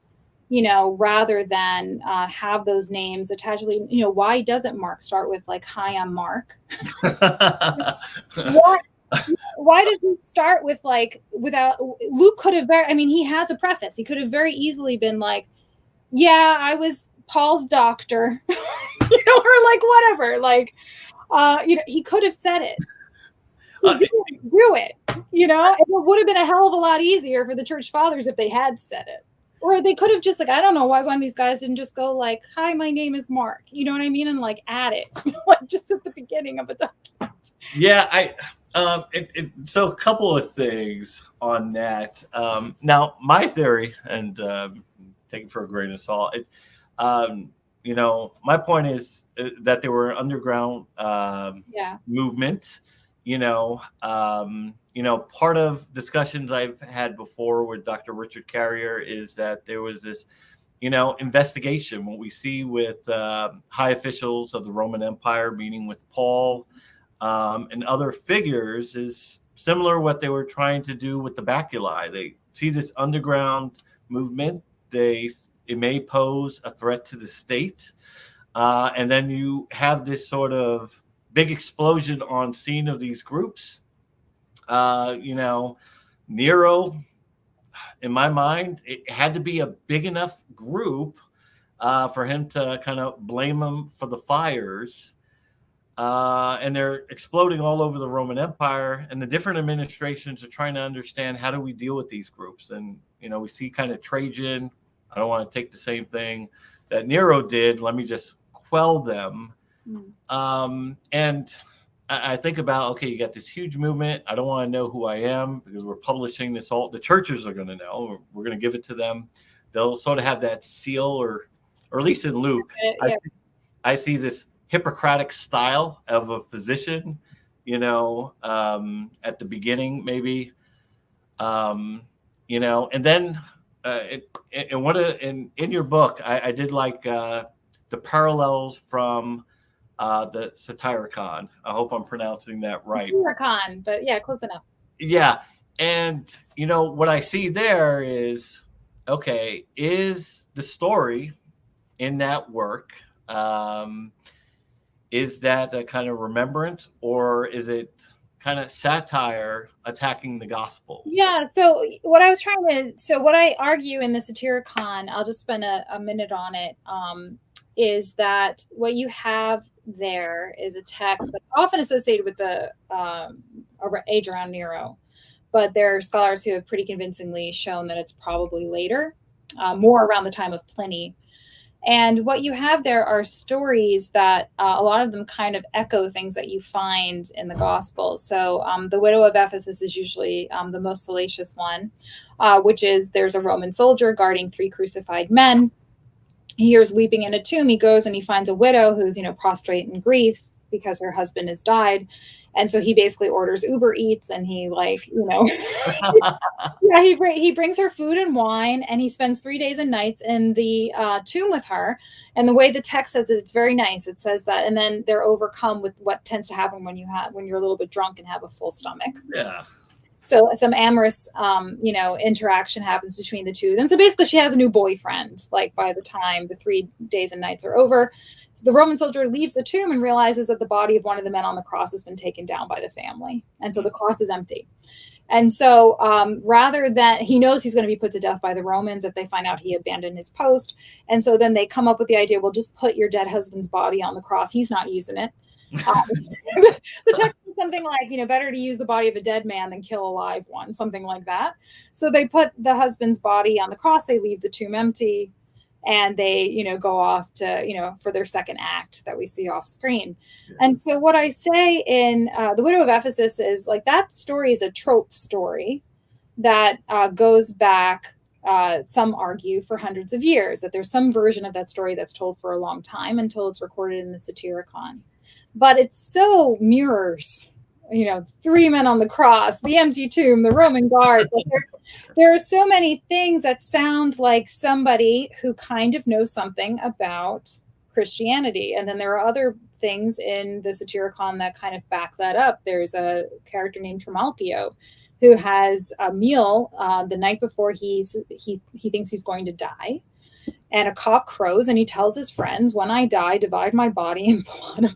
Rather than have those names attached. Why doesn't Mark start with like, "Hi, I'm Mark"? Why does he start with like without? Luke could have he has a preface. He could have very easily been like, "Yeah, I was Paul's doctor," or like whatever. Like, he could have said it. He didn't do it. It would have been a hell of a lot easier for the church fathers if they had said it. Or they could have just like, I don't know why one of these guys didn't just go like, "Hi, my name is Mark." You know what I mean? And like add it like just at the beginning of a document. Yeah, so a couple of things on that. Now, my theory, and take it for a grain of salt, my point is that they were underground movement. Part of discussions I've had before with Dr. Richard Carrier is that there was this, investigation. What we see with high officials of the Roman Empire meeting with Paul and other figures is similar to what they were trying to do with the Baculi. They see this underground movement. It may pose a threat to the state. And then you have this sort of big explosion on scene of these groups. Nero, in my mind, it had to be a big enough group for him to kind of blame him for the fires. And they're exploding all over the Roman Empire, and the different administrations are trying to understand, how do we deal with these groups? And, we see kind of Trajan. I don't want to take the same thing that Nero did. Let me just quell them. And I think about, okay, you got this huge movement. I don't want to know who I am because we're publishing this. The churches are going to know. We're going to give it to them. They'll sort of have that seal, or at least in Luke, I see this Hippocratic style of a physician, at the beginning, maybe, and then in your book, I did like the parallels from the Satyricon. I hope I'm pronouncing that right. Satyricon, but yeah, close enough. Yeah. And, what I see there is, okay, is the story in that work, is that a kind of remembrance, or is it kind of satire attacking the gospel? Yeah. So what I argue in the Satyricon, I'll just spend a minute on it, is that what you have there is a text that's often associated with the age around Nero, but there are scholars who have pretty convincingly shown that it's probably later, more around the time of Pliny. And what you have there are stories that a lot of them kind of echo things that you find in the Gospels. So the widow of Ephesus is usually the most salacious one, which is there's a Roman soldier guarding 3 crucified men. He hears weeping in a tomb. He goes and he finds a widow who's, prostrate in grief, because her husband has died. And so he basically orders Uber Eats, and he he brings her food and wine, and he spends 3 days and nights in the tomb with her. And the way the text says it, it's very nice. It says that, and then they're overcome with what tends to happen when you're a little bit drunk and have a full stomach. Yeah. So some amorous, interaction happens between the two. And so basically she has a new boyfriend, like by the time the 3 days and nights are over. So the Roman soldier leaves the tomb and realizes that the body of one of the men on the cross has been taken down by the family. And so the cross is empty. And so rather than, he knows he's going to be put to death by the Romans if they find out he abandoned his post. And so then they come up with the idea, well, just put your dead husband's body on the cross. He's not using it. The text is something like, better to use the body of a dead man than kill a live one, something like that. So they put the husband's body on the cross, they leave the tomb empty, and they, go off to, for their second act that we see off screen. Yeah. And so what I say in The Widow of Ephesus is like, that story is a trope story that goes back, some argue, for hundreds of years, that there's some version of that story that's told for a long time until it's recorded in the Satyricon. But it so mirrors, 3 men on the cross, the empty tomb, the Roman guard. There are so many things that sound like somebody who kind of knows something about Christianity. And then there are other things in the Satyricon that kind of back that up. There's a character named Trimalchio who has a meal the night before he thinks he's going to die. And a cock crows, and he tells his friends, when I die, divide my body in blood.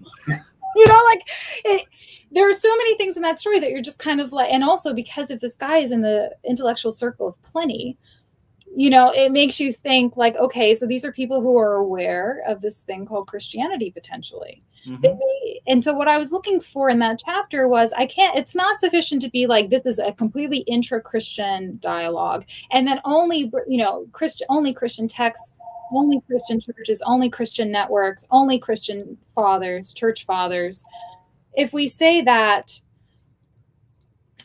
There are so many things in that story that you're just kind of like, and also because if this guy is in the intellectual circle of Pliny, it makes you think like, okay, so these are people who are aware of this thing called Christianity potentially. Mm-hmm. And so what I was looking for in that chapter was, it's not sufficient to be like, this is a completely intra-Christian dialogue. And then only Christian texts, only Christian churches, only Christian networks, only Christian fathers, church fathers. If we say that,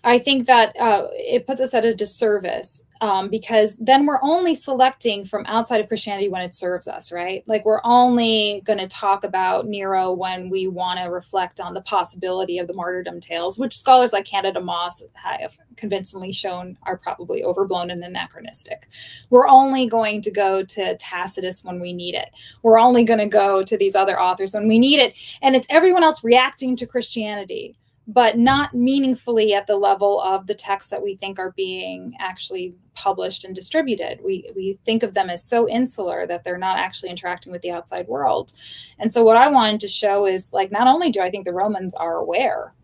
I think that it puts us at a disservice because then we're only selecting from outside of Christianity when it serves us, right? Like we're only going to talk about Nero when we want to reflect on the possibility of the martyrdom tales, which scholars like Candida Moss have convincingly shown are probably overblown and anachronistic. We're only going to go to Tacitus when we need it. We're only going to go to these other authors when we need it. And it's everyone else reacting to Christianity, but not meaningfully at the level of the texts that we think are being actually published and distributed. We think of them as so insular that they're not actually interacting with the outside world. And so what I wanted to show is like, not only do I think the Romans are aware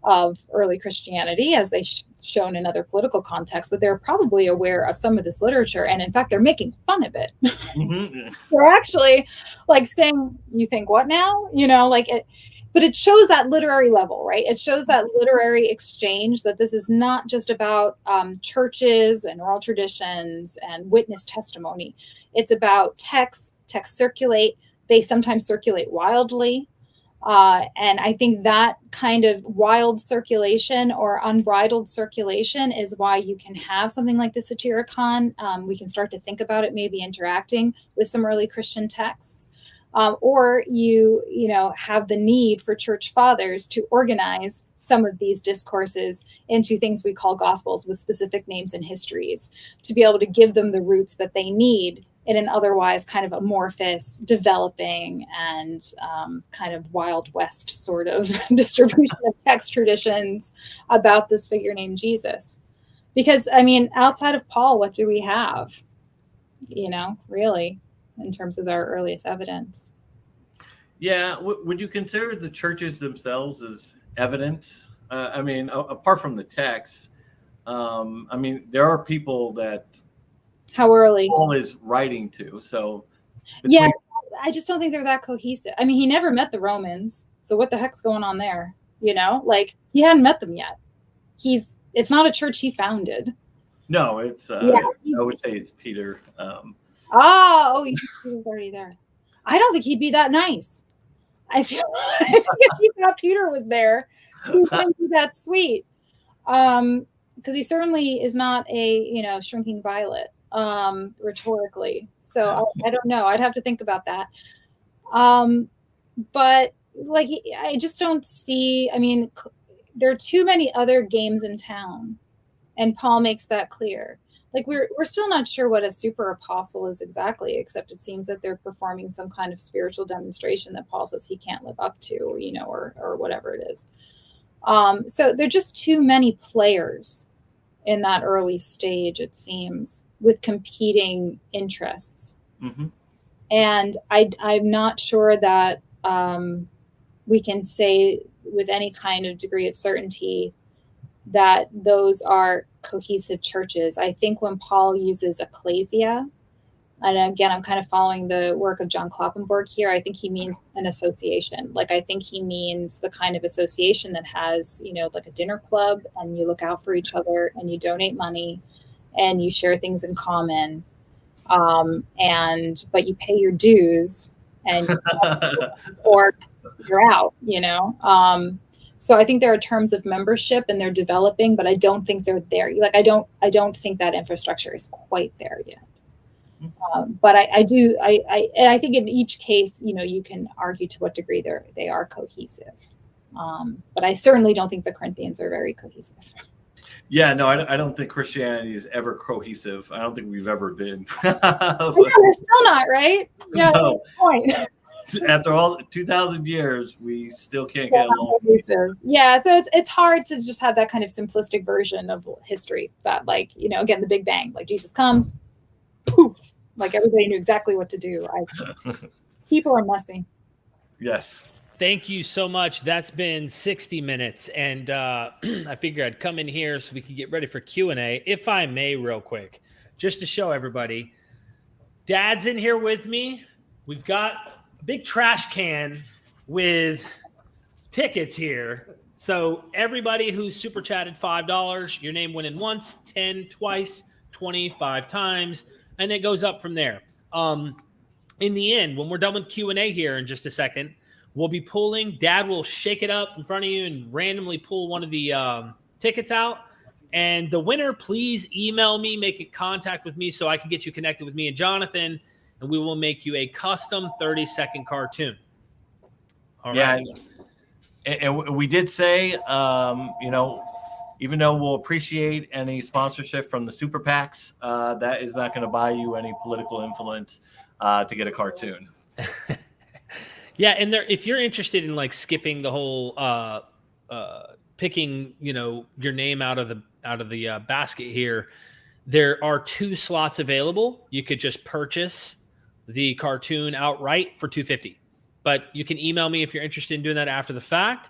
of early Christianity, as they've shown in other political contexts, but they're probably aware of some of this literature. And in fact, they're making fun of it. Mm-hmm. They're actually like saying, you think what now? But it shows that literary level, right? It shows that literary exchange, that this is not just about churches and oral traditions and witness testimony. It's about texts circulate. They sometimes circulate wildly. And I think that kind of wild circulation or unbridled circulation is why you can have something like the Satyricon. We can start to think about it maybe interacting with some early Christian texts. Or you have the need for church fathers to organize some of these discourses into things we call gospels with specific names and histories, to be able to give them the roots that they need in an otherwise kind of amorphous, developing, and kind of Wild West sort of distribution of text traditions about this figure named Jesus. Because, outside of Paul, what do we have? Really, in terms of our earliest evidence. Yeah. Would you consider the churches themselves as evidence? Apart from the text, there are people that how early Paul is writing to. So yeah, I just don't think they're that cohesive. He never met the Romans. So what the heck's going on there? He hadn't met them yet. It's not a church he founded. No, it's I would say it's Peter. He was already there. I don't think he'd be that nice. I feel like if he thought Peter was there, he wouldn't be that sweet. Because he certainly is not a shrinking violet rhetorically. So I don't know. I'd have to think about that. But like, I just don't see, I mean, there are too many other games in town, and Paul makes that clear. Like, we're still not sure what a super apostle is exactly, except it seems that they're performing some kind of spiritual demonstration that Paul says he can't live up to, you know, or whatever it is. So there are just too many players in that early stage, it seems, with competing interests. Mm-hmm. And I'm not sure that we can say with any kind of degree of certainty that those are cohesive churches. I think when Paul uses ecclesia, and again, I'm kind of following the work of John Kloppenborg here, I think he means an association. Like, I think he means the kind of association that has, you know, like a dinner club, and you look out for each other, and you donate money, and you share things in common, but you pay your dues, and or you're out, you know. So I think there are terms of membership, and they're developing, but I don't think they're there. Like, I don't think that infrastructure is quite there yet. But I think in each case, you know, you can argue to what degree they are cohesive. But I certainly don't think the Corinthians are very cohesive. Yeah, no, I don't think Christianity is ever cohesive. I don't think we've ever been. Yeah, they're still not, right? Yeah, No. that's the point. After all 2,000 years, we still can't get along. Cohesive. Yeah, so it's hard to just have that kind of simplistic version of history that, like, you know, again, the Big Bang, like Jesus comes, poof, like everybody knew exactly what to do. People are messy. Yes. Thank you so much. That's been 60 minutes, and I figured I'd come in here so we could get ready for Q&A, if I may, real quick, just to show everybody. Dad's in here with me. We've got a big trash can with tickets here. So everybody who's super chatted $5, your name went in once, 10 twice, 25 times, and it goes up from there. In the end, when we're done with Q&A here in just a second, we'll be pulling. Dad will shake it up in front of you and randomly pull one of the tickets out. And the winner, please email me, make a contact with me so I can get you connected with me and Jonathan, and we will make you a custom 30-second cartoon. All right. And we did say, you know, even though we'll appreciate any sponsorship from the super PACs, that is not going to buy you any political influence to get a cartoon. Yeah, and if you're interested in like skipping the whole picking, you know, your name out of the basket here, there are 2 slots available. You could just purchase the cartoon outright for $250, but you can email me if you're interested in doing that after the fact.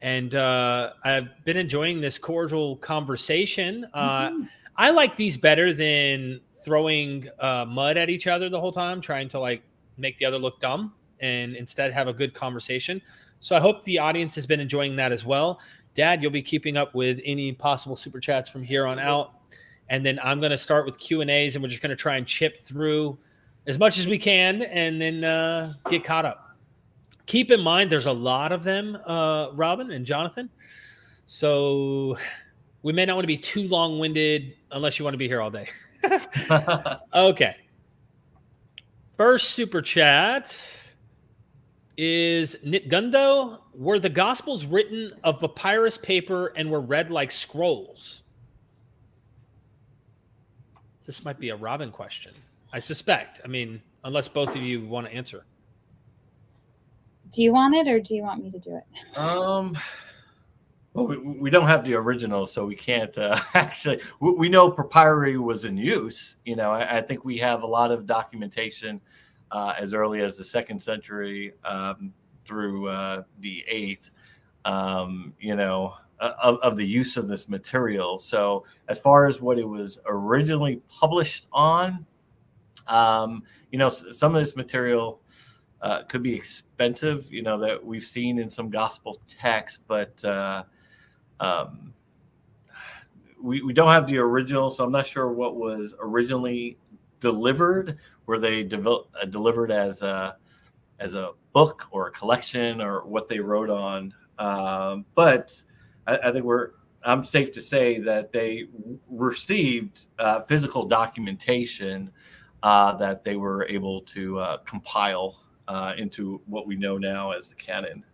And I've been enjoying this cordial conversation. I like these better than throwing mud at each other the whole time, trying to like make the other look dumb, and instead have a good conversation. So I hope the audience has been enjoying that as well. Dad, you'll be keeping up with any possible super chats from here on out. And then I'm going to start with Q&As, and we're just going to try and chip through as much as we can and then get caught up. Keep in mind, there's a lot of them, Robyn and Jonathan. So we may not want to be too long-winded unless you want to be here all day. Okay. First super chat is Nitgundo. Were the Gospels written of papyrus paper and were read like scrolls? This might be a Robyn question, I suspect. I mean, unless both of you want to answer. Do you want it, or do you want me to do it? Well, we don't have the original, so we can't actually. We know papyri was in use. You know, I think we have a lot of documentation as early as the 2nd century through the 8th. You know, of the use of this material. So as far as what it was originally published on, you know, some of this material could be expensive, you know, that we've seen in some gospel texts, but we don't have the original, so I'm not sure what was originally delivered. Were they delivered as a book or a collection, or what they wrote on? But I think I'm safe to say that they received physical documentation that they were able to compile into what we know now as the canon.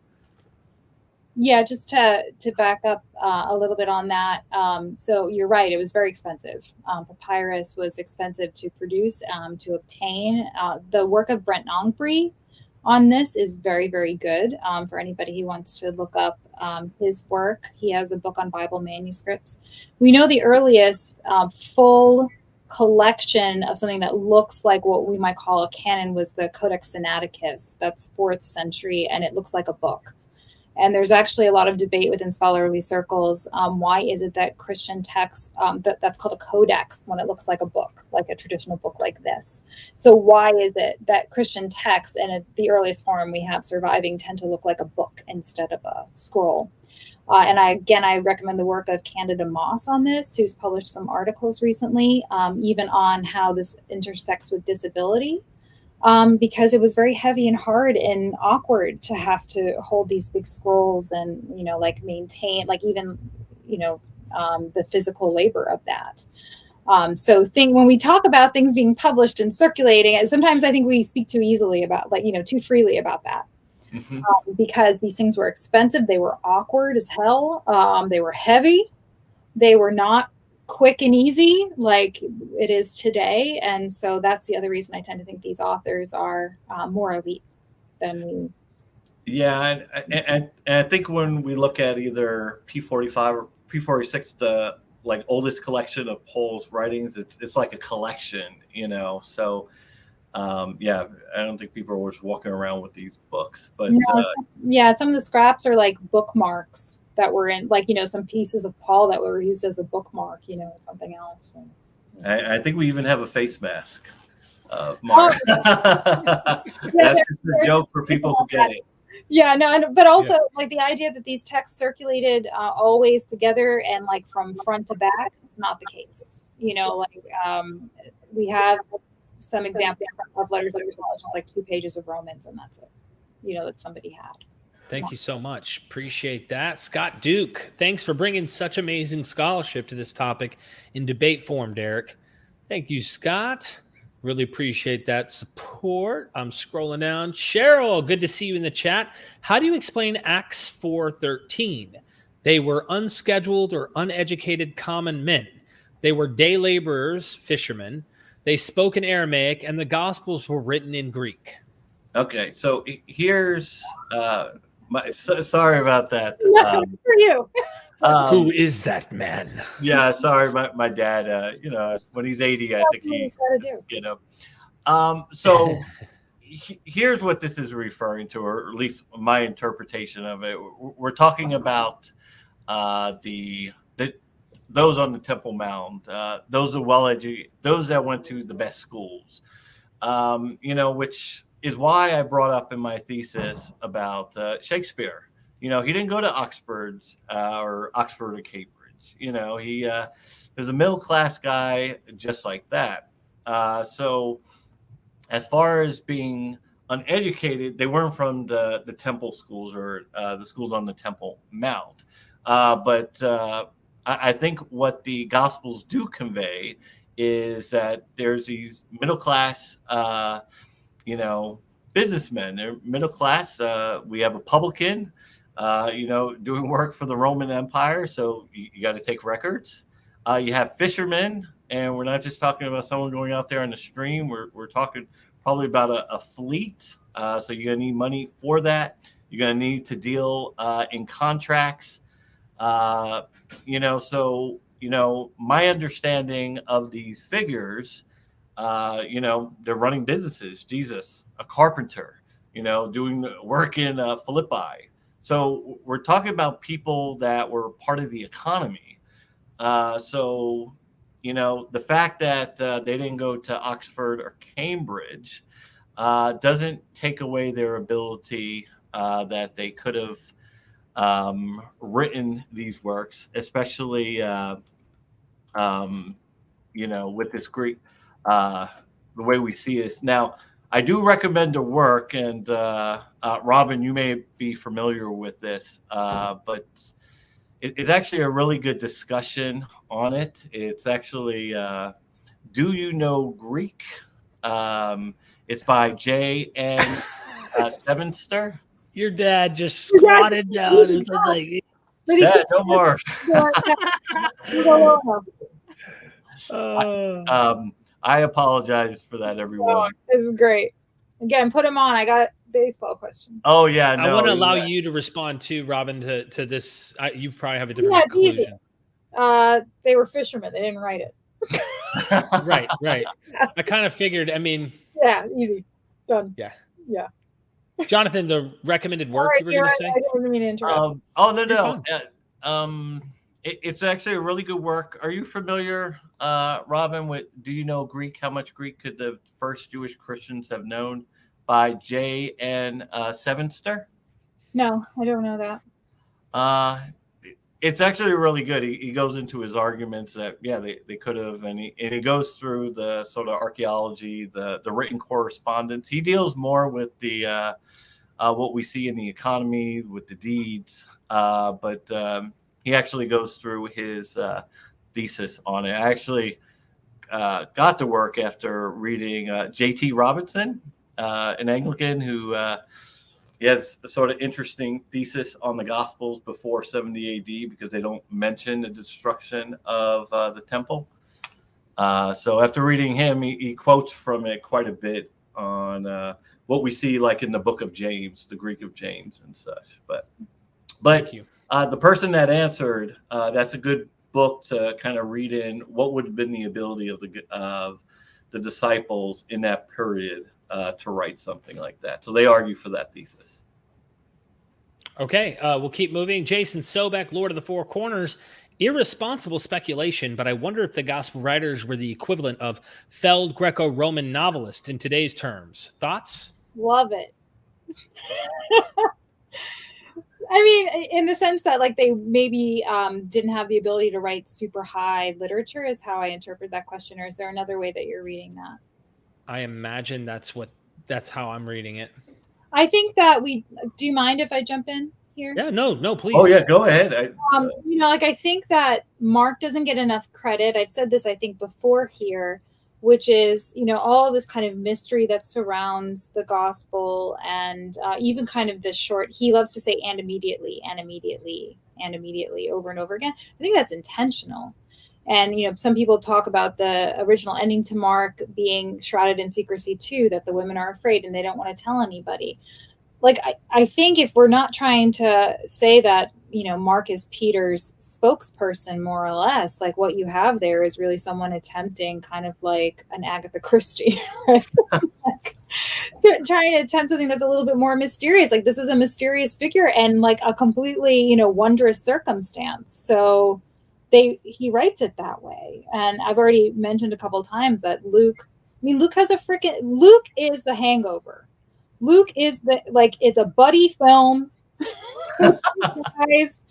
Yeah, just to back up a little bit on that. So you're right, it was very expensive. Papyrus was expensive to produce, to obtain. The work of Brent Nongbree on this is very, very good for anybody who wants to look up his work. He has a book on Bible manuscripts. We know the earliest full collection of something that looks like what we might call a canon was the Codex Sinaiticus. That's 4th century, and it looks like a book. And there's actually a lot of debate within scholarly circles. Why is it that Christian texts, that's called a codex when it looks like a book, like a traditional book like this? So why is it that Christian texts, and at the earliest form we have surviving, tend to look like a book instead of a scroll? And I recommend the work of Candida Moss on this, who's published some articles recently, even on how this intersects with disability. Because it was very heavy and hard and awkward to have to hold these big scrolls and, like maintain, like even, the physical labor of that. So when we talk about things being published and circulating, sometimes I think we speak too easily about, too freely about that. Mm-hmm. Because these things were expensive. They were awkward as hell. They were heavy. They were not quick and easy like it is today, and so that's the other reason I tend to think these authors are more elite than we. Yeah, and I think when we look at either P45 or P46, the oldest collection of Paul's writings, it's like a collection, So I don't think people are just walking around with these books, but some of the scraps are like bookmarks that were in, some pieces of Paul that were used as a bookmark, something else. I think we even have a face mask. Mark. That's just a joke for people who get it. Yeah, no, but also the idea that these texts circulated always together and from front to back, it's not the case. We have some examples of letters that are just 2 pages of Romans, and that's it, that somebody had. Thank you so much. Appreciate that. Scott Duke, thanks for bringing such amazing scholarship to this topic in debate form, Derek. Thank you, Scott. Really appreciate that support. I'm scrolling down. Cheryl, good to see you in the chat. How do you explain Acts 4:13? They were unscheduled or uneducated common men. They were day laborers, fishermen. They spoke in Aramaic, and the Gospels were written in Greek. Okay, so here's sorry about that. For you. Who is that man? Yeah, sorry, my dad. When he's 80, I think he. So here's what this is referring to, or at least my interpretation of it. We're talking about those on the Temple Mount, those are well-educated, those that went to the best schools, which is why I brought up in my thesis about Shakespeare. He didn't go to Oxford or Cambridge. He was a middle-class guy just like that. So as far as being uneducated, they weren't from the temple schools or the schools on the Temple Mount. But I think what the Gospels do convey is that there's these middle-class businessmen. They're middle class. We have a publican, doing work for the Roman Empire. So you got to take records. You have fishermen, and we're not just talking about someone going out there on the stream. We're talking probably about a fleet. So you're going to need money for that. You're going to need to deal in contracts. My understanding of these figures, they're running businesses. Jesus, a carpenter, doing work in Philippi. So we're talking about people that were part of the economy. The fact that they didn't go to Oxford or Cambridge doesn't take away their ability that they could have written these works, especially with this Greek, the way we see it now. I do recommend a work, and Robyn, you may be familiar with this, but it's actually a really good discussion on it. It's actually Do You Know Greek? It's by J.N. Sevenster. Your dad just squatted down. It's like, Dad, no more. I apologize for that, everyone. This is great. Again, put him on. I got baseball questions. Oh yeah, no. I want to allow you to respond too, Robyn, to this. You probably have a different conclusion. They were fishermen. They didn't write it. Right. I kind of figured. I mean, yeah, easy, done. Yeah. Jonathan, the recommended work you were going to say? I didn't mean to interrupt. No. It's actually a really good work. Are you familiar, Robyn, with, do you know Greek? How much Greek could the first Jewish Christians have known? By J.N. Sevenster? No, I don't know that. It's actually really good. He goes into his arguments that, they could have, and he goes through the sort of archaeology, the written correspondence. He deals more with the what we see in the economy, with the deeds, but he actually goes through his thesis on it. I actually got to work after reading J.T. Robinson, an Anglican who he has a sort of interesting thesis on the Gospels before 70 AD because they don't mention the destruction of the temple. So after reading him, he quotes from it quite a bit on what we see like in the book of James, the Greek of James and such. But Thank you. The person that answered, that's a good book to kind of read in what would have been the ability of the disciples in that period to write something like that. So they argue for that thesis. Okay, we'll keep moving. Jason Sobek, Lord of the Four Corners. Irresponsible speculation, but I wonder if the gospel writers were the equivalent of failed Greco-Roman novelists in today's terms. Thoughts? Love it. I mean, in the sense that like they maybe didn't have the ability to write super high literature is how I interpret that question. Or is there another way that you're reading that? I imagine that's how I'm reading it. I think that do you mind if I jump in here? Yeah, no, please. Oh yeah, go ahead. I think that Mark doesn't get enough credit. I've said this, I think, before here, which is, all of this kind of mystery that surrounds the gospel and even kind of this short, he loves to say, and immediately, over and over again. I think that's intentional. And, some people talk about the original ending to Mark being shrouded in secrecy too, that the women are afraid and they don't want to tell anybody. Like, I think if we're not trying to say that, Mark is Peter's spokesperson, more or less, like what you have there is really someone attempting kind of like an Agatha Christie, right? Like, trying to attempt something that's a little bit more mysterious. Like, this is a mysterious figure and like a completely, wondrous circumstance. So he writes it that way. And I've already mentioned a couple of times that Luke is the Hangover. Luke is it's a buddy film. Guys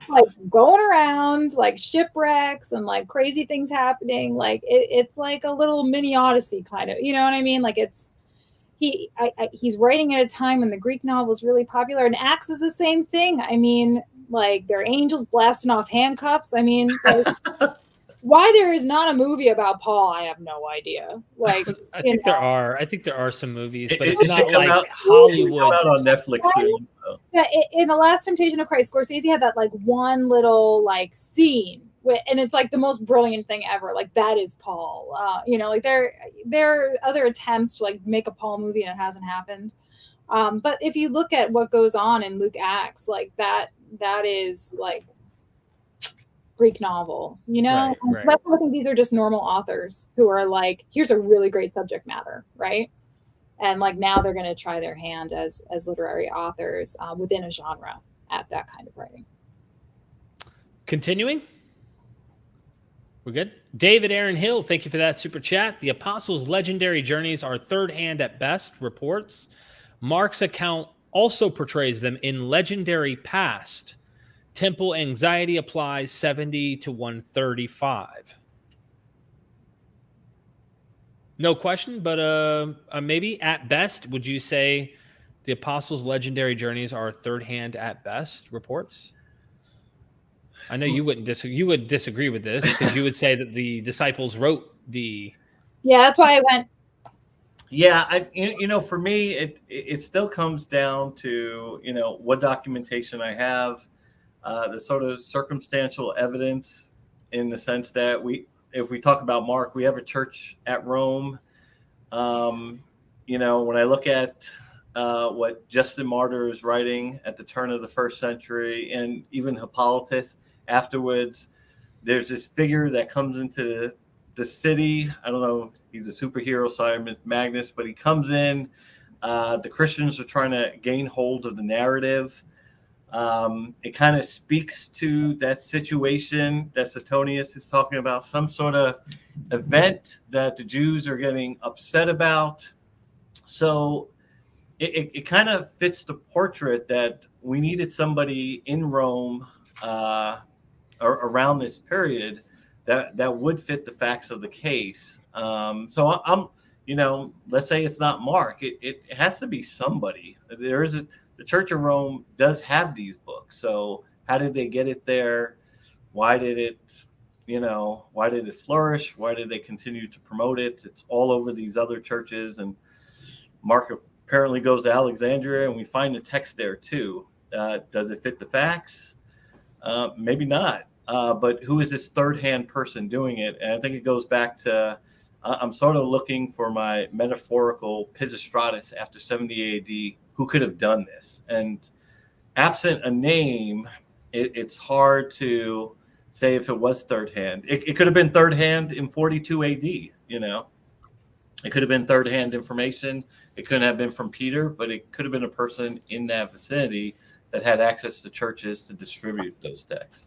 like going around like shipwrecks and like crazy things happening. Like it's like a little mini Odyssey kind of, you know what I mean? Like he's writing at a time when the Greek novel is really popular, and Acts is the same thing. I mean, like they're angels blasting off handcuffs. I mean, like, why there is not a movie about Paul, I have no idea. Like, I think there are some movies, but it's it not like out, Hollywood. Out on Netflix soon. So. Yeah, in The Last Temptation of Christ, Scorsese had that like one little like scene, and it's like the most brilliant thing ever. Like that is Paul. Like there are other attempts to like make a Paul movie and it hasn't happened. But if you look at what goes on in Luke Acts, like that is like Greek novel, Right. I think these are just normal authors who are like, here's a really great subject matter, right? And like now they're going to try their hand as literary authors within a genre at that kind of writing. Continuing. We're good. David Aaron Hill, thank you for that super chat. The apostles' legendary journeys are third hand at best, reports. Mark's account also portrays them in legendary past. Temple anxiety applies 70 to 135. No question, but maybe at best, would you say the apostles' legendary journeys are third hand at best reports? I know you wouldn't disagree. You would disagree with this because you would say that the disciples wrote the. Yeah, that's why I went. Yeah, for me, it still comes down to, what documentation I have, the sort of circumstantial evidence, in the sense that if we talk about Mark, we have a church at Rome. When I look at what Justin Martyr is writing at the turn of the first century, and even Hippolytus afterwards, there's this figure that comes into the city. I don't know, he's a superhero, Simon Magnus, but he comes in. The Christians are trying to gain hold of the narrative. It kind of speaks to that situation that Suetonius is talking about, some sort of event that the Jews are getting upset about. So it kind of fits the portrait that we needed somebody in Rome around this period that would fit the facts of the case. So I'm, let's say it's not Mark. It has to be somebody. The Church of Rome does have these books. So how did they get it there? Why did it flourish? Why did they continue to promote it? It's all over these other churches, and Mark apparently goes to Alexandria, and we find the text there too. Does it fit the facts? Maybe not. But who is this third-hand person doing it? And I think it goes back to, I'm sort of looking for my metaphorical Pisistratus after 70 AD, who could have done this. And absent a name, it's hard to say if it was third-hand. It could have been third-hand in 42 AD, It could have been third-hand information. It couldn't have been from Peter, but it could have been a person in that vicinity that had access to churches to distribute those texts.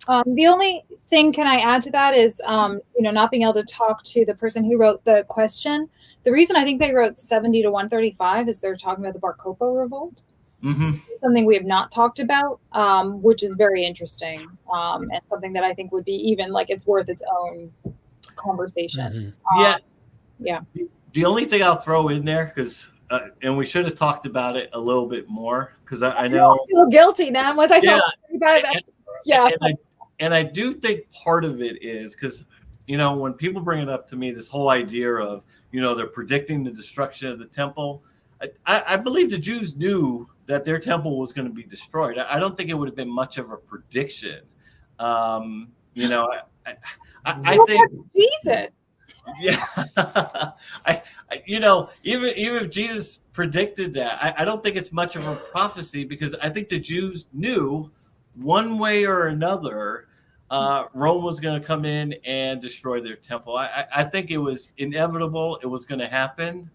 The only thing can I add to that is, not being able to talk to the person who wrote the question. The reason I think they wrote 70 to 135 is they're talking about the Bar Kokhba revolt. Mm-hmm. Something we have not talked about, which is very interesting, and something that I think would be even it's worth its own conversation. Mm-hmm. Yeah. The only thing I'll throw in there, because and we should have talked about it a little bit more, because I know I feel guilty now once I saw it. Yeah. And I do think part of it is because, when people bring it up to me, this whole idea of, they're predicting the destruction of the temple. I believe the Jews knew that their temple was going to be destroyed. I don't think it would have been much of a prediction. I think Jesus. Yeah. Even if Jesus predicted that, I don't think it's much of a prophecy, because I think the Jews knew one way or another Rome was going to come in and destroy their temple. I think it was inevitable. It was going to happen.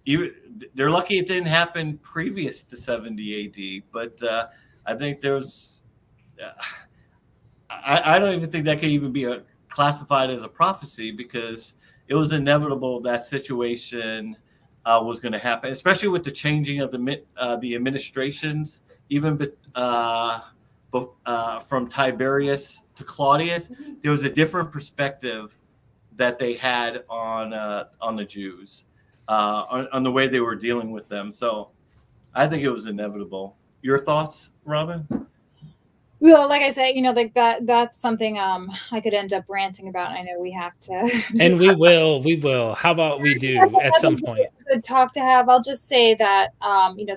They're lucky it didn't happen previous to 70 AD, but I think there's I don't even think that could even be classified as a prophecy, because it was inevitable that situation was going to happen, especially with the changing of the administrations, even from Tiberius to Claudius. There was a different perspective that they had on the Jews, on the way they were dealing with them. So I think it was inevitable. Your thoughts, Robyn? Well, like I say, that's something I could end up ranting about. I know we have to. And we will. How about we do at some point? Good talk to have. I'll just say that,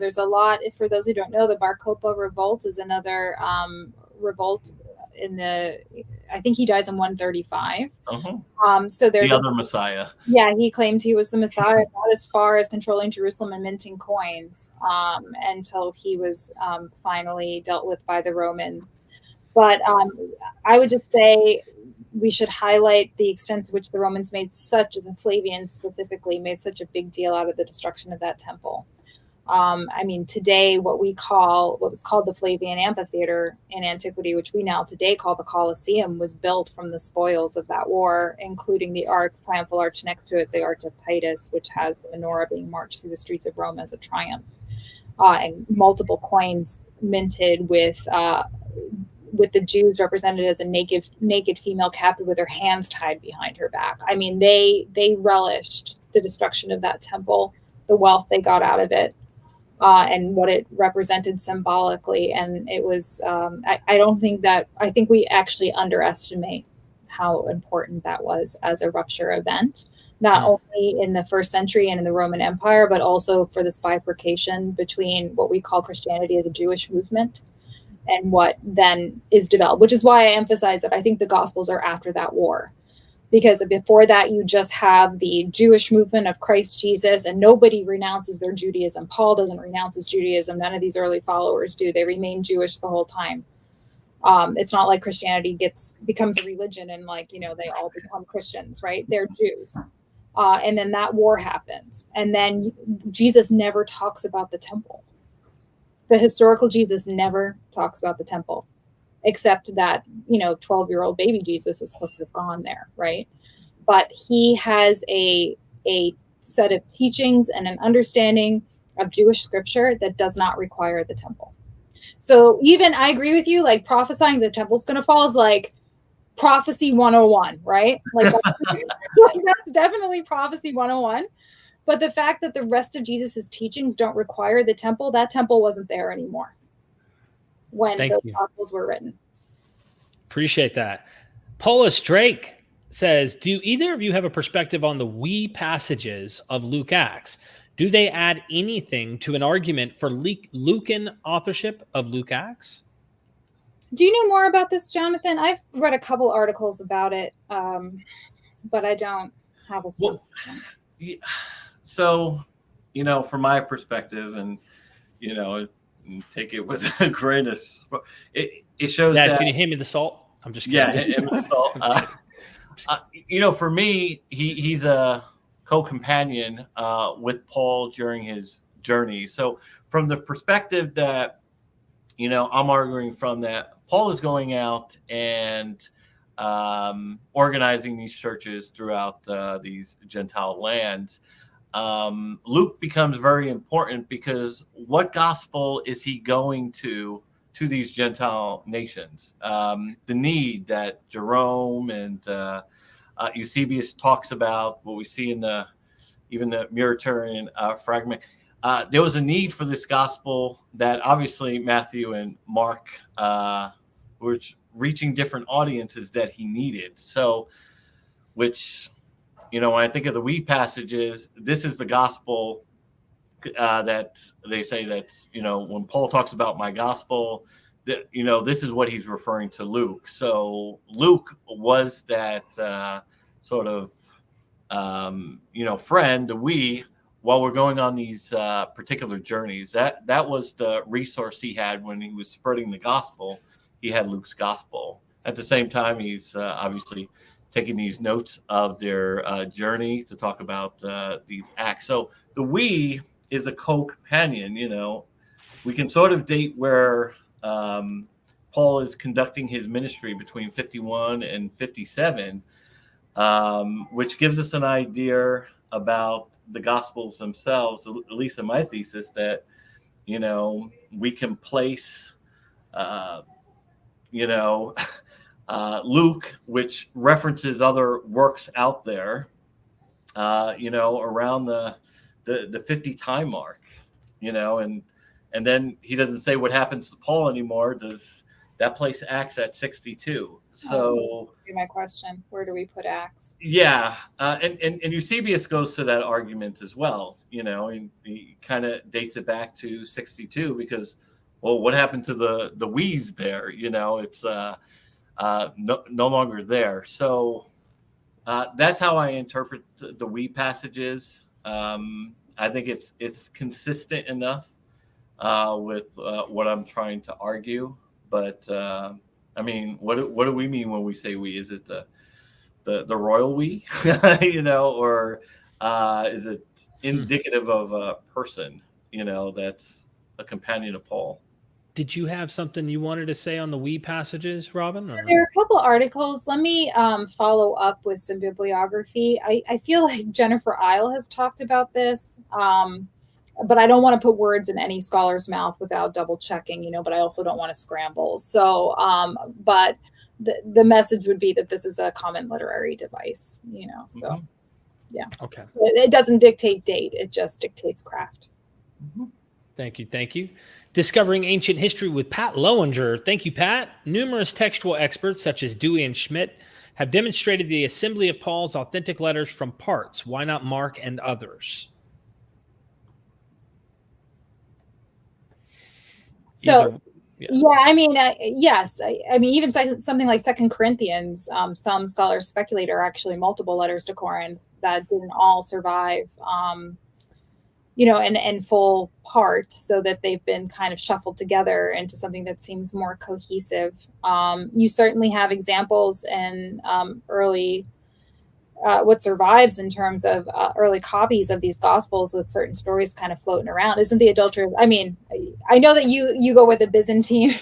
there's a lot. For those who don't know, the Bar Kokhba revolt is another revolt I think he dies in 135. Uh-huh. So there's the other Messiah. Yeah, he claimed he was the Messiah, not as far as controlling Jerusalem and minting coins, until he was finally dealt with by the Romans. But I would just say we should highlight the extent to which the Romans the Flavians specifically, made such a big deal out of the destruction of that temple. Today, what was called the Flavian Amphitheater in antiquity, which we now today call the Colosseum, was built from the spoils of that war, including the triumphal arch next to it, the Arch of Titus, which has the menorah being marched through the streets of Rome as a triumph, and multiple coins minted with the Jews represented as a naked female captive with her hands tied behind her back. They relished the destruction of that temple, the wealth they got out of it, and what it represented symbolically. And it was, I think we actually underestimate how important that was as a rupture event, not only in the first century and in the Roman Empire, but also for this bifurcation between what we call Christianity as a Jewish movement and what then is developed, which is why I emphasize that I think the Gospels are after that war. Because before that, you just have the Jewish movement of Christ Jesus, and nobody renounces their Judaism. Paul doesn't renounce his Judaism. None of these early followers do. They remain Jewish the whole time. It's not like Christianity becomes a religion and they all become Christians, right? They're Jews. And then that war happens. And then Jesus never talks about the temple. The historical Jesus never talks about the temple, except that, 12-year-old baby Jesus is supposed to have gone there, right? But he has a set of teachings and an understanding of Jewish scripture that does not require the temple. So even I agree with you, like prophesying the temple's going to fall is like prophecy 101, right? Like that's definitely prophecy 101. But the fact that the rest of Jesus's teachings don't require the temple, that temple wasn't there anymore when those Gospels were written. Appreciate that. Paulus Drake says, do either of you have a perspective on the we passages of Luke Acts? Do they add anything to an argument for Lucan authorship of Luke Acts? Do you know more about this, Jonathan? I've read a couple articles about it, but I don't have a sense. So, from my perspective, and, take it with a grain of salt, it shows Dad, that... can you hand me the salt? I'm just kidding. Yeah, hand me the salt. For me, he's a co-companion with Paul during his journey. So from the perspective that, I'm arguing from, that Paul is going out and organizing these churches throughout these Gentile lands. Luke becomes very important because what gospel is he going to these Gentile nations? The need that Jerome and Eusebius talks about, what we see in even the Muritarian fragment. There was a need for this gospel that obviously Matthew and Mark were reaching different audiences that he needed. So, which, when I think of the we passages, this is the gospel that they say that, when Paul talks about my gospel, that, this is what he's referring to Luke. So Luke was that sort of, friend, we, while we're going on these particular journeys. That was the resource he had when he was spreading the gospel. He had Luke's gospel. At the same time, he's obviously taking these notes of their journey to talk about these acts. So the we is a co-companion. We can sort of date where Paul is conducting his ministry between 51 and 57, which gives us an idea about the Gospels themselves, at least in my thesis, that, we can place, Luke, which references other works out there, around the 50 time mark, and then he doesn't say what happens to Paul anymore. Does that place Acts at 62? So my question, where do we put Acts? Yeah. And Eusebius goes to that argument as well, and he kind of dates it back to 62 because, well, what happened to the we's there? It's no longer there. So that's how I interpret the we passages. I think it's consistent enough with what I'm trying to argue. But what do we mean when we say we? Is it the royal we, or is it indicative of a person, that's a companion of Paul? Did you have something you wanted to say on the we passages, Robyn? Or? There are a couple articles. Let me follow up with some bibliography. I feel like Jennifer Isle has talked about this, but I don't want to put words in any scholar's mouth without double checking, but I also don't want to scramble. So, but the message would be that this is a common literary device, so Mm-hmm. Yeah. Okay. It doesn't dictate date. It just dictates craft. Mm-hmm. Thank you. Discovering Ancient History with Pat Lowinger. Thank you, Pat. Numerous textual experts such as Dewey and Schmidt have demonstrated the assembly of Paul's authentic letters from parts. Why not Mark and others? So, yeah, I mean, yes. I mean, even something like Second Corinthians, some scholars speculate are actually multiple letters to Corinth that didn't all survive, in full part, so that they've been kind of shuffled together into something that seems more cohesive. You certainly have examples in early what survives in terms of early copies of these gospels with certain stories kind of floating around. Isn't the adultery? I mean, I know that you go with the Byzantine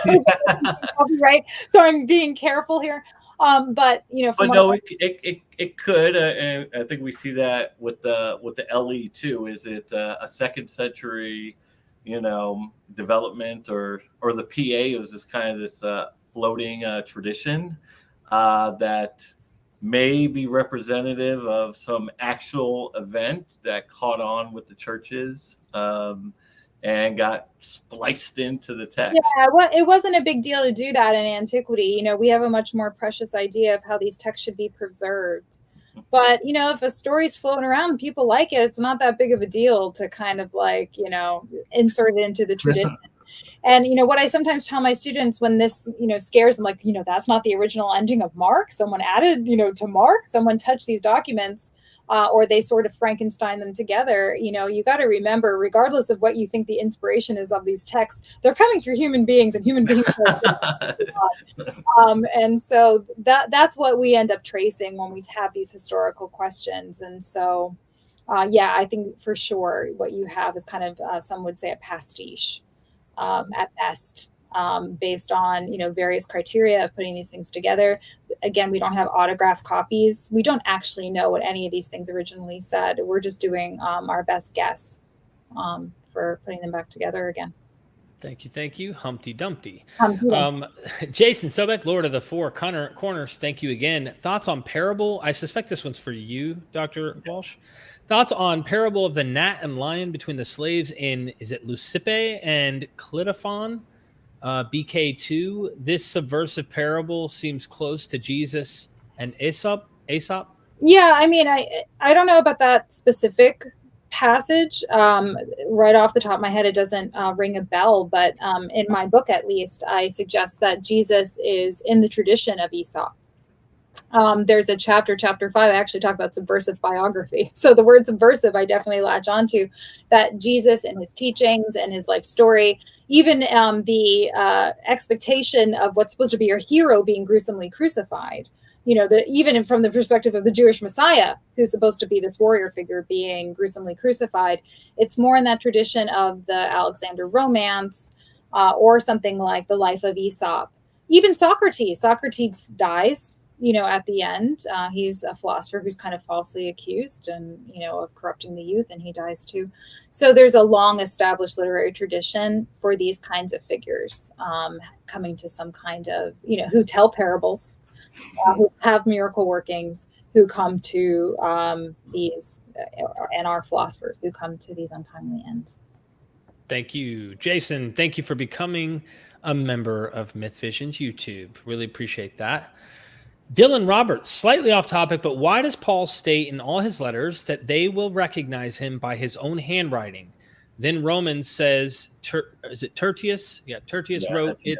copy, right? So I'm being careful here. But no, it could, and I think we see that with the LE too. Is it a second century, development, or the PA was this kind of this floating tradition that may be representative of some actual event that caught on with the churches and got spliced into the text. Yeah, well, it wasn't a big deal to do that in antiquity. We have a much more precious idea of how these texts should be preserved. But, if a story's floating around and people like it, it's not that big of a deal to kind of insert it into the tradition. And, what I sometimes tell my students when this, scares them, like, that's not the original ending of Mark. Someone added, to Mark, someone touched these documents, or they sort of Frankenstein them together. You got to remember, regardless of what you think the inspiration is of these texts, they're coming through human beings, and human beings and so that's what we end up tracing when we have these historical questions. And so, I think for sure what you have is kind of, some would say, a pastiche. At best, based on various criteria of putting these things together. Again, we don't have autographed copies. We don't actually know what any of these things originally said. We're just doing our best guess for putting them back together again. Thank you, Humpty Dumpty. Jason Sobek, Lord of the Four Corners, thank you again. Thoughts on parable? I suspect this one's for you, Dr. Walsh. Thoughts on parable of the gnat and lion between the slaves in, is it Leucippe and Clitophon, BK2? This subversive parable seems close to Jesus and Aesop. Yeah, I mean, I don't know about that specific passage. Right off the top of my head, it doesn't ring a bell, but in my book, at least, I suggest that Jesus is in the tradition of Aesop. There's a chapter 5, I actually talk about subversive biography. So the word subversive, I definitely latch onto that Jesus and his teachings and his life story, even the expectation of what's supposed to be your hero being gruesomely crucified. Even from the perspective of the Jewish Messiah, who's supposed to be this warrior figure being gruesomely crucified, it's more in that tradition of the Alexander romance, or something like the life of Aesop. Even Socrates dies, at the end. He's a philosopher who's kind of falsely accused and, of corrupting the youth, and he dies too. So there's a long established literary tradition for these kinds of figures coming to some kind of, who tell parables, who have miracle workings, who come to these, and are philosophers who come to these untimely ends. Thank you, Jason. Thank you for becoming a member of Mythvision's YouTube. Really appreciate that. Dylan Roberts, slightly off topic, but why does Paul state in all his letters that they will recognize him by his own handwriting? Then Romans says, is it Tertius? Yeah, Tertius wrote it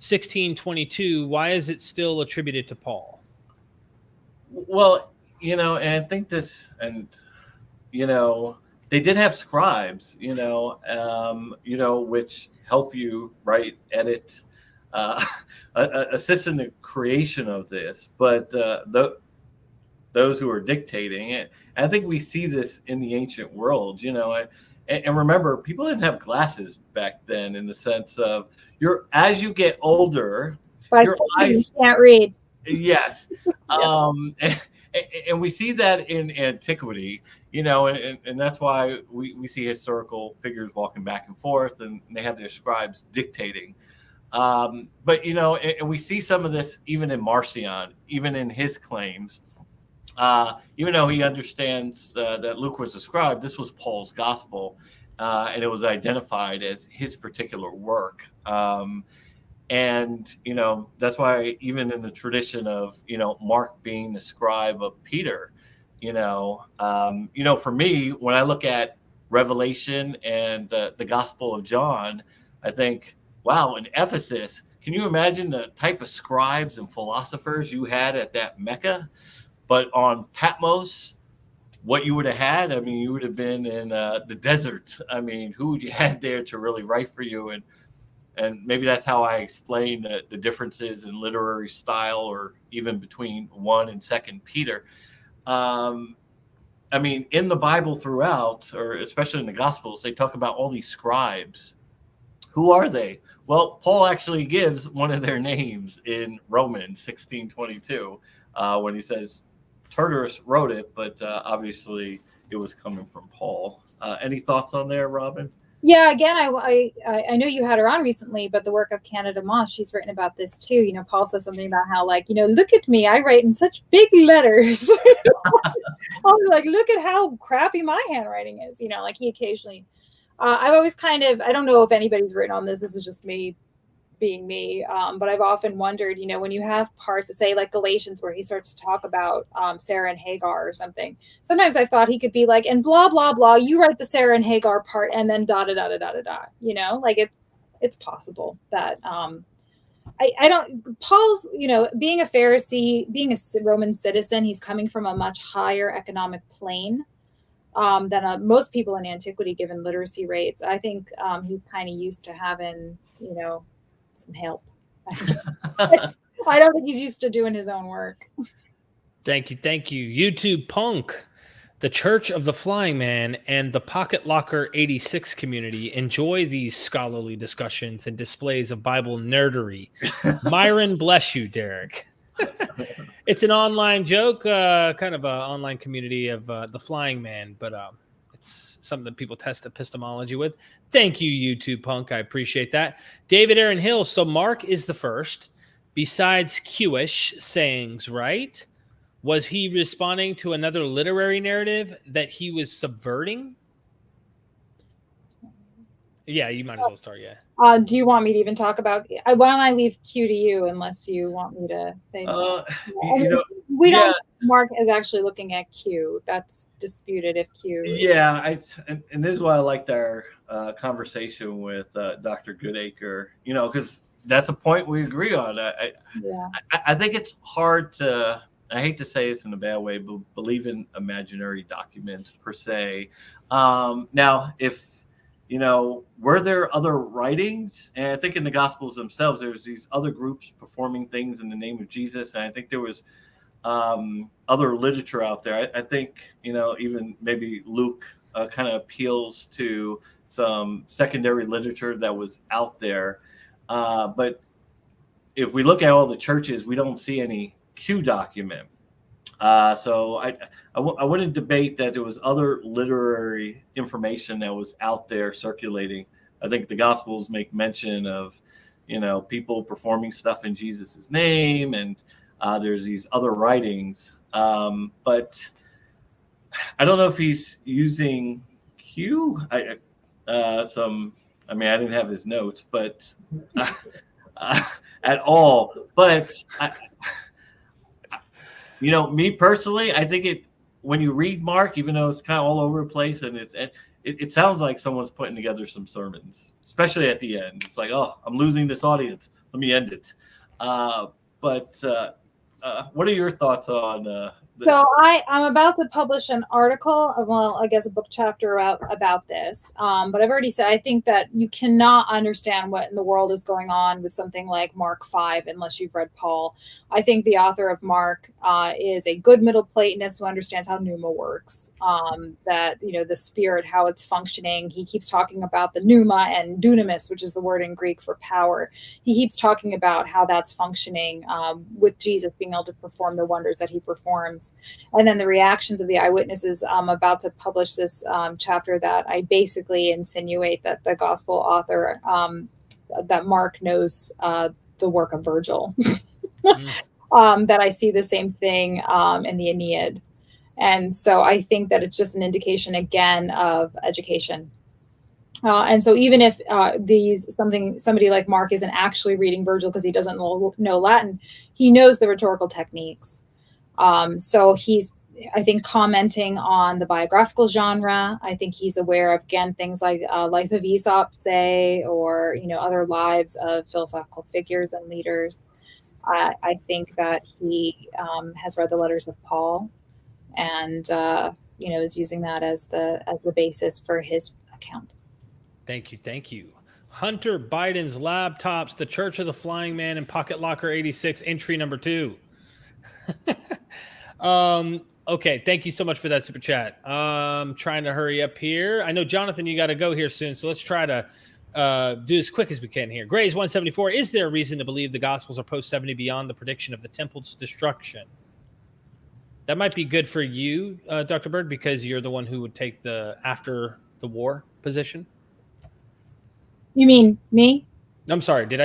1622. Why is it still attributed to Paul? Well, and I think this, and, they did have scribes, which help you write, edit, assist in the creation of this, but those who are dictating it. And I think we see this in the ancient world, and remember, people didn't have glasses back then, in the sense of as you get older, your eyes can't read. Yes. And we see that in antiquity, and that's why we see historical figures walking back and forth, and they have their scribes dictating. But, and we see some of this even in Marcion, even in his claims, even though he understands that Luke was a scribe, this was Paul's gospel, and it was identified as his particular work. And, that's why even in the tradition of, Mark being the scribe of Peter, for me, when I look at Revelation and the Gospel of John, I think, wow, in Ephesus, can you imagine the type of scribes and philosophers you had at that Mecca? But on Patmos, what you would have had, you would have been in the desert. Who would you had there to really write for you? And maybe that's how I explain the differences in literary style, or even between 1 and 2 Peter. In the Bible throughout, or especially in the Gospels, they talk about all these scribes. Who are they? Well, Paul actually gives one of their names in Romans 16:22 when he says Tertullus wrote it, but obviously it was coming from Paul. Any thoughts on there, Robyn? Yeah, again, I know you had her on recently, but the work of Canada Moss, she's written about this too. Paul says something about how, look at me, I write in such big letters. I'm like, look at how crappy my handwriting is. He occasionally, I've always I don't know if anybody's written on this. This is just me being me. But I've often wondered, when you have parts of, say, like Galatians, where he starts to talk about Sarah and Hagar or something. Sometimes I've thought he could be like, and blah, blah, blah, you write the Sarah and Hagar part, and then da, da, da, da, da, da, it's possible that I don't, Paul's, being a Pharisee, being a Roman citizen, he's coming from a much higher economic plane than most people in antiquity, given literacy rates. I think he's kind of used to having, some help. I don't think he's used to doing his own work. Thank you. YouTube Punk, the Church of the Flying Man, and the Pocket Locker 86 community enjoy these scholarly discussions and displays of Bible nerdery. Myron, bless you, Derek. It's an online joke, kind of an online community of the Flying Man, but it's something that people test epistemology with. Thank you, YouTube Punk. I appreciate that. David Aaron Hill. So Mark is the first, besides Q-ish sayings, right? Was he responding to another literary narrative that he was subverting? Yeah, you might as well start, yeah. Do you want me to even talk about, why don't I leave Q to you unless you want me to say something? Mark is actually looking at Q. That's disputed if Q. Yeah, and this is why I liked our conversation with Dr. Goodacre, because that's a point we agree on. I think it's hard to, I hate to say this in a bad way, but believe in imaginary documents per se. Now, if, were there other writings? And I think in the Gospels themselves, there's these other groups performing things in the name of Jesus. And I think there was other literature out there. I think, even maybe Luke kind of appeals to some secondary literature that was out there. But if we look at all the churches, we don't see any Q document. So I wouldn't debate that there was other literary information that was out there circulating. I think the Gospels make mention of, people performing stuff in Jesus's name, and there's these other writings. But I don't know if he's using Q. I didn't have his notes, but at all. But me personally, I think when you read Mark, even though it's kind of all over the place, and it sounds like someone's putting together some sermons, especially at the end. It's like, oh, I'm losing this audience. Let me end it. But what are your thoughts on? So I'm about to publish an article, a book chapter about this. But I've already said, I think that you cannot understand what in the world is going on with something like Mark 5 unless you've read Paul. I think the author of Mark is a good Middle Platonist who understands how pneuma works, that, the spirit, how it's functioning. He keeps talking about the pneuma and dunamis, which is the word in Greek for power. He keeps talking about how that's functioning with Jesus being able to perform the wonders that he performs. And then the reactions of the eyewitnesses. I'm about to publish this chapter that I basically insinuate that the gospel author, that Mark knows the work of Virgil, that I see the same thing in the Aeneid. And so I think that it's just an indication, again, of education. And so even if somebody like Mark isn't actually reading Virgil because he doesn't know Latin, he knows the rhetorical techniques. So he's, I think, commenting on the biographical genre. I think he's aware of, again, things like Life of Aesop, say, or, other lives of philosophical figures and leaders. I think that he has read the letters of Paul and, is using that as the basis for his account. Thank you. Hunter Biden's laptops, the Church of the Flying Man, and Pocket Locker 86, entry number 2. Okay, thank you so much for that super chat. Trying to hurry up here. I know, Jonathan, you got to go here soon, so let's try to do as quick as we can here. Grays 174, is there a reason to believe the Gospels are post-70 beyond the prediction of the temple's destruction? That might be good for you, Dr. Bird, because you're the one who would take the after the war position. You mean me? I'm sorry. What did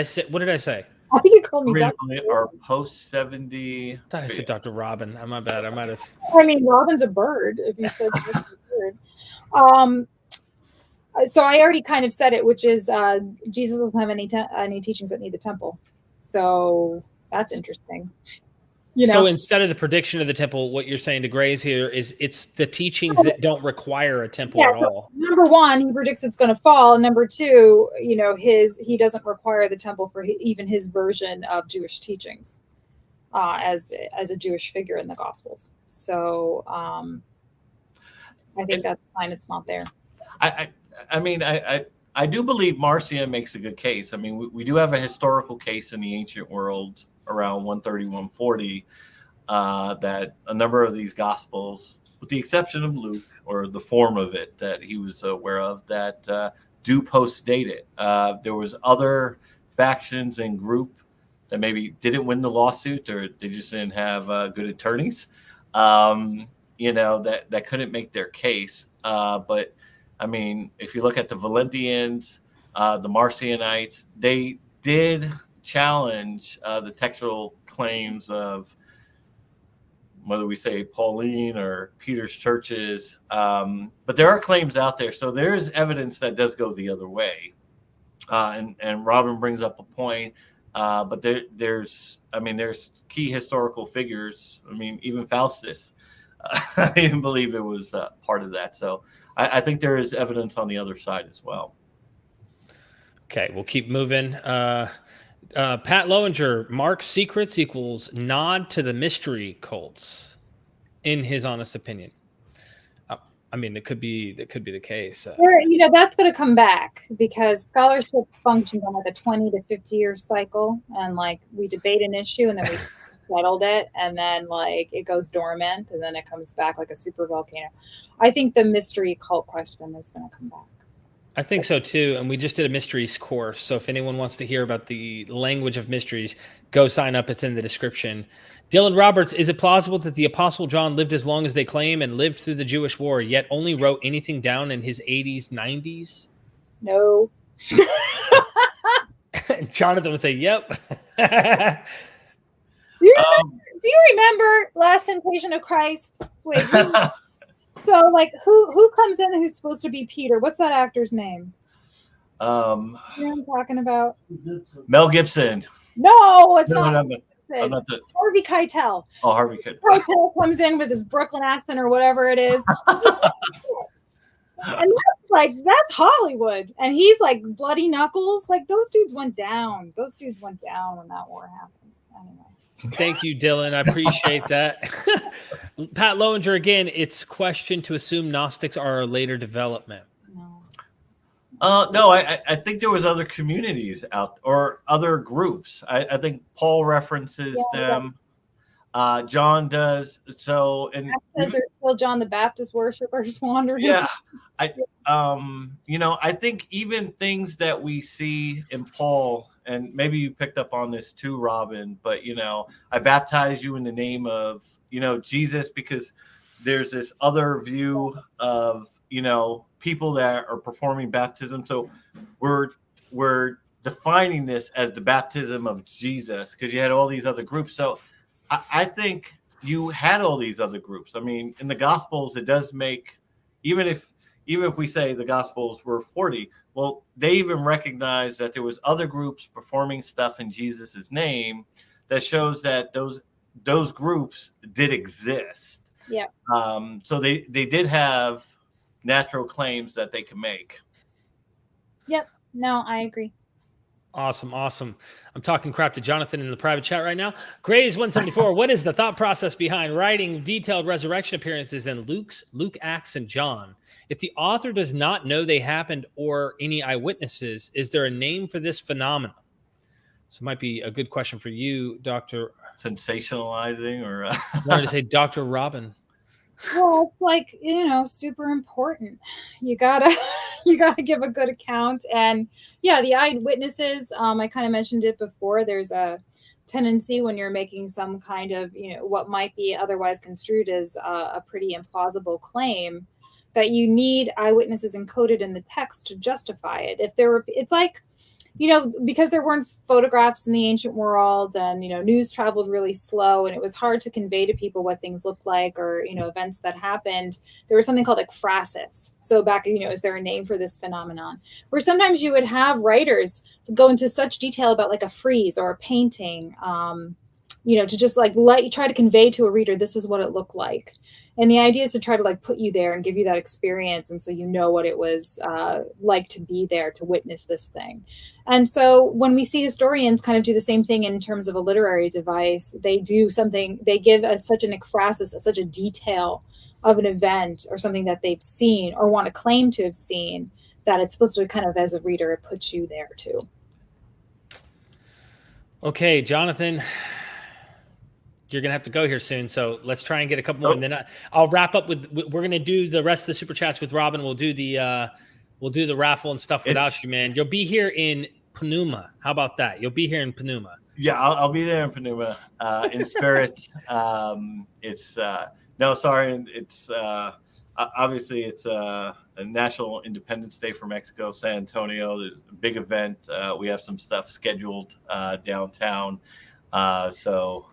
I say? I think you called me Dr. Or post-70. I thought I said Dr. Robyn. My bad. I might have. I mean, Robin's a bird, if you said a bird. So I already kind of said it, which is Jesus doesn't have any teachings that need the temple. So that's interesting. So instead of the prediction of the temple, what you're saying to Grays here is it's the teachings that don't require a temple at all. Number one, he predicts it's going to fall. Number two, he doesn't require the temple for even his version of Jewish teachings as a Jewish figure in the Gospels. So I think that's a sign it's not there. I do believe Marcion makes a good case. I mean, we do have a historical case in the ancient world around 130, 140, that a number of these Gospels, with the exception of Luke, or the form of it that he was aware of, that do post-date it. There was other factions and group that maybe didn't win the lawsuit, or they just didn't have good attorneys, that couldn't make their case. But I mean, if you look at the Valentians, the Marcionites, they did challenge the textual claims of, whether we say Pauline or Peter's churches, but there are claims out there. So there is evidence that does go the other way. And Robyn brings up a point, but there's key historical figures. I mean, even Faustus, I didn't believe it was part of that. So I think there is evidence on the other side as well. Okay, we'll keep moving. Pat Lowinger, Mark's secrets equals nod to the mystery cults, in his honest opinion. I mean, it could be the case. That's going to come back because scholarship functions on like a 20 to 50 year cycle, and like we debate an issue and then we settled it, and then like it goes dormant and then it comes back like a super volcano. I think the mystery cult question is going to come back. I think so too. And we just did a mysteries course. So if anyone wants to hear about the language of mysteries, go sign up. It's in the description. Dylan Roberts, is it plausible that the Apostle John lived as long as they claim and lived through the Jewish war, yet only wrote anything down in his 80s, 90s? No. Jonathan would say, yep. Do you remember Last Temptation of Christ? Wait. So, like, who comes in who's supposed to be Peter? What's that actor's name? You know what I'm talking about? Mel Gibson. No, it's not. Harvey Keitel. Oh, Harvey Keitel. Keitel comes in with his Brooklyn accent or whatever it is. And that's Hollywood. And he's like bloody knuckles. Like, those dudes went down. Those dudes went down when that war happened. Anyway. Thank you, Dylan. I appreciate that. Pat Lowinger, again, it's question to assume Gnostics are a later development. No, I think there was other communities out, or other groups. I think Paul references them. John does. So, and says there's still John the Baptist worshipers wandering. Yeah, I think even things that we see in Paul, and maybe you picked up on this too, Robyn, but I baptize you in the name of Jesus, because there's this other view of people that are performing baptism. So we're defining this as the baptism of Jesus, because you had all these other groups. So I think you had all these other groups. I mean, in the Gospels, it does make, even if even if we say the Gospels were 40, well, they even recognize that there was other groups performing stuff in Jesus's name that shows that those groups did exist. Yeah. So they did have natural claims that they could make. Yep. No, I agree. Awesome. I'm talking crap to Jonathan in the private chat right now. Grays 174. What is the thought process behind writing detailed resurrection appearances in Luke, Acts, and John? If the author does not know they happened or any eyewitnesses, is there a name for this phenomenon? So it might be a good question for you, Dr. Sensationalizing, or I wanted to say Dr. Robyn. Well, it's like, super important. You gotta give a good account. And yeah, the eyewitnesses, I kind of mentioned it before. There's a tendency when you're making some kind of, what might be otherwise construed as a pretty implausible claim, that you need eyewitnesses encoded in the text to justify it. It's like, because there weren't photographs in the ancient world, and, news traveled really slow, and it was hard to convey to people what things looked like, or, events that happened. There was something called ekphrasis. So back, is there a name for this phenomenon? Where sometimes you would have writers go into such detail about like a frieze or a painting, to just like let you try to convey to a reader, this is what it looked like. And the idea is to try to like put you there and give you that experience. And so what it was like to be there, to witness this thing. And so when we see historians kind of do the same thing in terms of a literary device, they do something, they give such an ekphrasis, such a detail of an event or something that they've seen or want to claim to have seen, that it's supposed to kind of, as a reader, it puts you there too. Okay, Jonathan, you're going to have to go here soon. So let's try and get a couple more. And then I'll wrap up we're going to do the rest of the super chats with Robyn. We'll do the raffle and stuff without you, man. You'll be here in Panuma. How about that? You'll be here in Panuma. Yeah, I'll be there in Panuma, in spirit. It's obviously it's a National Independence Day for Mexico, San Antonio, a big event. We have some stuff scheduled downtown. So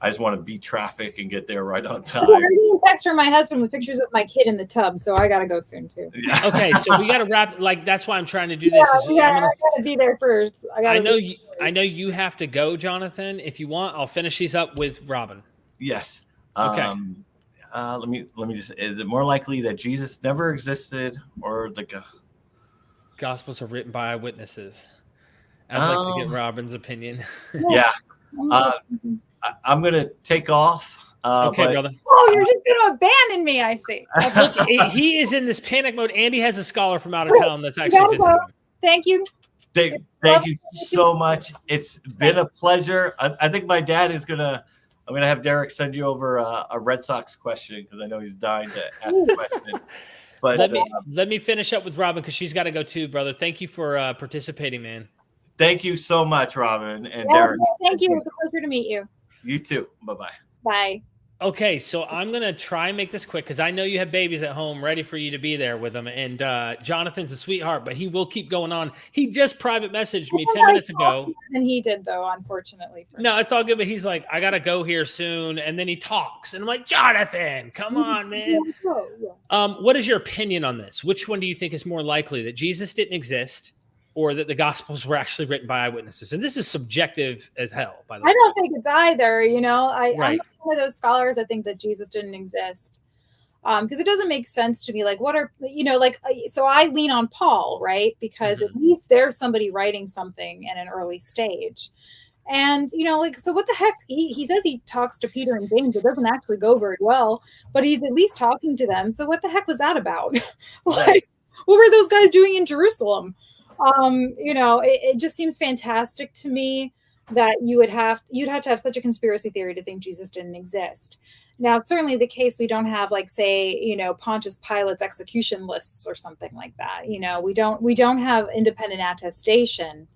I just want to beat traffic and get there right on time. I'm getting a text from my husband with pictures of my kid in the tub, so I got to go soon too. Yeah. Okay, so we got to wrap. Like, that's why I'm trying to do this. I got to be there first. I know you have to go, Jonathan. If you want, I'll finish these up with Robyn. Yes. Okay. Let me just. Is it more likely that Jesus never existed, or the Gospels are written by eyewitnesses? I'd like to get Robyn's opinion. Yeah. I'm going to take off. Okay, brother. Oh, you're just going to abandon me, I see. Look, he is in this panic mode. Andy has a scholar from out of town that's actually visiting him. Thank you. Thank you so much. It's been a pleasure. I think my dad is I'm going to have Derek send you over a Red Sox question, because I know he's dying to ask a question. But let me finish up with Robyn, because she's got to go too, brother. Thank you for participating, man. Thank you so much, Robyn and Derek. Thank you. It was a pleasure to meet you. You too. Bye-bye. Bye. Okay, so I'm going to try and make this quick, because I know you have babies at home ready for you to be there with them. And Jonathan's a sweetheart, but he will keep going on. He just private messaged me 10 minutes ago. And he did, though, unfortunately. No, it's all good, but he's like, I got to go here soon. And then he talks. And I'm like, Jonathan, come on, man. What is your opinion on this? Which one do you think is more likely, that Jesus didn't exist, or that the Gospels were actually written by eyewitnesses? And this is subjective as hell, by the way. I don't think it's either, Right. I'm not one of those scholars that think that Jesus didn't exist. Because it doesn't make sense to me. Like, so I lean on Paul, right? Because at least there's somebody writing something in an early stage. And, so what the heck? He says he talks to Peter and James. It doesn't actually go very well, but he's at least talking to them. So what the heck was that about? What were those guys doing in Jerusalem? It just seems fantastic to me that you'd have to have such a conspiracy theory to think Jesus didn't exist. Now, it's certainly the case we don't have, like, say, Pontius Pilate's execution lists or something like that. We don't have independent attestation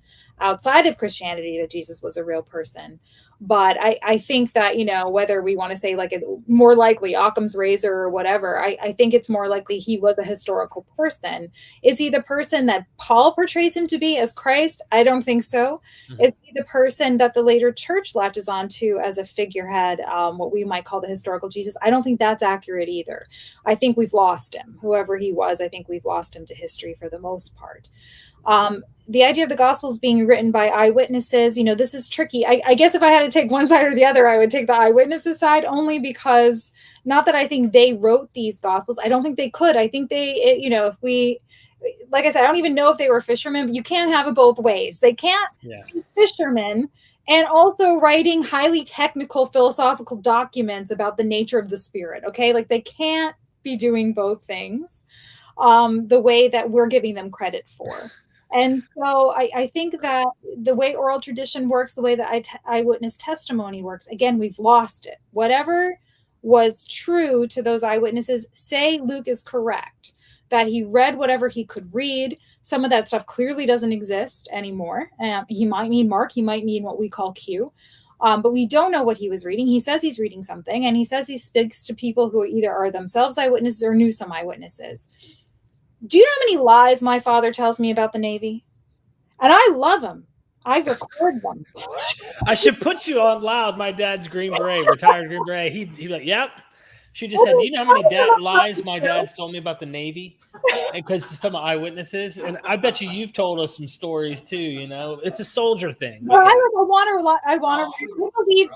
outside of Christianity that Jesus was a real person. But I think that, whether we want to say like more likely Occam's razor or whatever, I think it's more likely he was a historical person. Is he the person that Paul portrays him to be as Christ? I don't think so. Mm-hmm. Is he the person that the later church latches onto as a figurehead, what we might call the historical Jesus? I don't think that's accurate either. I think we've lost him. Whoever he was, I think we've lost him to history for the most part. The idea of the Gospels being written by eyewitnesses, this is tricky. I guess if I had to take one side or the other, I would take the eyewitnesses side, only because, not that I think they wrote these Gospels. I don't think they could. I think like I said, I don't even know if they were fishermen, but you can't have it both ways. They can't be fishermen and also writing highly technical philosophical documents about the nature of the Spirit. Okay. Like, they can't be doing both things the way that we're giving them credit for. And so I think that the way oral tradition works, the way that eyewitness testimony works, again, we've lost it. Whatever was true to those eyewitnesses, say Luke is correct, that he read whatever he could read. Some of that stuff clearly doesn't exist anymore. He might mean Mark, he might mean what we call Q. But we don't know what he was reading. He says he's reading something, and he says he speaks to people who either are themselves eyewitnesses or knew some eyewitnesses. Do you know how many lies my father tells me about the Navy? And I love them. I record them. I should put you on loud. My dad's Green Beret, retired Green Beret. He'd be like, yep. She just said, do you know how many lies my dad's told me about the Navy? Because some eyewitnesses. And I bet you've told us some stories too, It's a soldier thing. Well, I want to, he believes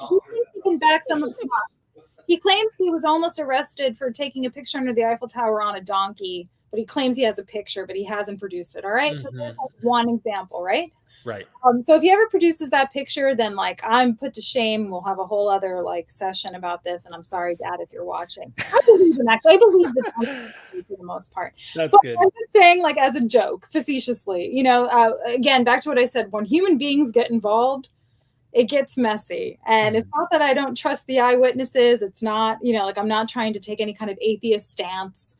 he can back some of them up. He claims he was almost arrested for taking a picture under the Eiffel Tower on a donkey, but he claims he has a picture, but he hasn't produced it. All right. Mm-hmm. So there's one example, right? Right. So if he ever produces that picture, then I'm put to shame. We'll have a whole other session about this. And I'm sorry, Dad, if you're watching. I believe in that. I believe that for the most part. That's good. I'm just saying, as a joke, facetiously, again, back to what I said, when human beings get involved, it gets messy. And it's not that I don't trust the eyewitnesses. It's not, I'm not trying to take any kind of atheist stance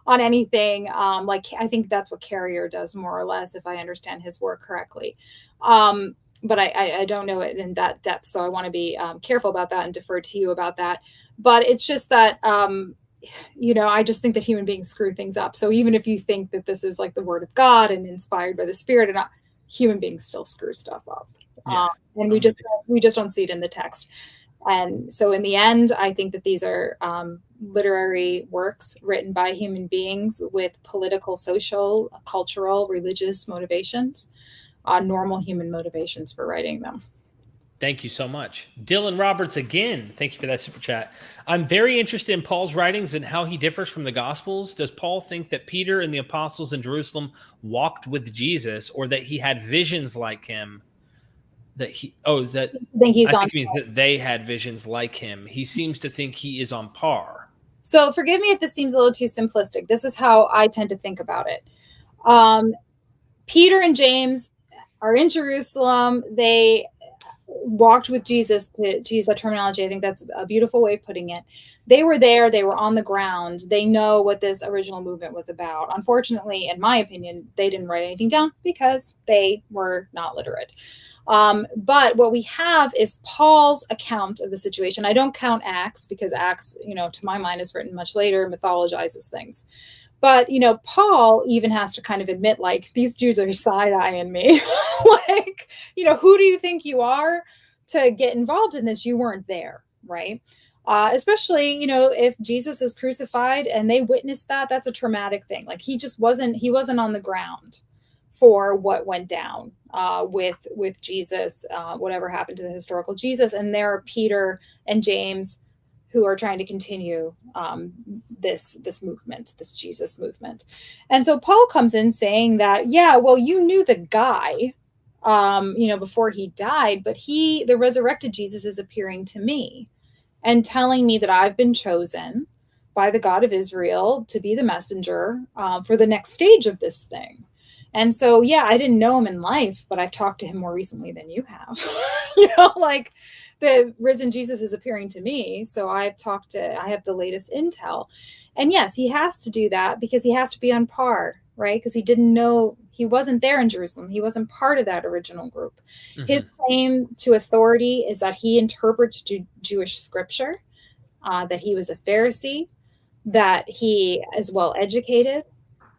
on anything. I think that's what Carrier does, more or less, if I understand his work correctly. But I don't know it in that depth. So I want to be careful about that and defer to you about that. But it's just that, I just think that human beings screw things up. So even if you think that this is the word of God and inspired by the Spirit, and human beings still screw stuff up. Yeah. And we just don't see it in the text. And so in the end, I think that these are literary works written by human beings with political, social, cultural, religious motivations, normal human motivations for writing them. Thank you so much. Dylan Roberts, again, thank you for that super chat. I'm very interested in Paul's writings and how he differs from the Gospels. Does Paul think that Peter and the apostles in Jerusalem walked with Jesus, or that he had visions like him? I think it means that they had visions like him. He seems to think he is on par. So forgive me if this seems a little too simplistic. This is how I tend to think about it. Peter and James are in Jerusalem. They walked with Jesus, to use that terminology. I think that's a beautiful way of putting it. They were there. They were on the ground. They know what this original movement was about. Unfortunately, in my opinion, they didn't write anything down because they were not literate. But what we have is Paul's account of the situation. I don't count Acts, because Acts, to my mind, is written much later, mythologizes things. But, Paul even has to kind of admit, these dudes are side-eyeing me. Who do you think you are to get involved in this? You weren't there, right? Especially, if Jesus is crucified and they witnessed that, that's a traumatic thing. He wasn't on the ground for what went down with Jesus, whatever happened to the historical Jesus. And there are Peter and James who are trying to continue this movement, this Jesus movement. And so Paul comes in saying that, you knew the guy, before he died, but the resurrected Jesus is appearing to me and telling me that I've been chosen by the God of Israel to be the messenger for the next stage of this thing. And so, I didn't know him in life, but I've talked to him more recently than you have. The risen Jesus is appearing to me. So I have the latest intel. And yes, he has to do that because he has to be on par right? Because he didn't know, he wasn't there in Jerusalem. He wasn't part of that original group. Mm-hmm. His claim to authority is that he interprets Jewish scripture, that he was a Pharisee, that he is well educated,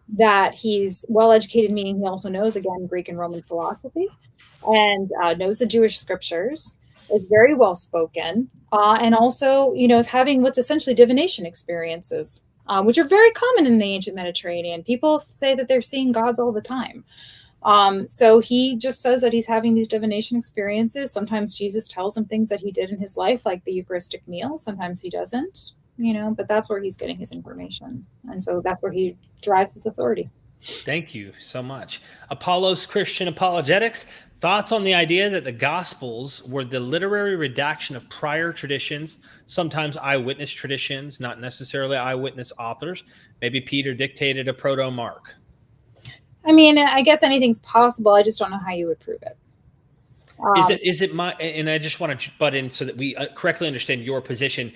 that he's well educated, meaning he also knows, again, Greek and Roman philosophy, and knows the Jewish scriptures, is very well spoken, and also, is having what's essentially divination experiences, which are very common in the ancient Mediterranean. People say that they're seeing gods all the time. So he just says that he's having these divination experiences. Sometimes Jesus tells him things that he did in his life, like the Eucharistic meal. Sometimes he doesn't, but that's where he's getting his information. And so that's where he derives his authority. Thank you so much. Apollos Christian Apologetics. Thoughts on the idea that the Gospels were the literary redaction of prior traditions, sometimes eyewitness traditions, not necessarily eyewitness authors. Maybe Peter dictated a proto-Mark. I mean, I guess anything's possible. I just don't know how you would prove it. Is it my, and I just want to butt in so that we correctly understand your position.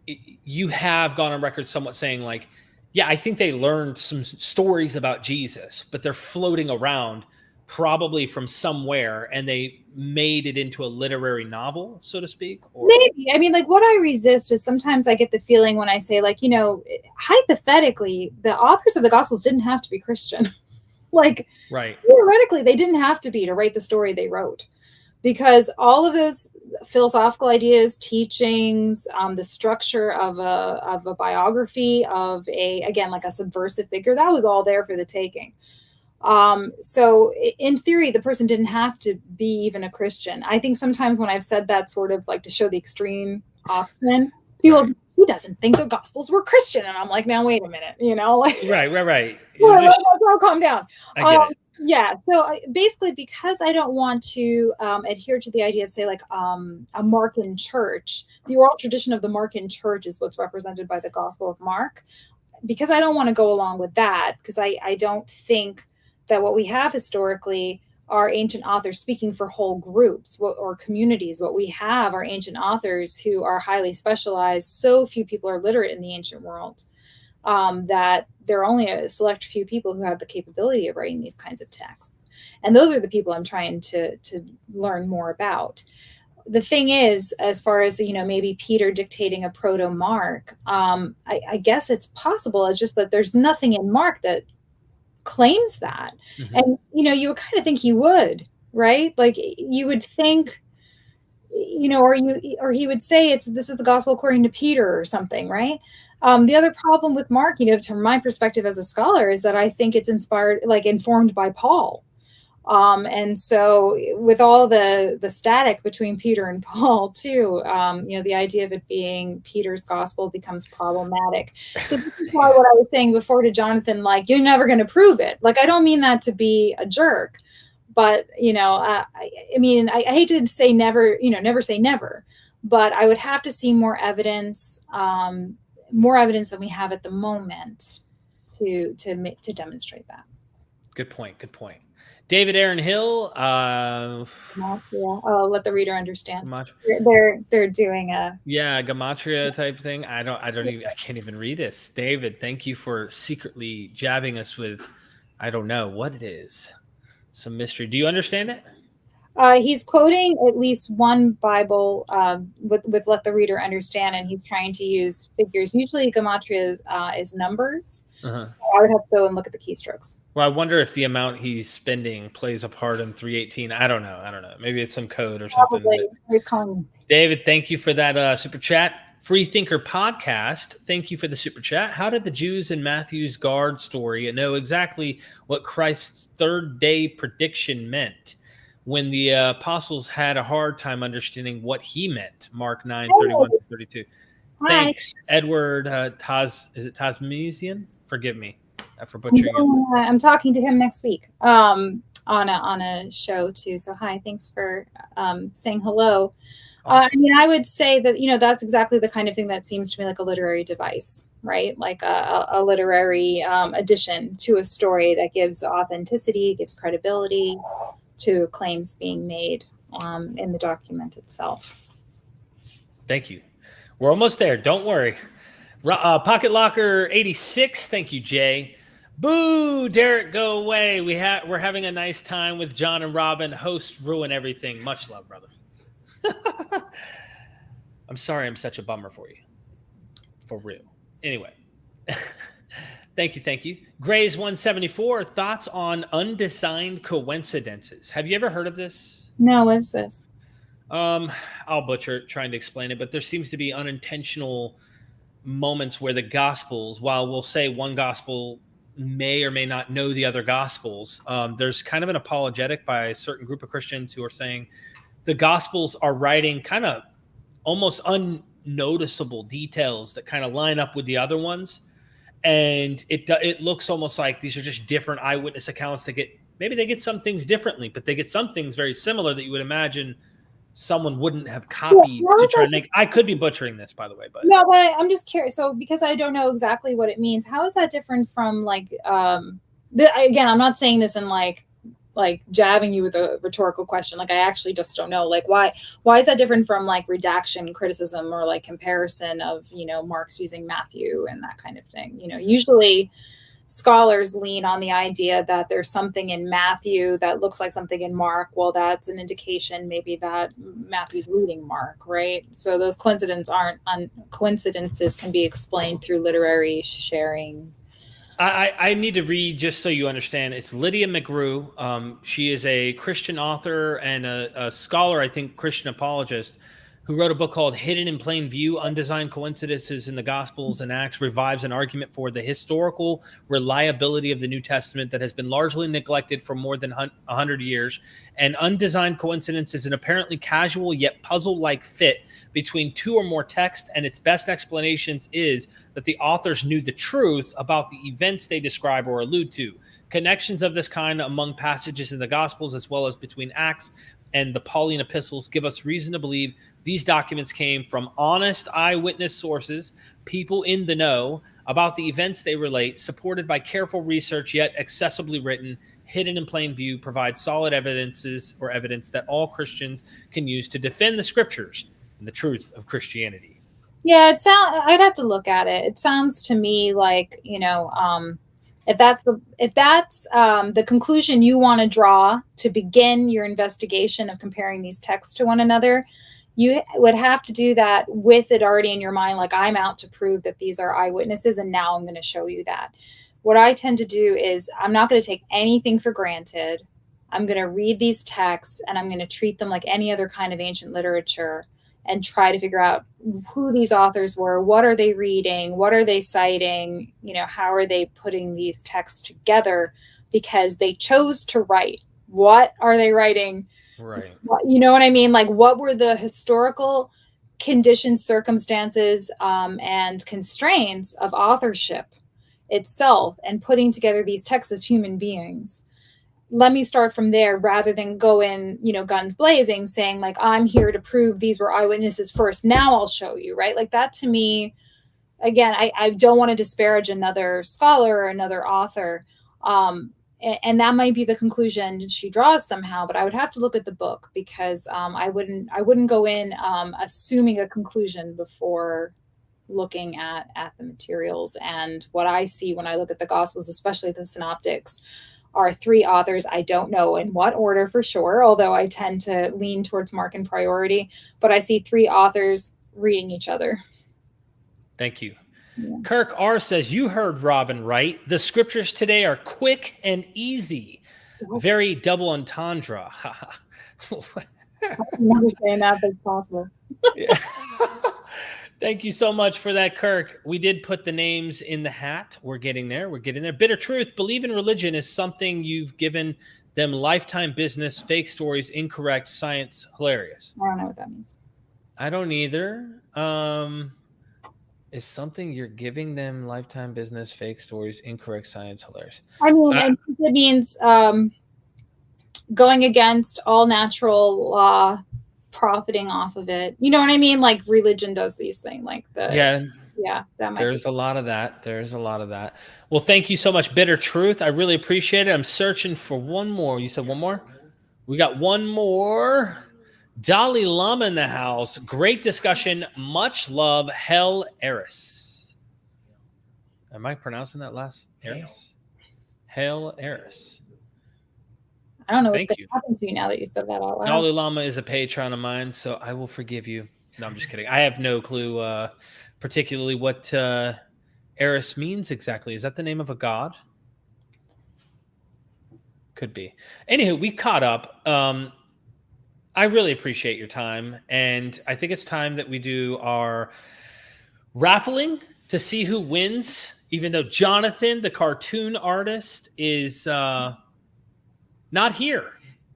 You have gone on record somewhat saying like, yeah, I think they learned some stories about Jesus, but they're floating around probably from somewhere and they made it into a literary novel, so to speak? Or... Maybe. I mean, like what I resist is sometimes I get the feeling when I say like, hypothetically, the authors of the Gospels didn't have to be Christian. Like, right. Theoretically, they didn't have to be to write the story they wrote, because all of those philosophical ideas, teachings, the structure of a biography of like a subversive figure, that was all there for the taking. So in theory, the person didn't have to be even a Christian. I think sometimes when I've said that, sort of like to show the extreme often, people, he doesn't think the Gospels were Christian. And I'm like, now, wait a minute, like. Right. Well, calm down. I get it. Yeah. So basically, because I don't want to adhere to the idea of, say, like a Markan church, the oral tradition of the Markan church is what's represented by the Gospel of Mark. Because I don't want to go along with that, because I don't think that what we have historically are ancient authors speaking for whole groups or communities. What we have are ancient authors who are highly specialized. So few people are literate in the ancient world that there are only a select few people who have the capability of writing these kinds of texts. And those are the people I'm trying to learn more about. The thing is, as far as, maybe Peter dictating a proto-Mark, I guess it's possible. It's just that there's nothing in Mark that claims that. Mm-hmm. And, you would kind of think he would, right? Like you would think, or he would say this is the gospel according to Peter or something, right? The other problem with Mark, from my perspective as a scholar, is that I think it's informed by Paul. And so with all the static between Peter and Paul too, the idea of it being Peter's gospel becomes problematic. So this is why what I was saying before to Jonathan, like, you're never going to prove it. Like, I don't mean that to be a jerk, but, I hate to say never, never say never, but I would have to see more evidence than we have at the moment to demonstrate that. Good point. David Aaron Hill. I'll let the reader understand. They're doing a gematria type thing. I can't even read this. David, thank you for secretly jabbing us with, I don't know what it is, some mystery. Do you understand it? He's quoting at least one Bible with let the reader understand, and he's trying to use figures. Usually gematria is numbers. Uh-huh. So I would have to go and look at the keystrokes. Well, I wonder if the amount he's spending plays a part in 318. I don't know. Maybe it's some code or something. Probably. David, thank you for that super chat. Free Thinker Podcast, thank you for the super chat. How did the Jews in Matthew's guard story know exactly what Christ's third day prediction meant when the apostles had a hard time understanding what he meant? Mark 9:31-32. Thanks, Edward is it Tasmesian? Forgive me for butchering it. I'm talking to him next week on a show too. So hi, thanks for saying hello. Awesome. I would say that, that's exactly the kind of thing that seems to me like a literary device, right? Like a literary addition to a story that gives authenticity, gives credibility to claims being made in the document itself. Thank you. We're almost there. Don't worry. Pocket Locker 86. Thank you, Jay. Boo, Derek, go away. We're having a nice time with John and Robyn. Host ruin everything. Much love, brother. I'm sorry I'm such a bummer for you. For real. Anyway. Thank you. Gray's 174, thoughts on undesigned coincidences. Have you ever heard of this? No, what is this? I'll butcher it trying to explain it, but there seems to be unintentional moments where the Gospels, while we'll say one Gospel may or may not know the other Gospels, there's kind of an apologetic by a certain group of Christians who are saying the Gospels are writing kind of almost unnoticeable details that kind of line up with the other ones. And it looks almost like these are just different eyewitness accounts that maybe they get some things differently, but they get some things very similar that you would imagine someone wouldn't have copied to try to make. I could be butchering this, by the way, but no, but I'm just curious. So because I don't know exactly what it means, how is that different from like, again, I'm not saying this in like jabbing you with a rhetorical question. Like, I actually just don't know. Like, why is that different from like redaction criticism or like comparison of, Mark's using Matthew and that kind of thing? Usually scholars lean on the idea that there's something in Matthew that looks like something in Mark. Well, that's an indication maybe that Matthew's reading Mark, right? So those coincidences can be explained through literary sharing. I need to read just so you understand. It's Lydia McGrew. She is a Christian author and a scholar, I think, Christian apologist, who wrote a book called Hidden in Plain View, Undesigned Coincidences in the Gospels and Acts, revives an argument for the historical reliability of the New Testament that has been largely neglected for more than 100 years. And undesigned coincidences, an apparently casual yet puzzle-like fit between two or more texts, and its best explanations is that the authors knew the truth about the events they describe or allude to. Connections of this kind among passages in the Gospels, as well as between Acts and the Pauline epistles, give us reason to believe these documents came from honest eyewitness sources, people in the know about the events they relate, supported by careful research, yet accessibly written, hidden in plain view, provide solid evidence that all Christians can use to defend the scriptures and the truth of Christianity. Yeah, I'd have to look at it. It sounds to me like, if that's the conclusion you want to draw to begin your investigation of comparing these texts to one another, you would have to do that with it already in your mind. Like, I'm out to prove that these are eyewitnesses, and now I'm going to show you that. What I tend to do is I'm not going to take anything for granted. I'm going to read these texts and I'm going to treat them like any other kind of ancient literature and try to figure out who these authors were, what are they reading, what are they citing, how are they putting these texts together, because they chose to write. What are they writing? Right. You know what I mean? Like, what were the historical conditions, circumstances, and constraints of authorship itself and putting together these texts as human beings? Let me start from there rather than go in, guns blazing, saying like, I'm here to prove these were eyewitnesses first. Now I'll show you, right? Like, that to me, again, I don't want to disparage another scholar or another author. And that might be the conclusion she draws somehow, but I would have to look at the book because I wouldn't go in assuming a conclusion before looking at the materials. And what I see when I look at the Gospels, especially the Synoptics, are three authors. I don't know in what order for sure, although I tend to lean towards Mark in priority, but I see three authors reading each other. Thank you. Yeah. Kirk R. says, you heard Robyn right. The scriptures today are quick and easy. Very double entendre. I'm never saying that, but it's possible. Yeah. Thank you so much for that, Kirk. We did put the names in the hat. We're getting there. Bitter Truth. Believe in religion is something you've given them lifetime business. Fake stories, incorrect. Science, hilarious. I don't know what that means. I don't either. Is something you're giving them lifetime business, fake stories, incorrect. Science, hilarious. I mean, I think it means going against all natural law, profiting off of it. You know what I mean? Like, religion does these things. Like that might There's a lot of that. Well, thank you so much, Bitter Truth. I really appreciate it. I'm searching for one more. You said one more? We got one more. Dalai Lama in the house. Great discussion. Much love. Hell Eris. Am I pronouncing that last Eris? Hail Eris. I don't know what's Thank going you. to happen to you now that you said that out loud. Dalai Lama is a patron of mine, so I will forgive you. No, I'm just kidding. I have no clue particularly what Eris means exactly. Is that the name of a god? Could be. Anywho, we caught up. I really appreciate your time, and I think it's time that we do our raffling to see who wins, even though Jonathan, the cartoon artist, is not here,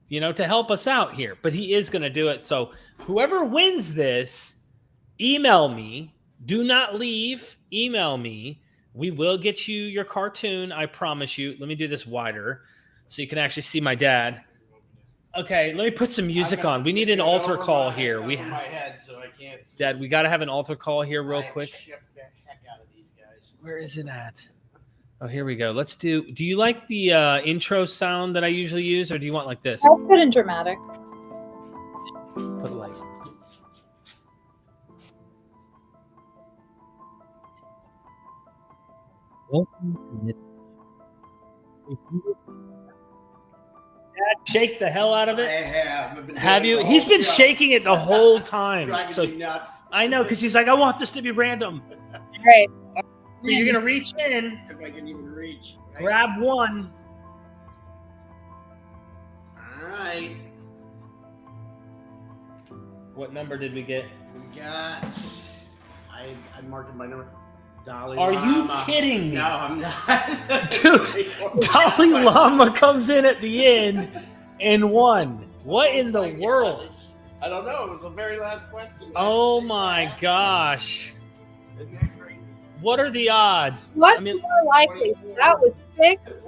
to help us out here, but he is going to do it. So whoever wins this, email me. Do not leave. Email me. We will get you your cartoon. I promise you. Let me do this wider so you can actually see my dad. Okay, let me put some music on. We need an altar call here. We have my head, so I can't see. Dad, we got to have an altar call here real quick. Where is it at? Oh, here we go. Let's do you like the intro sound that I usually use, or do you want like this? I'll put in dramatic. Put like. Welcome to Dad, shake the hell out of it. I have. Have you? He's been shaking it the whole time. Driving me nuts. I know, because he's like, I want this to be random. Right. So you're gonna reach in, If I can even reach. Right? grab one. All right. What number did we get? We got. I marked my number. Dalai Are you Lama. kidding me? No, I'm not. Dude, Dalai Lama comes in at the end and won. What in the world? I don't know. It was the very last question. Oh my gosh. Isn't that crazy? What are the odds? What's more likely? That was fixed.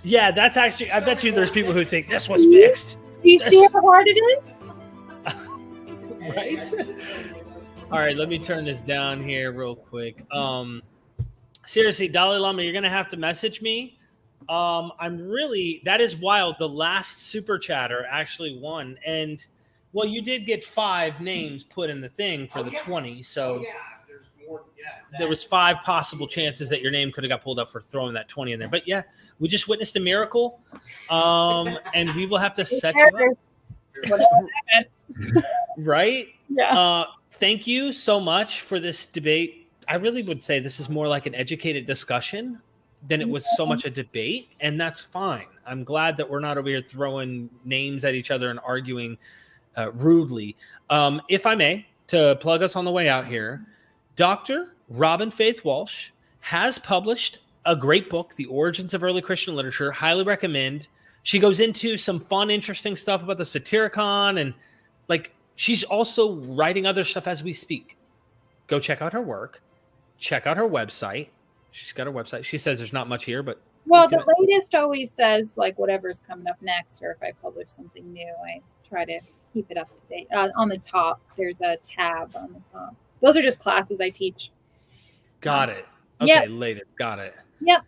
Yeah, that's actually, I bet you there's people who think this was fixed. Do you see how hard it is? Right? All right, let me turn this down here real quick. Seriously, Dalai Lama, you're going to have to message me. That is wild. The last super chatter actually won. And, well, you did get 5 names put in the thing for the 20. So there's more. Yeah, exactly. there was 5 possible chances that your name could have got pulled up for throwing that 20 in there. But, yeah, we just witnessed a miracle. And we will have to set you up. Right? Yeah. Thank you so much for this debate. I really would say this is more like an educated discussion than it was so much a debate, and that's fine. I'm glad that we're not over here throwing names at each other and arguing rudely. If I may, to plug us on the way out here, Dr. Robyn Faith Walsh has published a great book, The Origins of Early Christian Literature. Highly recommend. She goes into some fun, interesting stuff about the Satyricon, and she's also writing other stuff as we speak. Go check out her work. Check out her website. She's got her website. She says there's not much here, but... Well, the latest always says, whatever's coming up next, or if I publish something new, I try to keep it up to date. On the top, there's a tab on the top. Those are just classes I teach. Got it. Okay, yep. Later. Got it. Yep.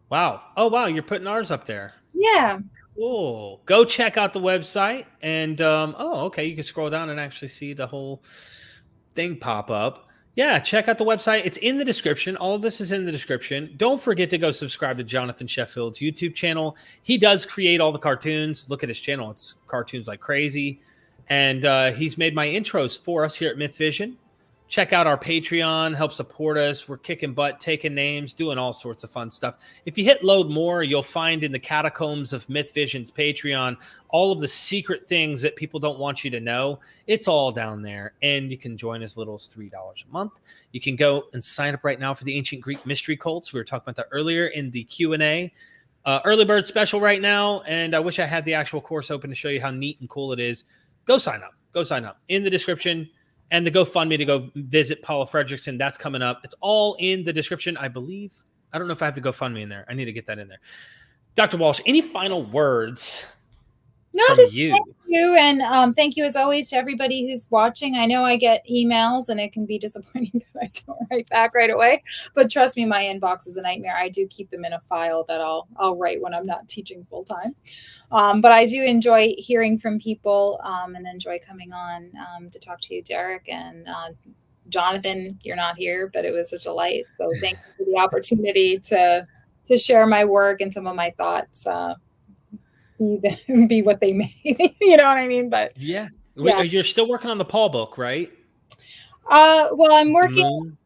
Wow. Oh, wow. You're putting ours up there. Yeah. Cool. Go check out the website. And, okay. You can scroll down and actually see the whole thing pop up. Yeah, check out the website. It's in the description. All of this is in the description. Don't forget to go subscribe to Jonathan Sheffield's YouTube channel. He does create all the cartoons. Look at his channel. It's cartoons like crazy. And he's made my intros for us here at Mythvision. Check out our Patreon. Help support us. We're kicking butt, taking names, doing all sorts of fun stuff. If you hit load more, you'll find in the catacombs of Mythvision's Patreon all of the secret things that people don't want you to know. It's all down there. And you can join as little as $3 a month. You can go and sign up right now for the Ancient Greek Mystery Cults. We were talking about that earlier in the Q&A. Early bird special right now. And I wish I had the actual course open to show you how neat and cool it is. Go sign up. Go sign up. In the description. And the GoFundMe to go visit Paula Fredrickson, that's coming up. It's all in the description, I believe. I don't know if I have the GoFundMe in there. I need to get that in there. Dr. Walsh, any final words from you? Thank you. And thank you, as always, to everybody who's watching. I know I get emails, and it can be disappointing that I don't write back right away. But trust me, my inbox is a nightmare. I do keep them in a file that I'll write when I'm not teaching full time. But I do enjoy hearing from people and enjoy coming on to talk to you, Derek. And Jonathan, you're not here, but it was such a delight. So thank you for the opportunity to to share my work and some of my thoughts, be what they may. You know what I mean? But yeah. yeah. You're still working on the Paul book, right? Well, I'm working. Moon?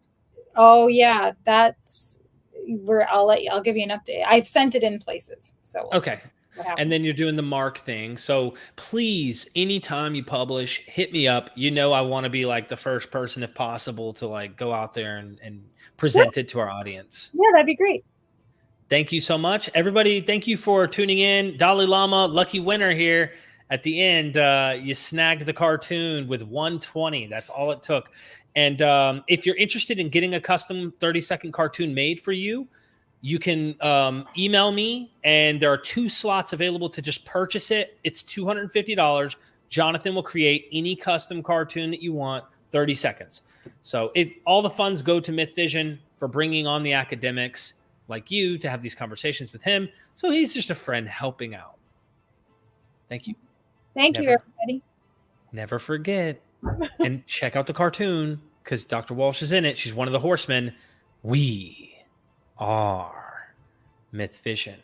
Oh yeah, that's where I'll give you an update. I've sent it in places, so we'll Okay. see what happens. And then you're doing the Mark thing. So please, anytime you publish, hit me up. You know, I want to be like the first person, if possible, to like go out there and present it to our audience. Yeah, that'd be great. Thank you so much, everybody. Thank you for tuning in. Dalai Lama, lucky winner here. At the end, you snagged the cartoon with 120. That's all it took. And if you're interested in getting a custom 30-second cartoon made for you, you can email me, and there are 2 slots available to just purchase it. It's $250. Jonathan will create any custom cartoon that you want, 30 seconds. So all the funds go to Mythvision for bringing on the academics like you to have these conversations with him. So he's just a friend helping out. Thank you. Thank you, everybody. Never forget. And check out the cartoon because Dr. Walsh is in it. She's one of the horsemen. We are Mythvision.